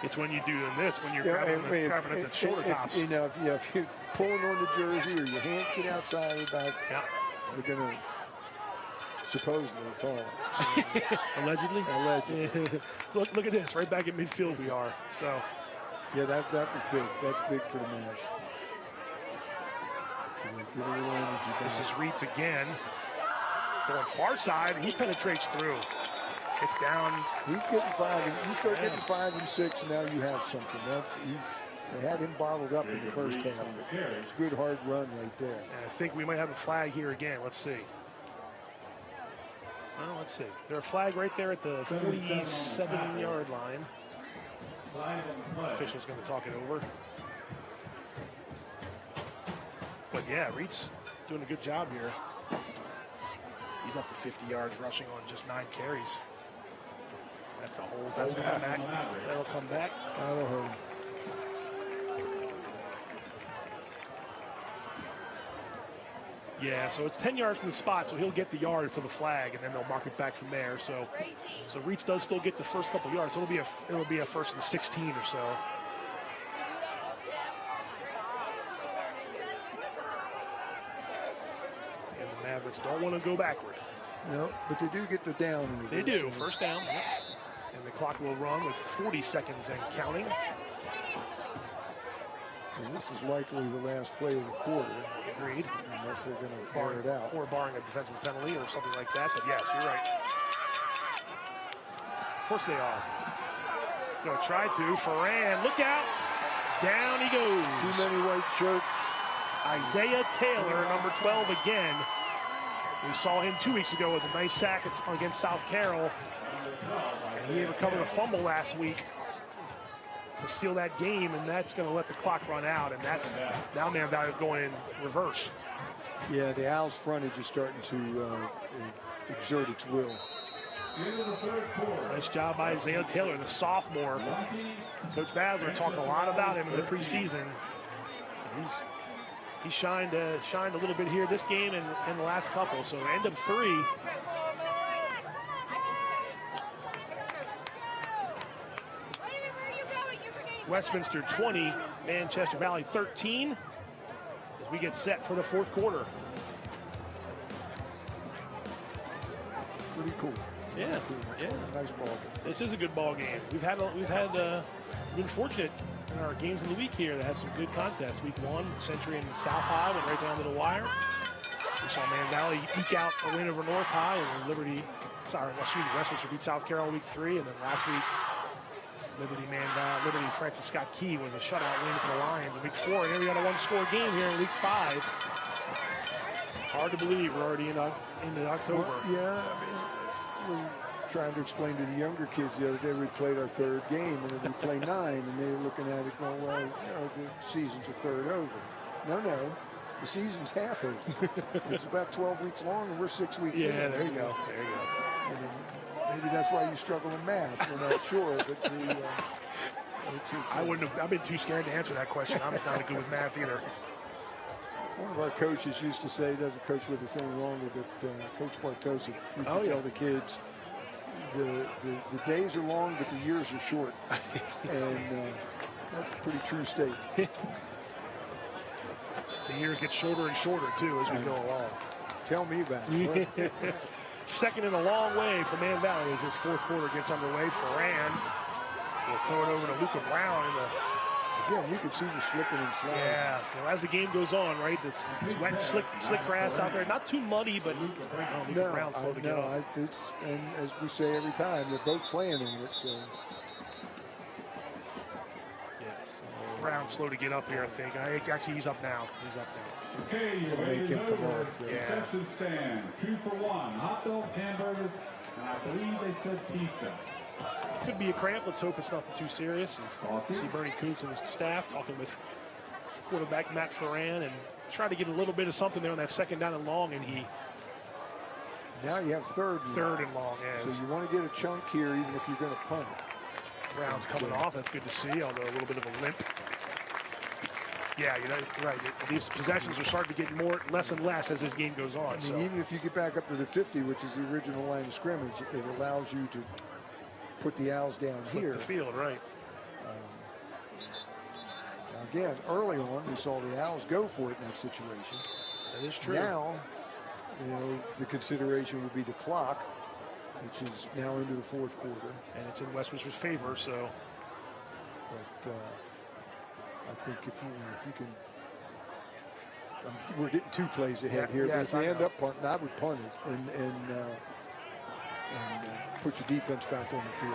it's when you do this, when you're grabbing at the shoulder tops. If you're pulling on the jersey or your hands get outside of the back, they're going to supposedly call it. Allegedly? Allegedly. Look at this. Right back at midfield we are. So. Yeah, that was big. That's big for the Mavs. Get a little energy back. This is Reitz again. Going far side. He penetrates through. It's down. He's getting 5. You start getting 5 and 6, and now you have something. They had him bottled up in the first half. It's a good hard run right there. And I think we might have a flag here again. Let's see. Well, let's see. There's a flag right there at the 47-yard line. Official's going to talk it over. But yeah, Reitz doing a good job here. He's up to 50 yards rushing on just 9 carries. That's a hold. That's going to come back. That'll come back. That'll hurt. Yeah, so it's 10 yards from the spot, so he'll get the yards to the flag, and then they'll mark it back from there. So Reitz does still get the first couple yards. It'll be a 1st and 16 or so. And the Mavericks don't want to go backward. No, but they do get the down. They do. First down. And the clock will run with 40 seconds and counting. So this is likely the last play of the quarter. Agreed. Unless they're going to air it out. Or barring a defensive penalty or something like that. But yes, you're right. Of course they are. Going to try to. Ferran, look out. Down he goes. Too many white shirts. Isaiah Taylor, number 12 again. We saw him 2 weeks ago with a nice sack against South Carroll. And he recovered a fumble last week to steal that game, and that's going to let the clock run out, and that's now Man Valley is going in reverse. Yeah, the Owls' frontage is starting to exert its will. Nice job by Isaiah Taylor, the sophomore. Coach Basler talked a lot about him in the preseason. He shined a little bit here this game and the last couple. So end of 3. Westminster 20, Manchester Valley 13. As we get set for the 4th quarter. pretty cool. Yeah, yeah. Nice ball game. This is a good ball game. We've been fortunate in our games of the week here that have some good contests. Week 1, Century and South High went right down to the wire. We saw Man Valley eke out a win over North High, and then Westminster beat South Carroll week 3, and then last week Liberty Francis Scott Key was a shutout win for the Lions in week 4. And here we got a one-score game here in week 5. Hard to believe we're already into October. Well, yeah, I mean, we're trying to explain to the younger kids the other day. We played our 3rd game, and then we play 9, and they were looking at it going, well, the season's a third over. No. The season's half over. It's about 12 weeks long, and we're 6 weeks in. Yeah, there you go. And maybe that's why you struggle in math. We're not sure, but I've been too scared to answer that question. I'm not good with math either. One of our coaches used to say, he doesn't coach with us any longer, but Coach Bartosa used to tell the kids, the days are long, but the years are short. And that's a pretty true statement. The years get shorter and shorter, too, as we go along. Tell me about it. Second in a long way for Man Valley as this 4th quarter gets underway. Ferran will throw it over to Luca Brown. Again, you can see the slipping and sliding. Yeah, as the game goes on, right, this wet, slick grass out there. Not too muddy, but Luca Brown's slow to get up. And as we say every time, they're both playing on it, so. Brown's slow to get up here, I think. Actually, he's up now. Okay, you're ready to over. Concession stand, 2 for $1. Hot dogs, hamburgers, and I believe they said pizza. Could be a cramp. Let's hope it's nothing too serious. You see Bernie Coots and his staff talking with quarterback Matt Ferran and trying to get a little bit of something there on that 2nd down and long, and he. Now you have 3rd and long. So you want to get a chunk here, even if you're going to punt it. Brown's coming off. That's good to see, although a little bit of a limp. Yeah, right. These possessions are starting to get less and less as this game goes on. I mean, even if you get back up to the 50, which is the original line of scrimmage, it allows you to put the Owls down here. The field, right. Now again, early on, we saw the Owls go for it in that situation. That is true. Now, the consideration would be the clock, which is now into the 4th quarter. And it's in Westminster's favor, so. But I think if you can, we're getting 2 plays ahead here. But if you end up punting, I would punt it and put your defense back on the field.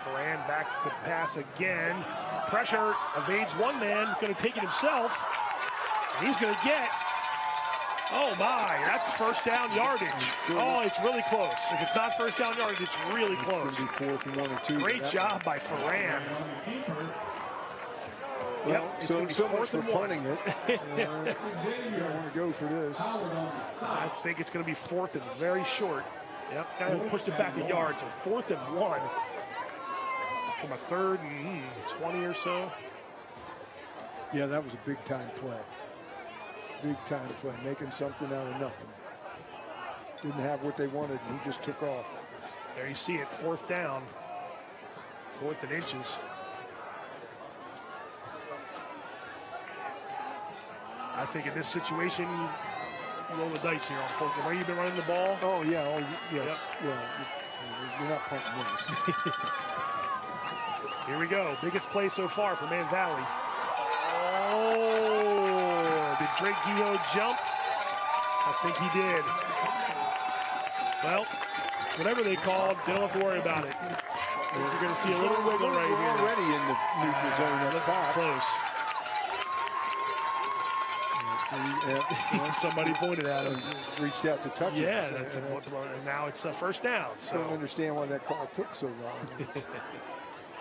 Ferran back to pass again. Pressure, evades one man, going to take it himself. He's going to get. Oh my, that's 1st down yardage. Oh, it's really close. If it's not 1st down yardage, it's really close. It's going to be 4th and 1 or 2. Great job by Ferran. Well, so much for punting it. You don't want to go for this. I think it's going to be 4th and very short. Yep, kind of pushed it back a yard. So 4th and 1 from a 3rd and 20 or so. Yeah, that was a big time play. Big time play, making something out of nothing. Didn't have what they wanted, and he just took off. There you see it, 4th down. 4th and inches. I think in this situation, you roll the dice here on 4th. The way you've been running the ball. Oh, yeah. Oh, yes. Yep. Yeah. You're not punting this. Here we go. Biggest play so far for Man Valley. Oh, did Drake Guillot jump? I think he did. Well, whatever they called, they don't have to worry about it. You're going to see a little wiggle right here. Already in the neutral zone at the top. Close. Somebody pointed at him. Reached out to touch him. Yeah, and now it's a 1st down. So. I don't understand why that call took so long.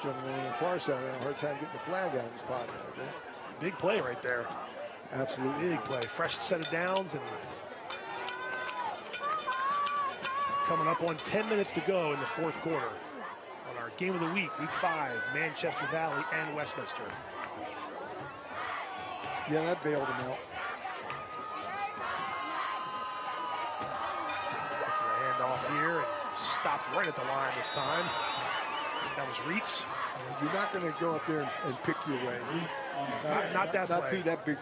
Gentleman on the far side had a hard time getting the flag out of his pocket. Big play right there. Absolutely. Big play. Fresh set of downs and coming up on 10 minutes to go in the 4th quarter on our game of the week, week 5, Manchester Valley and Westminster. Yeah, that bailed him out. This is a handoff here and stopped right at the line this time. That was Reitz. And you're not going to go up there and pick your way. Not that Not play. through that big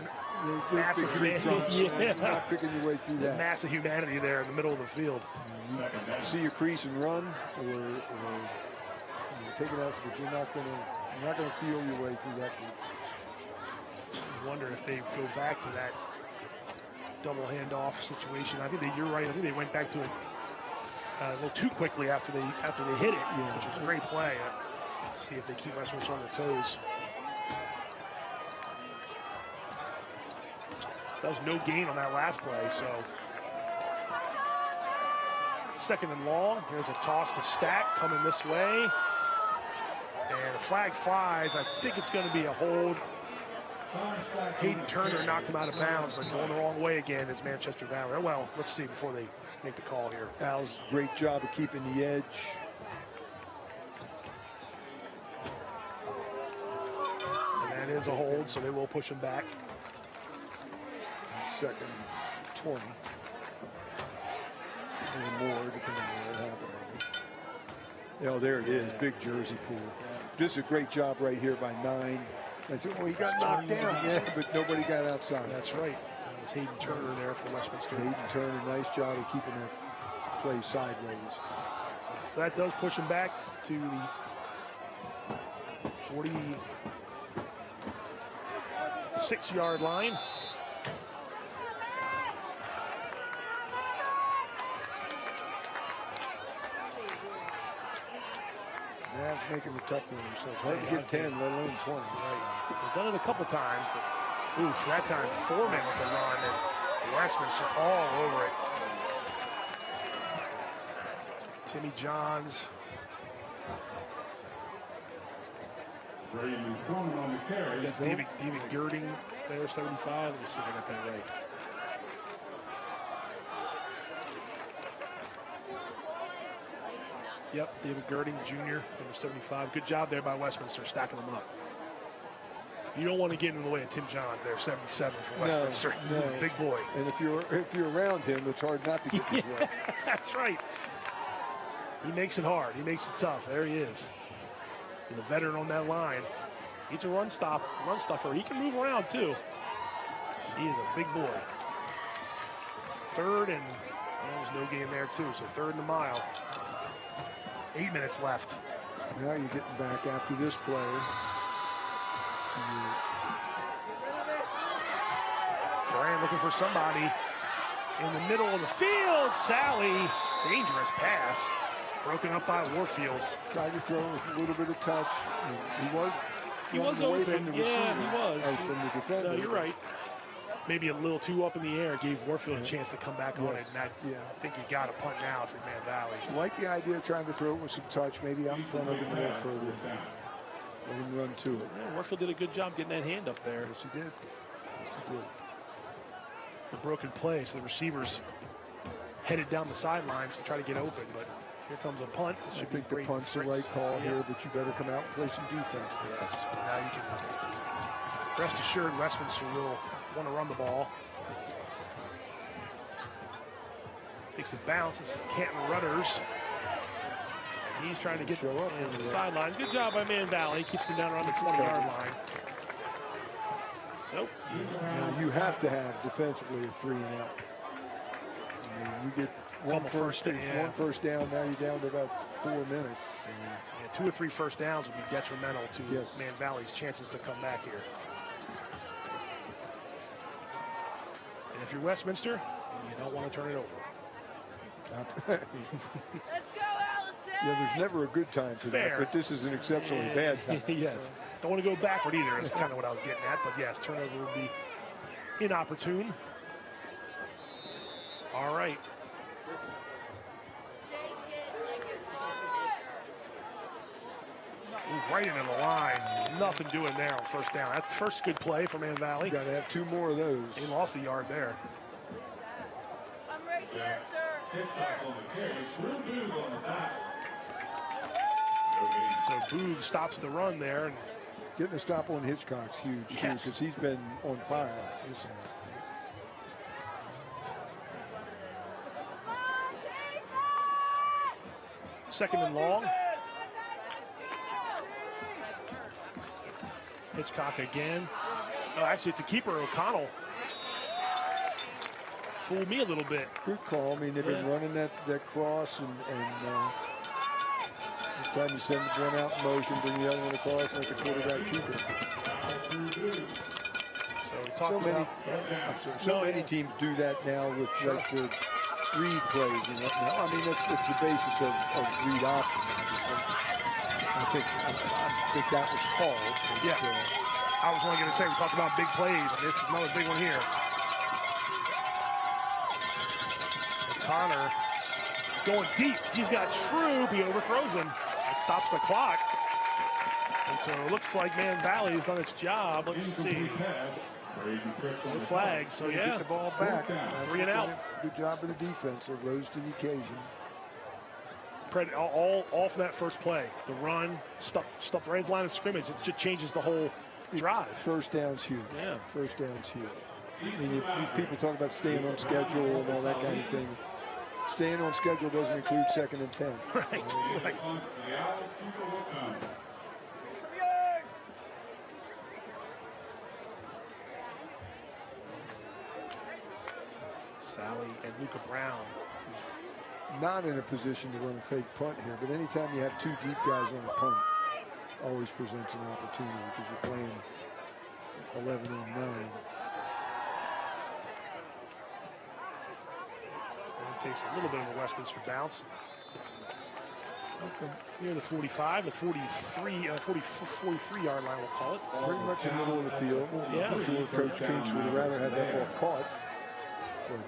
massive humanity. You're not picking your way through that. Massive humanity there in the middle of the field. You see a crease and run, or take it out, but you're not going to feel your way through that group. I wonder if they go back to that double handoff situation. I think you're right. I think they went back to it a little too quickly after they hit it, which was a great play. See if they keep Westminster on their toes. That was no gain on that last play, so 2nd and long. Here's a toss to Stack coming this way. And the flag flies. I think it's going to be a hold. Hayden Turner knocked him out of bounds, but going the wrong way again is Manchester Valley. Oh, well, let's see before they make the call here. Al's great job of keeping the edge. And that is a hold, so they will push him back. 2nd and 20. A little more, depending on what happened. There it is, big jersey pool. This is a great job right here by 9. I said, well, he got knocked down, but nobody got outside. That's right. That was Hayden Turner there for Westminster. Hayden Turner, nice job of keeping that play sideways. So that does push him back to the 46-yard line. That's making it tough for him. So it's hard to get 10, let alone 20. Right. They've done it a couple times, but oof, that time Foreman with the run and Westminster all over it. Timmy Johns. That's David Girding there, 75. Let me see if I got that right. Yep, David Girding Jr., number 75. Good job there by Westminster, stacking them up. You don't want to get in the way of Tim Johns there, 77 for Westminster. No. Big boy. And if you're around him, it's hard not to get his way. That's right. He makes it hard. He makes it tough. There he is. He's a veteran on that line. He's a run stuffer. He can move around too. He is a big boy. 3rd and there was no gain there too. So 3rd and a mile. 8 minutes left. Now you're getting back after this play. Ferran looking for somebody in the middle of the field. Sally, dangerous pass. Broken up by Warfield. Tried to throw with a little bit of touch. He was away open. From the receiver, he was. From the defender. No, you're right. Maybe a little too up in the air, gave Warfield a chance to come back on it. And I think you got a punt now for Man Valley. I like the idea of trying to throw it with some touch, maybe out in front of him a little further. Let him run to it. Yeah, Warfield did a good job getting that hand up there. Yes, he did. Yes, he did. The broken play, so the receivers headed down the sidelines to try to get open, but here comes a punt. I think the punt's the right call here, but you better come out and play some defense. Yes, now you can rest assured Westminster will want to run the ball. Takes a bounce. This is Canton Rudders. And he's trying to get to the sideline. Good job by Man Valley. Keeps him down around the 20-yard line. So now you have to have defensively a 3 and out. I mean, you get one first down, now you're down to about 4 minutes. Yeah, 2 or 3 first downs would be detrimental to Man Valley's chances to come back here. And if you're Westminster, you don't want to turn it over. Let's go, Allison! Yeah, there's never a good time for that, but this is an exceptionally bad time. Yes. Don't want to go backward either. That's kind of what I was getting at. But yes, turnover would be inopportune. All right. Move right into the line. Nothing doing there on first down. That's the first good play for Man Valley. Got to have 2 more of those. He lost a yard there. I'm right here, sir. So Boog stops the run there. And getting a stop on Hitchcock's huge, too, because he's been on fire this half. Second and long. Hitchcock again. Oh, actually, it's a keeper, O'Connell. fooled me a little bit. Good call. I mean, they've been running that cross, and this time you send one out in motion, bring the other one across, and let the quarterback keep it. So many teams do that now with like the read plays and whatnot. I mean, it's the basis of read option. I think that was called. Yeah. I was only going to say, we talked about big plays, and this is another big one here. Connor going deep. He's got Troop. He overthrows him. It stops the clock. And so it looks like Man Valley has done its job. Let's see. No flags. So, yeah. Get the ball back. 3 and out. Good job of the defense. They rose to the occasion. All from that first play. The run, stuffed right in the line of scrimmage. It just changes the whole drive. First down's huge. Yeah. First down's huge. I mean, people talk about staying on schedule and all that kind of thing. Staying on schedule doesn't include 2nd and 10. Right. Sally and Luca Brown. Not in a position to run a fake punt here, but anytime you have 2 deep guys on a punt, always presents an opportunity because you're playing 11 on 9. Takes a little bit of a Westminster bounce. Near the 45, the 43-yard line, we'll call it. Pretty much in the middle of the field. Yeah. I'm sure Coach Kinks would have rather had that ball caught. But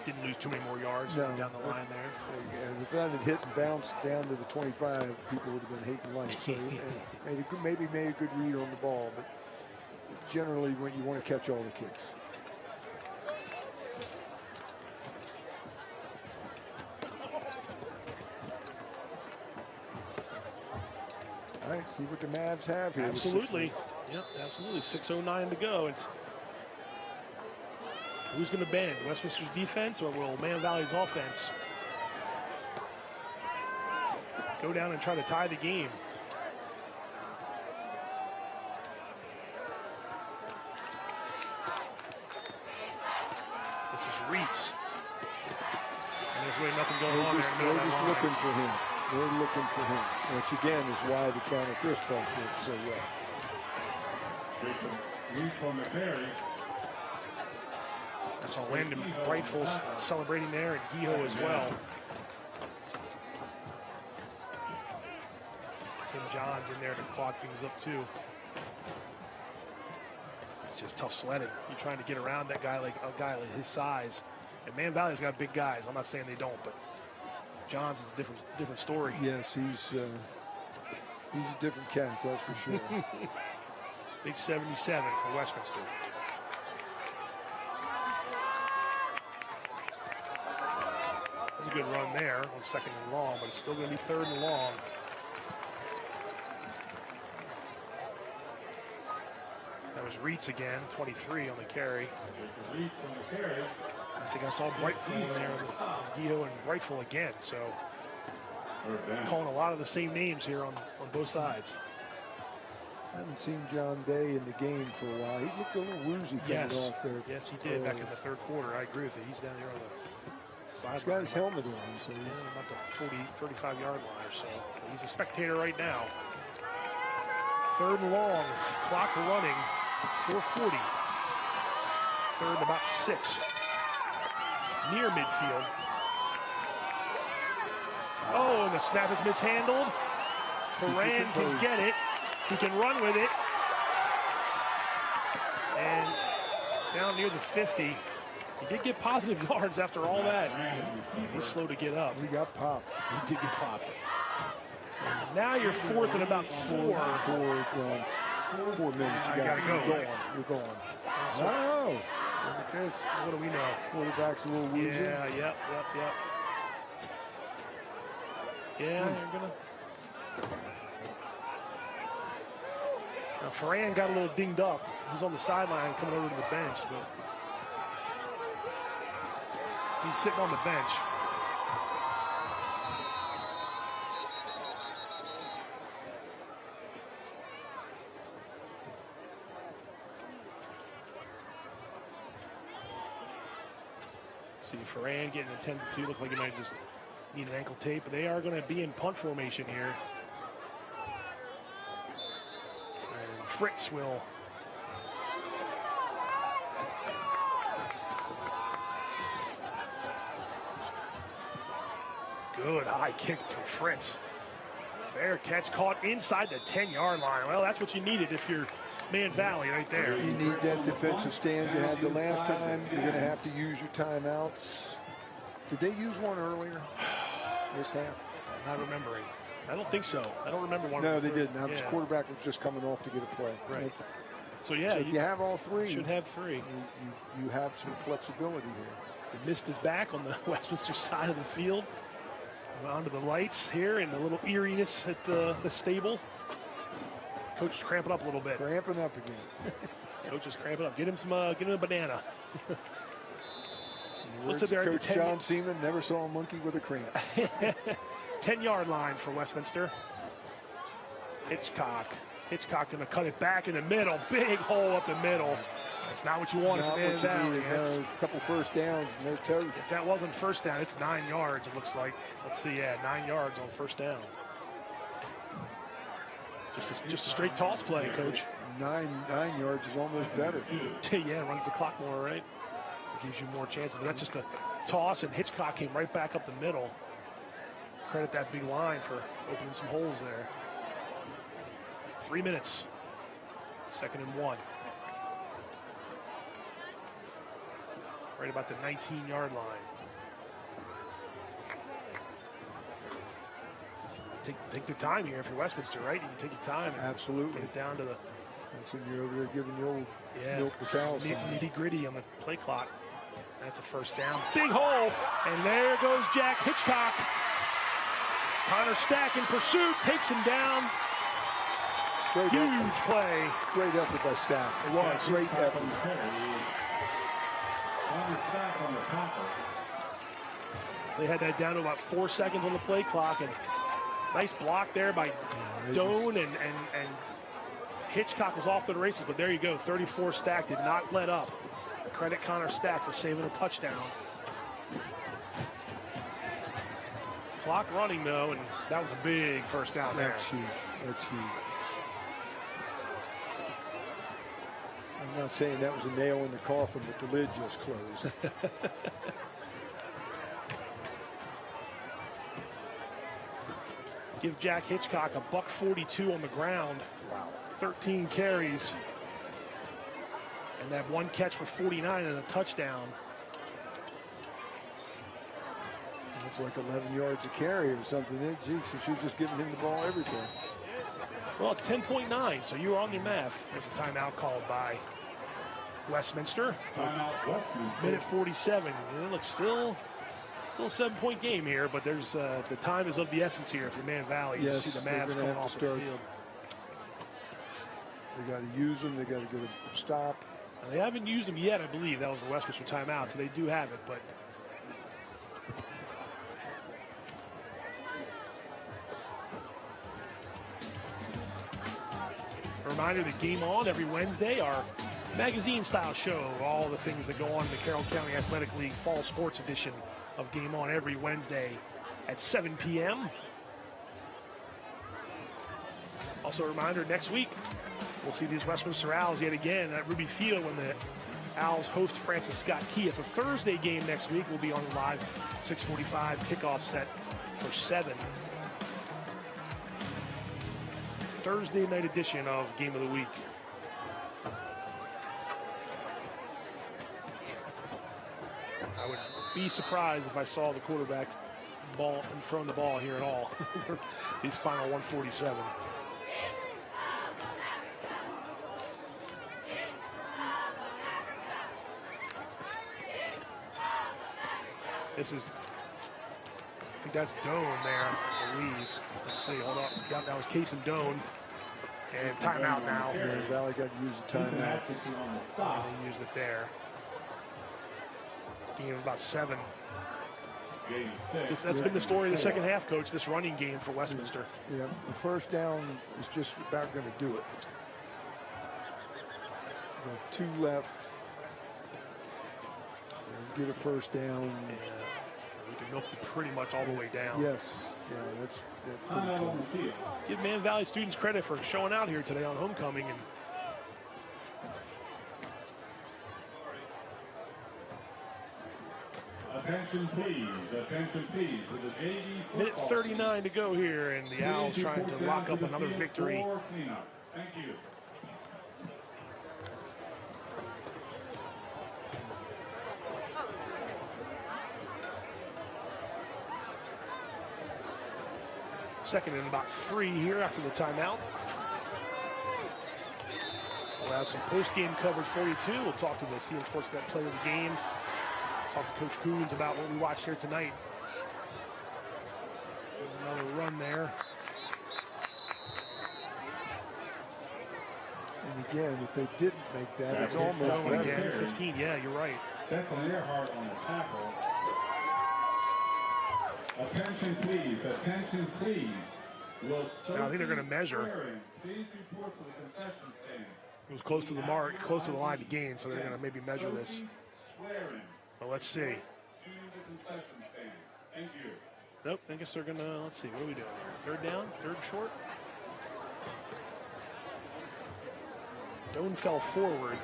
didn't lose too many more yards down the line there. Yeah, if that had hit and bounced down to the 25, people would have been hating life. So maybe made a good read on the ball, but generally when you want to catch all the kicks. All right, see what the Mavs have here. Absolutely. Yep, absolutely. 6:09 to go. It's who's going to bend? Westminster's defense or will Man Valley's offense go down and try to tie the game? This is Reitz. And there's really nothing going on there. They're just looking for him. They're looking for him, which again is why the counter crisscross works so well. I saw Landon Brightful celebrating there, and Giho as well. Tim Johns in there to clock things up too. It's just tough sledding. You're trying to get around that guy like his size. And Man Valley's got big guys. I'm not saying they don't, but Johns is a different story. Yes, he's a different cat, that's for sure. Big 77 for Westminster. That's a good run there on 2nd and long, but it's still going to be 3rd and long. That was Reitz again, 23 on the carry. I think I saw Brightful in there, Giho and Brightful again. So calling a lot of the same names here on both sides. I haven't seen John Day in the game for a while. He looked a little woozy coming off there. Yes, he did back in the 3rd quarter. I agree with you. He's down here on the sideline. He's got his helmet on, so about the 35-yard line or so. He's a spectator right now. 3rd and long, clock running, 4:40. 3rd and about 6. Near midfield. Oh, and the snap is mishandled. Ferran can get it. He can run with it. And down near the 50. He did get positive yards after all that. He's slow to get up. He got popped. He did get popped. Now you're 4th and about 4. 4 minutes. I gotta go. You're going. Oh. Look at this. What do we know? Quarterback's a little woozy. Yeah, yep. Yeah, you're gonna. Now Ferran got a little dinged up. He's on the sideline coming over to the bench, but he's sitting on the bench. See Ferran getting attended to. Look like he might just need an ankle tape, but they are going to be in punt formation here. And Fritz will good high kick from Fritz. Fair catch caught inside the 10-yard line. Well, that's what you needed if you're Man Valley right there. You need that defensive stand you had the last time. You're going to have to use your timeouts. Did they use one earlier this half? Not remembering. I don't think so. I don't remember one. No, they didn't. Now, the quarterback was just coming off to get a play. Right. So, yeah. So if you have all three. Should have three. You have some flexibility here. He missed his back on the Westminster side of the field. Onto the lights here and a little eeriness at the stable. Coach is cramping up a little bit. Cramping up again. Coach is cramping up. Get him a banana. What's it there? Coach John Seaman never saw a monkey with a cramp. 10-yard line for Westminster. Hitchcock going to cut it back in the middle. Big hole up the middle. That's not what you wanted from Man Valley. A couple first downs and they're toast. If that wasn't first down, it's 9 yards, it looks like. Let's see, 9 yards on first down. Just a straight toss play, Coach. 9 yards is almost better. Yeah, runs the clock more, right? It gives you more chances. But that's just a toss, and Hitchcock came right back up the middle. Credit that big line for opening some holes there. 3 minutes. 2nd and 1. Right about the 19-yard line. Take their time here if you're Westminster, right? You can take your time and absolutely get it down to the. That's when you're over there giving the old milk the cows. Nitty gritty on the play clock. That's a first down. Big hole, and there goes Jack Hitchcock. Connor Stack in pursuit, takes him down. Great Huge effort. Play. Great effort by Stack. It was. Great effort. They had that down to about 4 seconds on the play clock, and nice block there by Doan, and Hitchcock was off to the races, but there you go. 34 Stack did not let up. Credit Connor Stack for saving a touchdown. Clock running, though, and that was a big first down there. That's huge. That's huge. I'm not saying that was a nail in the coffin, but the lid just closed. Give Jack Hitchcock a $142 on the ground. Wow. 13 carries. And that one catch for 49 and a touchdown. It's like 11 yards a carry or something. Gee, so she's just giving him the ball everything. Well, it's 10.9, so you were on your math. There's a timeout called by Westminster. Minute 47. It looks still a 7-point game here, but there's the time is of the essence here for Man Valley. Yes, you see the Mavs coming off the field. They got to use them. They got to get a stop. Now, they haven't used them yet, I believe. That was the Westminster timeout, so they do have it, but. A reminder that Game On every Wednesday, our magazine-style show, all the things that go on in the Carroll County Athletic League Fall Sports Edition of Game On every Wednesday at 7 p.m. Also a reminder, next week, we'll see these Westminster Owls yet again at Ruby Field when the Owls host Francis Scott Key. It's a Thursday game next week. We'll be on live 6:45 kickoff set for 7. Thursday night edition of Game of the Week. I would be surprised if I saw the quarterback ball and throwing the ball here at all. These final 147. This is, I think that's Doan there, I believe. Let's see, hold up. Yep, that was Case and Doan. And timeout now. Man Valley got to use the timeout. They used it there. Gain of about 7. So that's been the story of the second half, Coach, this running game for Westminster. Yeah, the first down is just about going to do it. Got 2 left. get a first down. Yeah. You can milk it pretty much all the way down. Yes. Yeah, that's pretty tough. Give Man Valley students credit for showing out here today on homecoming. And Attention please, for the JV minute 39 to go here, and the Owls trying to lock up another victory. Thank you. Second and about 3 here after the timeout. We'll have some post-game coverage for you too. We'll talk to the CMSportsNet player of the game. Talk to Coach Coons about what we watched here tonight. Another run there. And again, if they didn't make that, it's almost Done better. again, 15. Yeah, you're right. Declan Earhart on the tackle. Attention please. Now, I think they're going to measure. Please report to the concession stand. It was close to the mark, close to the line to gain, so they're going to maybe measure this. But let's see. To the concession stand. Thank you. Nope, I guess they're going to, let's see, what are we doing here? Third down, third short. Doan fell forward.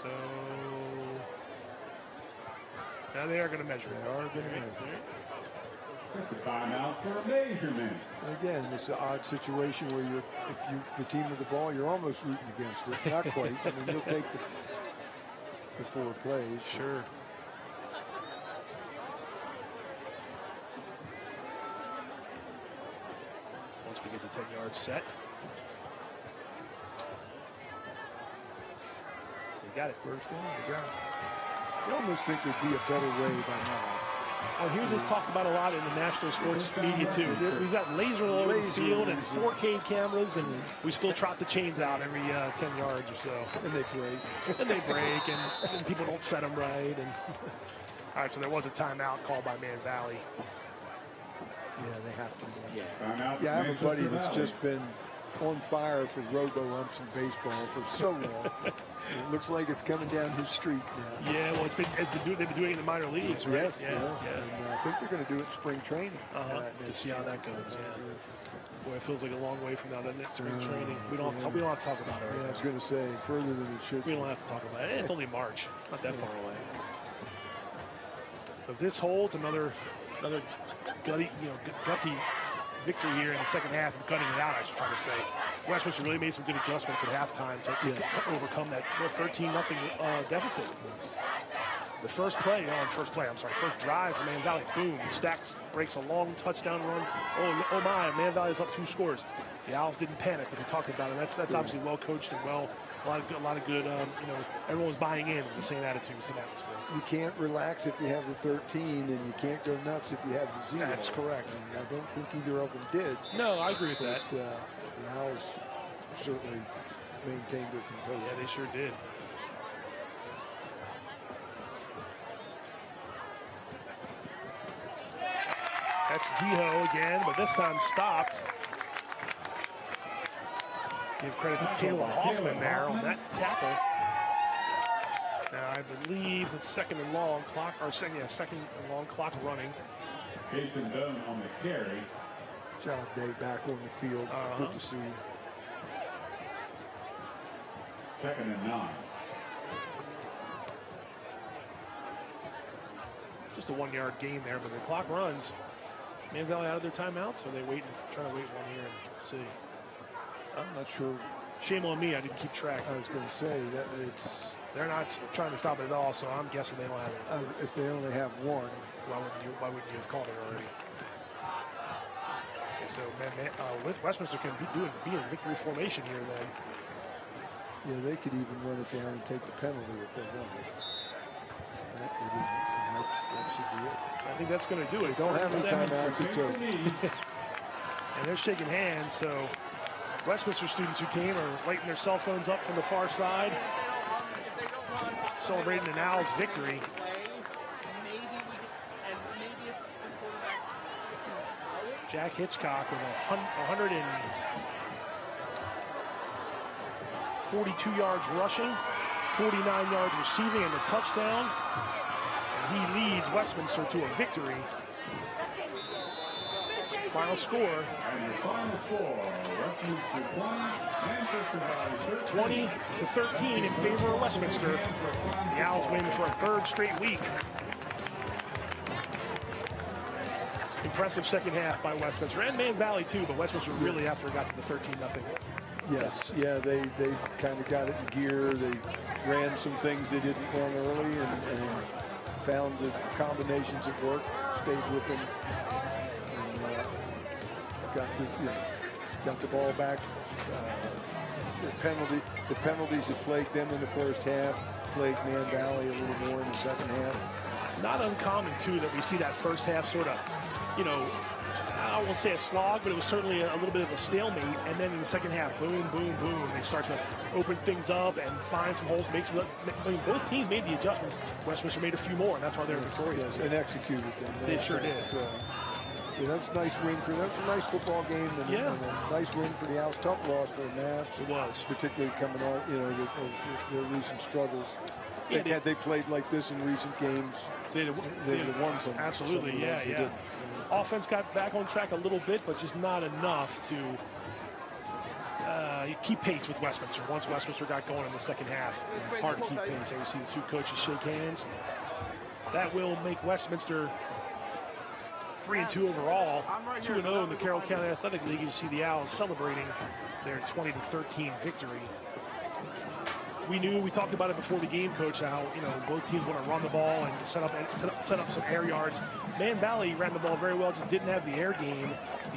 So now they are going to measure. They are going to measure. That's a timeout for measurement. And again, it's an odd situation where if the team with the ball, you're almost rooting against it. Not quite. I mean, you'll take the 4 plays. Sure. Once we get the 10-yard set. We got it. First down, we got it. You almost think there'd be a better way by now. I hear this talked about a lot in the national sports media too. We've got laser all over the field and 4K cameras, and we still trot the chains out every 10 yards or so. And they break. And they break, and people don't set them right. And all right, so there was a timeout called by Man Valley. Yeah, they have to. Timeout Yeah, I have a buddy Manchester that's Valley. just been on fire for robo-umps and baseball for so long. It looks like it's coming down his street now. Yeah, well, they've been doing it in the minor leagues, right? Yes, yeah. And I think they're going to do it in spring training. To see how that goes. Yeah. Boy, it feels like a long way from now, doesn't it? Spring training. We don't have to talk about it. Yeah, I was going to say further than it should. We don't have to talk about it. It's only March, not that far away. If this holds, another gutsy victory here in the second half and cutting it out, I was trying to say. Westminster really made some good adjustments at halftime to overcome that 13-0 deficit. The first drive for Man Valley, boom, Stacks breaks a long touchdown run. Oh my, Man Valley's up 2 scores. The Owls didn't panic, but we talked about it. That's obviously well coached and a lot of good. Everyone was buying in with the same attitude, same atmosphere. You can't relax if you have the 13, and you can't go nuts if you have the 0. That's correct. And I don't think either of them did. No, I agree with that. The Owls certainly maintained their composure. Yeah, they sure did. That's Giho again, but this time stopped. Give credit to Caleb Hoffman there on that tackle. Now I believe it's second and long clock running. Jason Doan on the carry. John Day back on the field. Good to see. 2nd and 9. Just a 1-yard gain there, but the clock runs. Man Valley out of their timeout, so they trying to wait one here and see. I'm not sure. Shame on me, I didn't keep track. I was going to say that they're not trying to stop it at all, so I'm guessing they don't have it. If they only have one, why wouldn't you have called it already? Okay, so Westminster can be in victory formation here then. Yeah, they could even run it down and take the penalty if they wanted. That should be it. I think that's going to do it. They don't have any timeouts. It's over. And they're shaking hands, so Westminster students who came are lighting their cell phones up from the far side, celebrating an Owls victory. Jack Hitchcock with 42 yards rushing, 49 yards receiving, and a touchdown. And he leads Westminster to a victory. Final score, 20-13 in favor of Westminster. The Owls win for a third straight week. Impressive second half by Westminster and Man Valley too, but Westminster really after it got to the 13-0. Yes, yeah, they kind of got it in gear. They ran some things they didn't run early and found the combinations that worked, stayed with them, and got the ball back. The penalties that plagued them in the first half plagued Man Valley a little more in the second half. Not uncommon too that we see that first half sort of, I won't say a slog, but it was certainly a little bit of a stalemate. And then in the second half, boom, boom, boom, they start to open things up and find some holes. Both teams made the adjustments. Westminster made a few more, and that's why they're victorious. Yes, and executed them. They sure did. Yeah, that's a nice win for them. That's a nice football game, and a nice win for the Owls. Tough loss for the Mavs. It was, particularly coming off, their recent struggles. Had they played like this in recent games, they'd have won some. Absolutely, yeah. Offense got back on track a little bit, but just not enough to keep pace with Westminster. Once Westminster got going in the second half, it's hard to keep pace. And you see the two coaches shake hands. That will make Westminster 3-2 overall, 2-0 in the Carroll County Athletic League. You see the Owls celebrating their 20-13 victory. We talked about it before the game, Coach, how both teams want to run the ball and set up some air yards. Man Valley ran the ball very well, just didn't have the air game.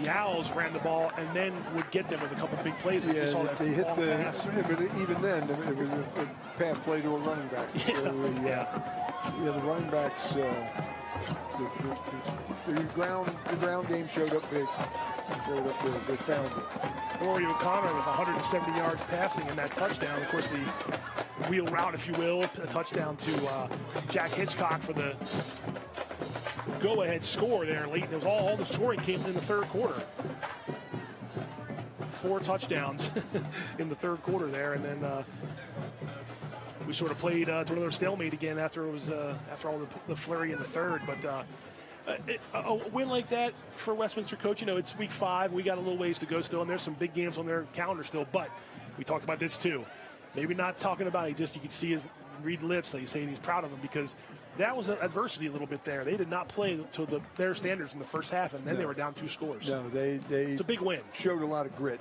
The Owls ran the ball and then would get them with a couple big plays. Yeah, they hit the pass. But even then, it was a pass play to a running back. The running backs, the ground game showed up big. They found it. Rory O'Connor with 170 yards passing in that touchdown. Of course, the wheel route, if you will, a touchdown to Jack Hitchcock for the go-ahead score there late. There was all the scoring came in the third quarter. 4 touchdowns in the third quarter there, and then we sort of played to another stalemate again after it was after all the flurry in the third, but. A win like that for Westminster, Coach, it's week 5. We got a little ways to go still, and there's some big games on their calendar still. But we talked about this too. Maybe not talking about it, you can see his read lips that he's saying he's proud of them, because that was an adversity a little bit there. They did not play to their standards in the first half, and then they were down 2 scores. No, it's a big win. Showed a lot of grit,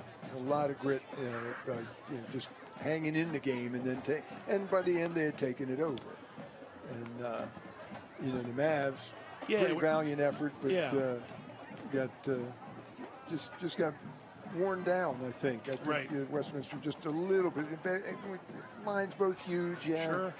just hanging in the game, and by the end they had taken it over. And the Mavs. Pretty valiant effort, but just got worn down, I think. I think Westminster just a little bit. Lines both huge, Sure.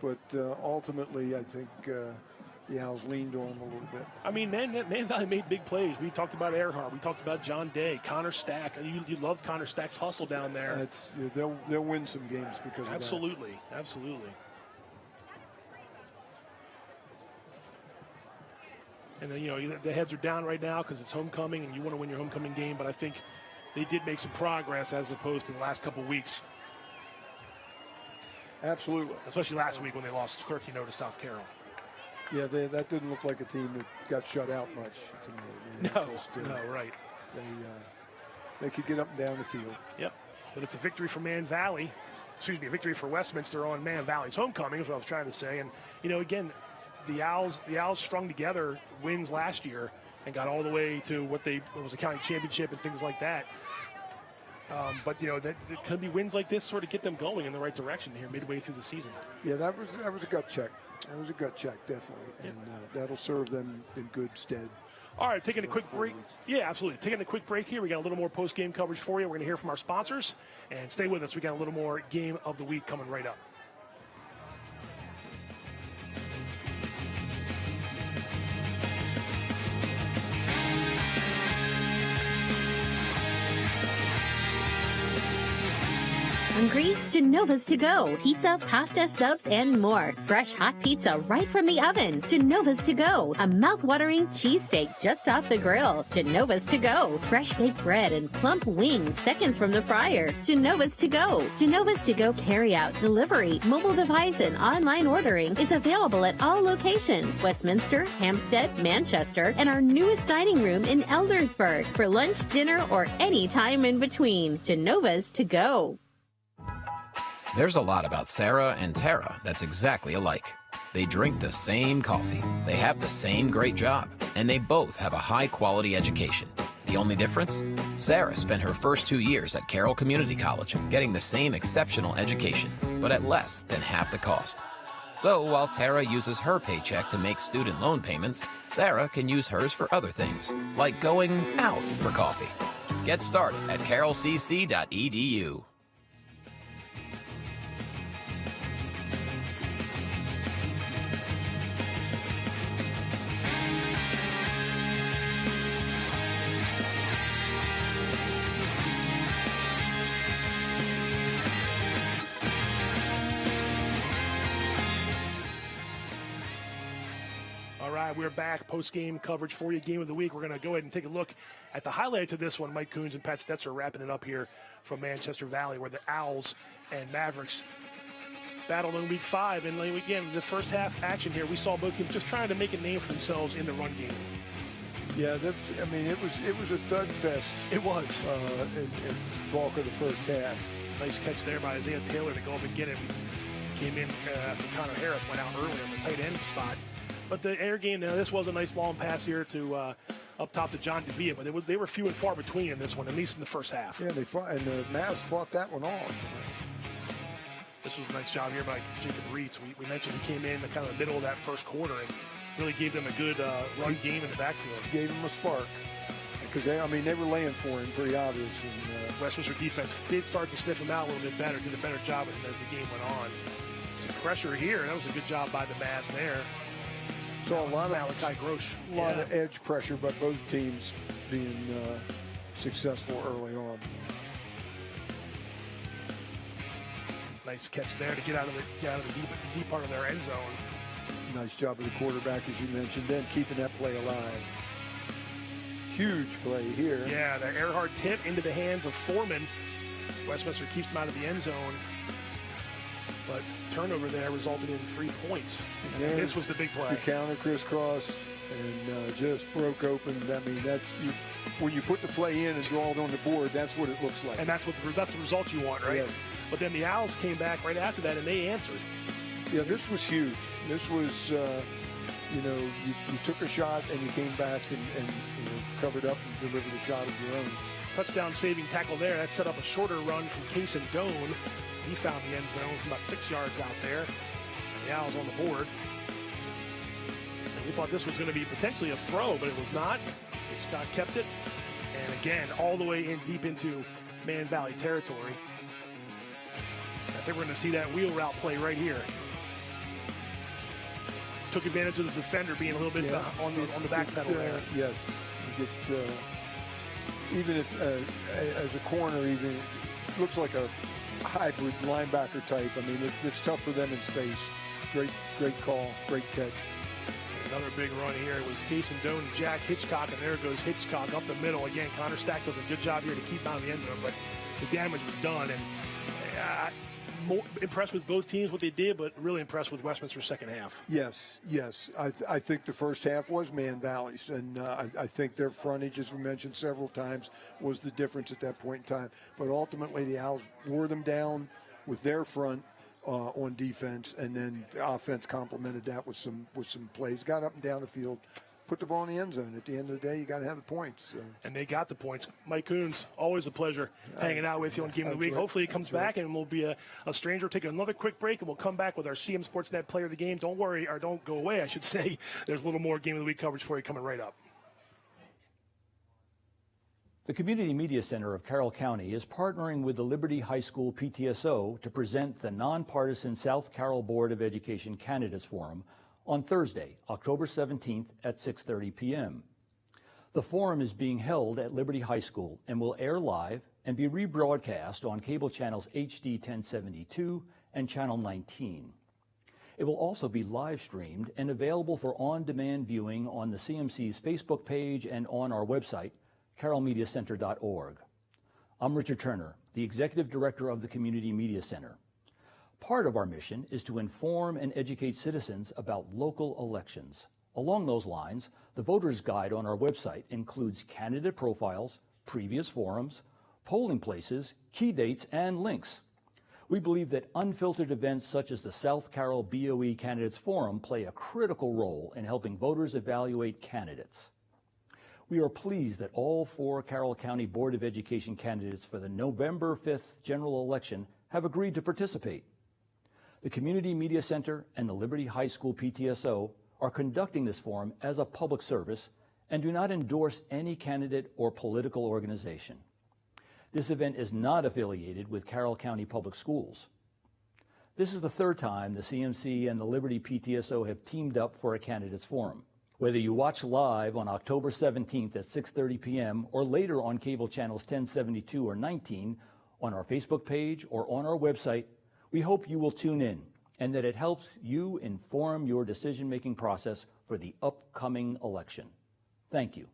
But ultimately, I think the Owls leaned on them a little bit. I mean, Man Valley made big plays. We talked about Earhart. We talked about John Day, Connor Stack. You loved Connor Stack's hustle down there. They'll win some games because of that. Absolutely. And then, the heads are down right now because it's homecoming and you want to win your homecoming game. But I think they did make some progress as opposed to the last couple weeks. Absolutely. Especially last week when they lost 13-0 to South Carroll. Yeah, that didn't look like a team that got shut out much to me. No, right. They could get up and down the field. Yep. But it's a victory for Man Valley. A victory for Westminster on Man Valley's homecoming is what I was trying to say. And, again, the Owls strung together wins last year and got all the way to what was a county championship and things like that. But that could be wins like this sort of get them going in the right direction here midway through the season. Yeah, that was a gut check. That was a gut check, definitely, and that'll serve them in good stead. All right, taking a quick break. Yeah, absolutely. Taking a quick break here. We got a little more post-game coverage for you. We're going to hear from our sponsors, and stay with us. We got a little more game of the week coming right up. Hungry? Genova's to go. Pizza, pasta, subs, and more. Fresh hot pizza right from the oven. Genova's to go. A mouth-watering cheesesteak just off the grill. Genova's to go. Fresh baked bread and plump wings seconds from the fryer. Genova's to go. Genova's to go carry-out, delivery, mobile device, and online ordering is available at all locations. Westminster, Hampstead, Manchester, and our newest dining room in Eldersburg for lunch, dinner, or any time in between. Genova's to go. There's a lot about Sarah and Tara that's exactly alike. They drink the same coffee, they have the same great job, and they both have a high-quality education. The only difference? Sarah spent her first 2 years at Carroll Community College, getting the same exceptional education, but at less than half the cost. So while Tara uses her paycheck to make student loan payments, Sarah can use hers for other things, like going out for coffee. Get started at carrollcc.edu. We're back, post-game coverage for you, game of the week. We're going to go ahead and take a look at the highlights of this one. Mike Coons and Pat Stetzer wrapping it up here from Manchester Valley, where the Owls and Mavericks battled in Week 5. And again, the first half action here, we saw both teams just trying to make a name for themselves in the run game. Yeah, it was a thud fest. It was. In bulk of the first half. Nice catch there by Isaiah Taylor to go up and get it. Came in after Connor Harris went out early on the tight end spot. But the air game, now this was a nice long pass here to up top to John DeVia, but they were few and far between in this one, at least in the first half. Yeah, they fought, and the Mavs fought that one off. This was a nice job here by Jacob Reitz. We mentioned he came in the kind of the middle of that first quarter and really gave them a good run game in the backfield. Gave them a spark. Because they were laying for him, pretty obvious. And, Westminster defense did start to sniff him out a little bit better, did a better job as the game went on. Some pressure here. That was a good job by the Mavs there. Saw a lot of edge pressure by both teams being successful early on. Nice catch there to get out of the deep part of their end zone. Nice job of the quarterback, as you mentioned, then keeping that play alive. Huge play here. Yeah, the Earhart tip into the hands of Foreman. Westminster keeps him out of the end zone. But turnover there resulted in 3 points. And this was the big play. To counter crisscross and just broke open. When you put the play in and draw it on the board, that's what it looks like. And that's the result you want, right? Yes. But then the Owls came back right after that, and they answered. Yeah, this was huge. This was, you took a shot and you came back and covered up and delivered a shot of your own. Touchdown saving tackle there. That set up a shorter run from Kason Doan. He found the end zone from about 6 yards out there. The Owls on the board. And we thought this was going to be potentially a throw, but it was not. Hitchcock kept it. And again, all the way in deep into Man Valley territory. I think we're going to see that wheel route play right here. Took advantage of the defender being a little bit on the back pedal there. Yes. You get, even if, as a corner, even looks like a hybrid linebacker type. I mean, it's tough for them in space. Great call, great catch. Another big run here. It was Kason Doan and Jack Hitchcock, and there goes Hitchcock up the middle. Again, Connor Stack does a good job here to keep him out of the end zone, but the damage was done. And more impressed with both teams, what they did, but really impressed with Westminster's second half. Yes. I think the first half was Man Valley's, and I think their frontage, as we mentioned several times, was the difference at that point in time. But ultimately, the Owls wore them down with their front on defense, and then the offense complemented that with some plays. Got up and down the field, put the ball in the end zone. At the end of the day, you got to have the points. So. And they got the points. Mike Coons, always a pleasure hanging out with you on Game of the Week. Hopefully he comes back and we'll be a stranger. Take another quick break, and we'll come back with our CMSportsNet Player of the Game. Don't worry, or don't go away, I should say. There's a little more Game of the Week coverage for you coming right up. The Community Media Center of Carroll County is partnering with the Liberty High School PTSO to present the nonpartisan South Carroll Board of Education Candidates Forum on Thursday, October 17th at 6:30 p.m. The forum is being held at Liberty High School and will air live and be rebroadcast on cable channels HD 1072 and Channel 19. It will also be live streamed and available for on-demand viewing on the CMC's Facebook page and on our website, carrollmediacenter.org. I'm Richard Turner, the Executive Director of the Community Media Center. Part of our mission is to inform and educate citizens about local elections. Along those lines, the Voter's Guide on our website includes candidate profiles, previous forums, polling places, key dates, and links. We believe that unfiltered events such as the South Carroll BOE Candidates Forum play a critical role in helping voters evaluate candidates. We are pleased that all 4 Carroll County Board of Education candidates for the November 5th general election have agreed to participate. The Community Media Center and the Liberty High School PTSO are conducting this forum as a public service and do not endorse any candidate or political organization. This event is not affiliated with Carroll County Public Schools. This is the 3rd time the CMC and the Liberty PTSO have teamed up for a candidates forum. Whether you watch live on October 17th at 6:30 p.m. or later on cable channels 1072 or 19, on our Facebook page or on our website, we hope you will tune in and that it helps you inform your decision-making process for the upcoming election. Thank you.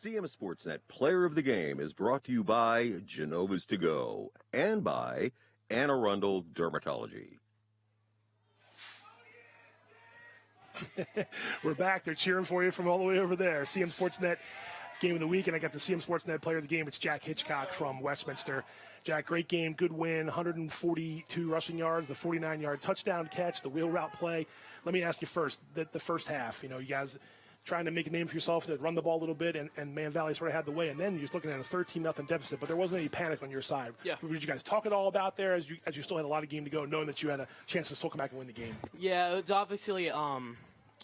CMSportsNet Player of the Game is brought to you by Genova's To Go and by Anne Arundel Dermatology. We're back. They're cheering for you from all the way over there. CMSportsNet Game of the Week, and I got the CMSportsNet Player of the Game. It's Jack Hitchcock from Westminster. Jack, great game, good win, 142 rushing yards, the 49-yard touchdown catch, the wheel route play. Let me ask you first, the first half, you guys trying to make a name for yourself to run the ball a little bit, and Man Valley sort of had the way, and then you're just looking at a 13-0 deficit, but there wasn't any panic on your side. Yeah. Did you guys talk it all about there as you still had a lot of game to go, knowing that you had a chance to still come back and win the game? Yeah, it's obviously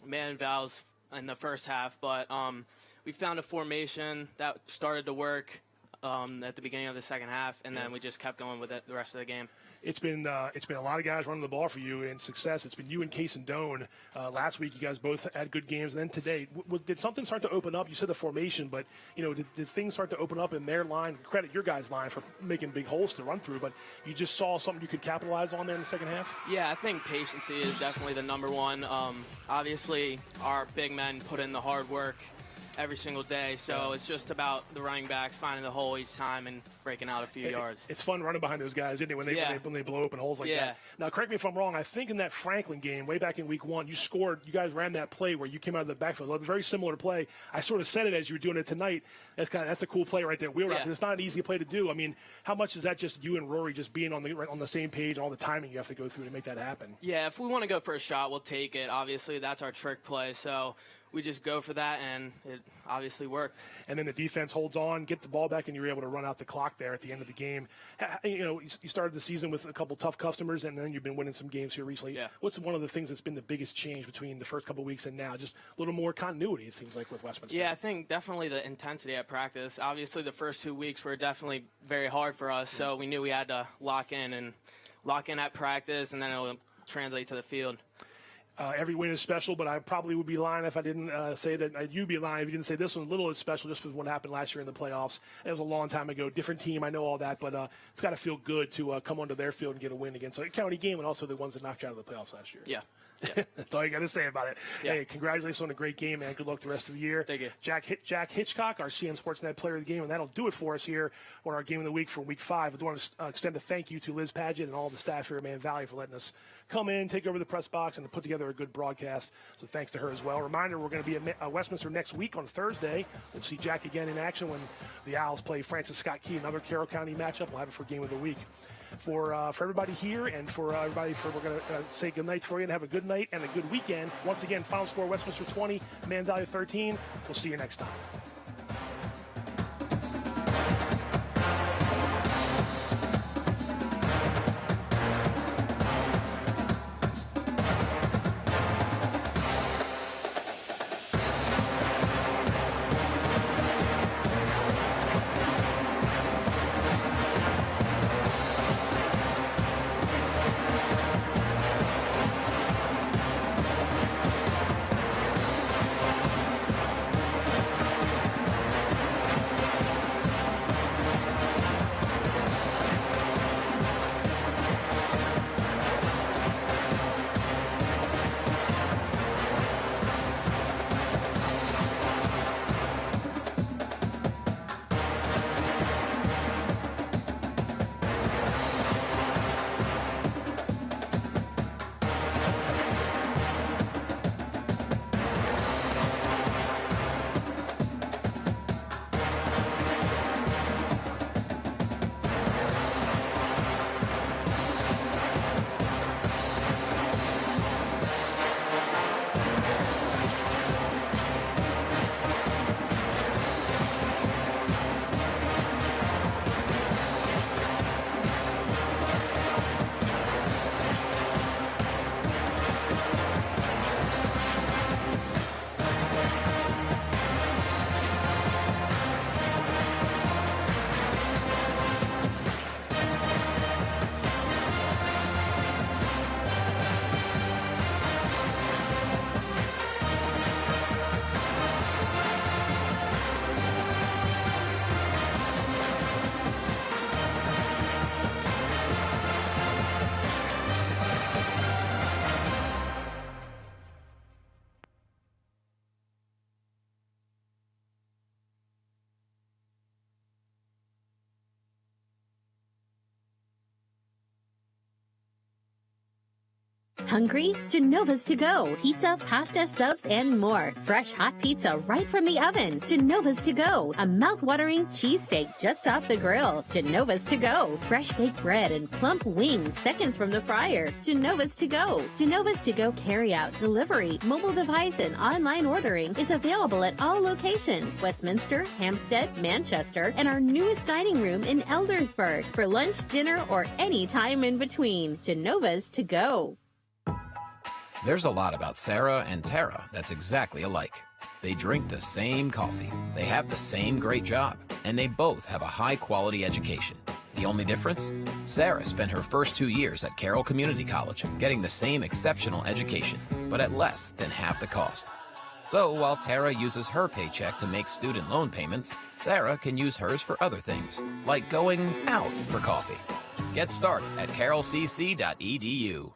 Man Val's in the first half, but we found a formation that started to work at the beginning of the second half, and then we just kept going with it the rest of the game. It's been a lot of guys running the ball for you in success. It's been you and Case and Doan. Last week, you guys both had good games. And then today, did something start to open up? You said the formation, but did things start to open up in their line? Credit your guys' line for making big holes to run through, but you just saw something you could capitalize on there in the second half? Yeah, I think patience is definitely the number one. Obviously, our big men put in the hard work every single day, so it's just about the running backs finding the hole each time and breaking out a few yards. It's fun running behind those guys, isn't it, when they blow open holes like that. Now, correct me if I'm wrong, I think in that Franklin game, way back in week 1, you guys ran that play where you came out of the backfield. It was a very similar play. I sort of said it as you were doing it tonight. That's a cool play right there. Wheel route. It's not an easy play to do. I mean, how much is that just you and Rory just being on the same page and all the timing you have to go through to make that happen? Yeah, if we want to go for a shot, we'll take it. Obviously, that's our trick play, so we just go for that, and it obviously worked. And then the defense holds on, get the ball back, and you're able to run out the clock there at the end of the game. You started the season with a couple tough customers, and then you've been winning some games here recently. Yeah. What's one of the things that's been the biggest change between the first couple of weeks and now? Just a little more continuity, it seems like, with Westminster. Yeah, I think definitely the intensity at practice. Obviously, the first 2 weeks were definitely very hard for us, so we knew we had to lock in at practice, and then it'll translate to the field. Every win is special, but I probably would be lying if I didn't say that. You'd be lying if you didn't say this one's a little special just for what happened last year in the playoffs. It was a long time ago, different team. I know all that, but it's got to feel good to come onto their field and get a win against a county game, and also the ones that knocked you out of the playoffs last year. Yeah. That's all you got to say about it. Yeah. Hey, congratulations on a great game, man. Good luck the rest of the year. Thank you. Jack Hitchcock, our CMSportsNet Player of the Game, and that'll do it for us here on our Game of the Week for Week 5. I do want to extend a thank you to Liz Padgett and all the staff here at Man Valley for letting us come in, take over the press box, and put together a good broadcast. So thanks to her as well. Reminder, we're going to be at Westminster next week on Thursday. We'll see Jack again in action when the Owls play Francis Scott Key, another Carroll County matchup. We'll have it for Game of the Week. For everybody here and for everybody, we're going to say good night for you and have a good night and a good weekend. Once again, final score, Westminster 20, Man Valley 13. We'll see you next time. Hungry? Genova's to go. Pizza, pasta, subs, and more. Fresh hot pizza right from the oven. Genova's to go. A mouth-watering cheesesteak just off the grill. Genova's to go. Fresh baked bread and plump wings seconds from the fryer. Genova's to go. Genova's to go carry-out, delivery, mobile device, and online ordering is available at all locations. Westminster, Hampstead, Manchester, and our newest dining room in Eldersburg for lunch, dinner, or any time in between. Genova's to go. There's a lot about Sarah and Tara that's exactly alike. They drink the same coffee, they have the same great job, and they both have a high-quality education. The only difference? Sarah spent her first 2 years at Carroll Community College, getting the same exceptional education, but at less than half the cost. So while Tara uses her paycheck to make student loan payments, Sarah can use hers for other things, like going out for coffee. Get started at carrollcc.edu.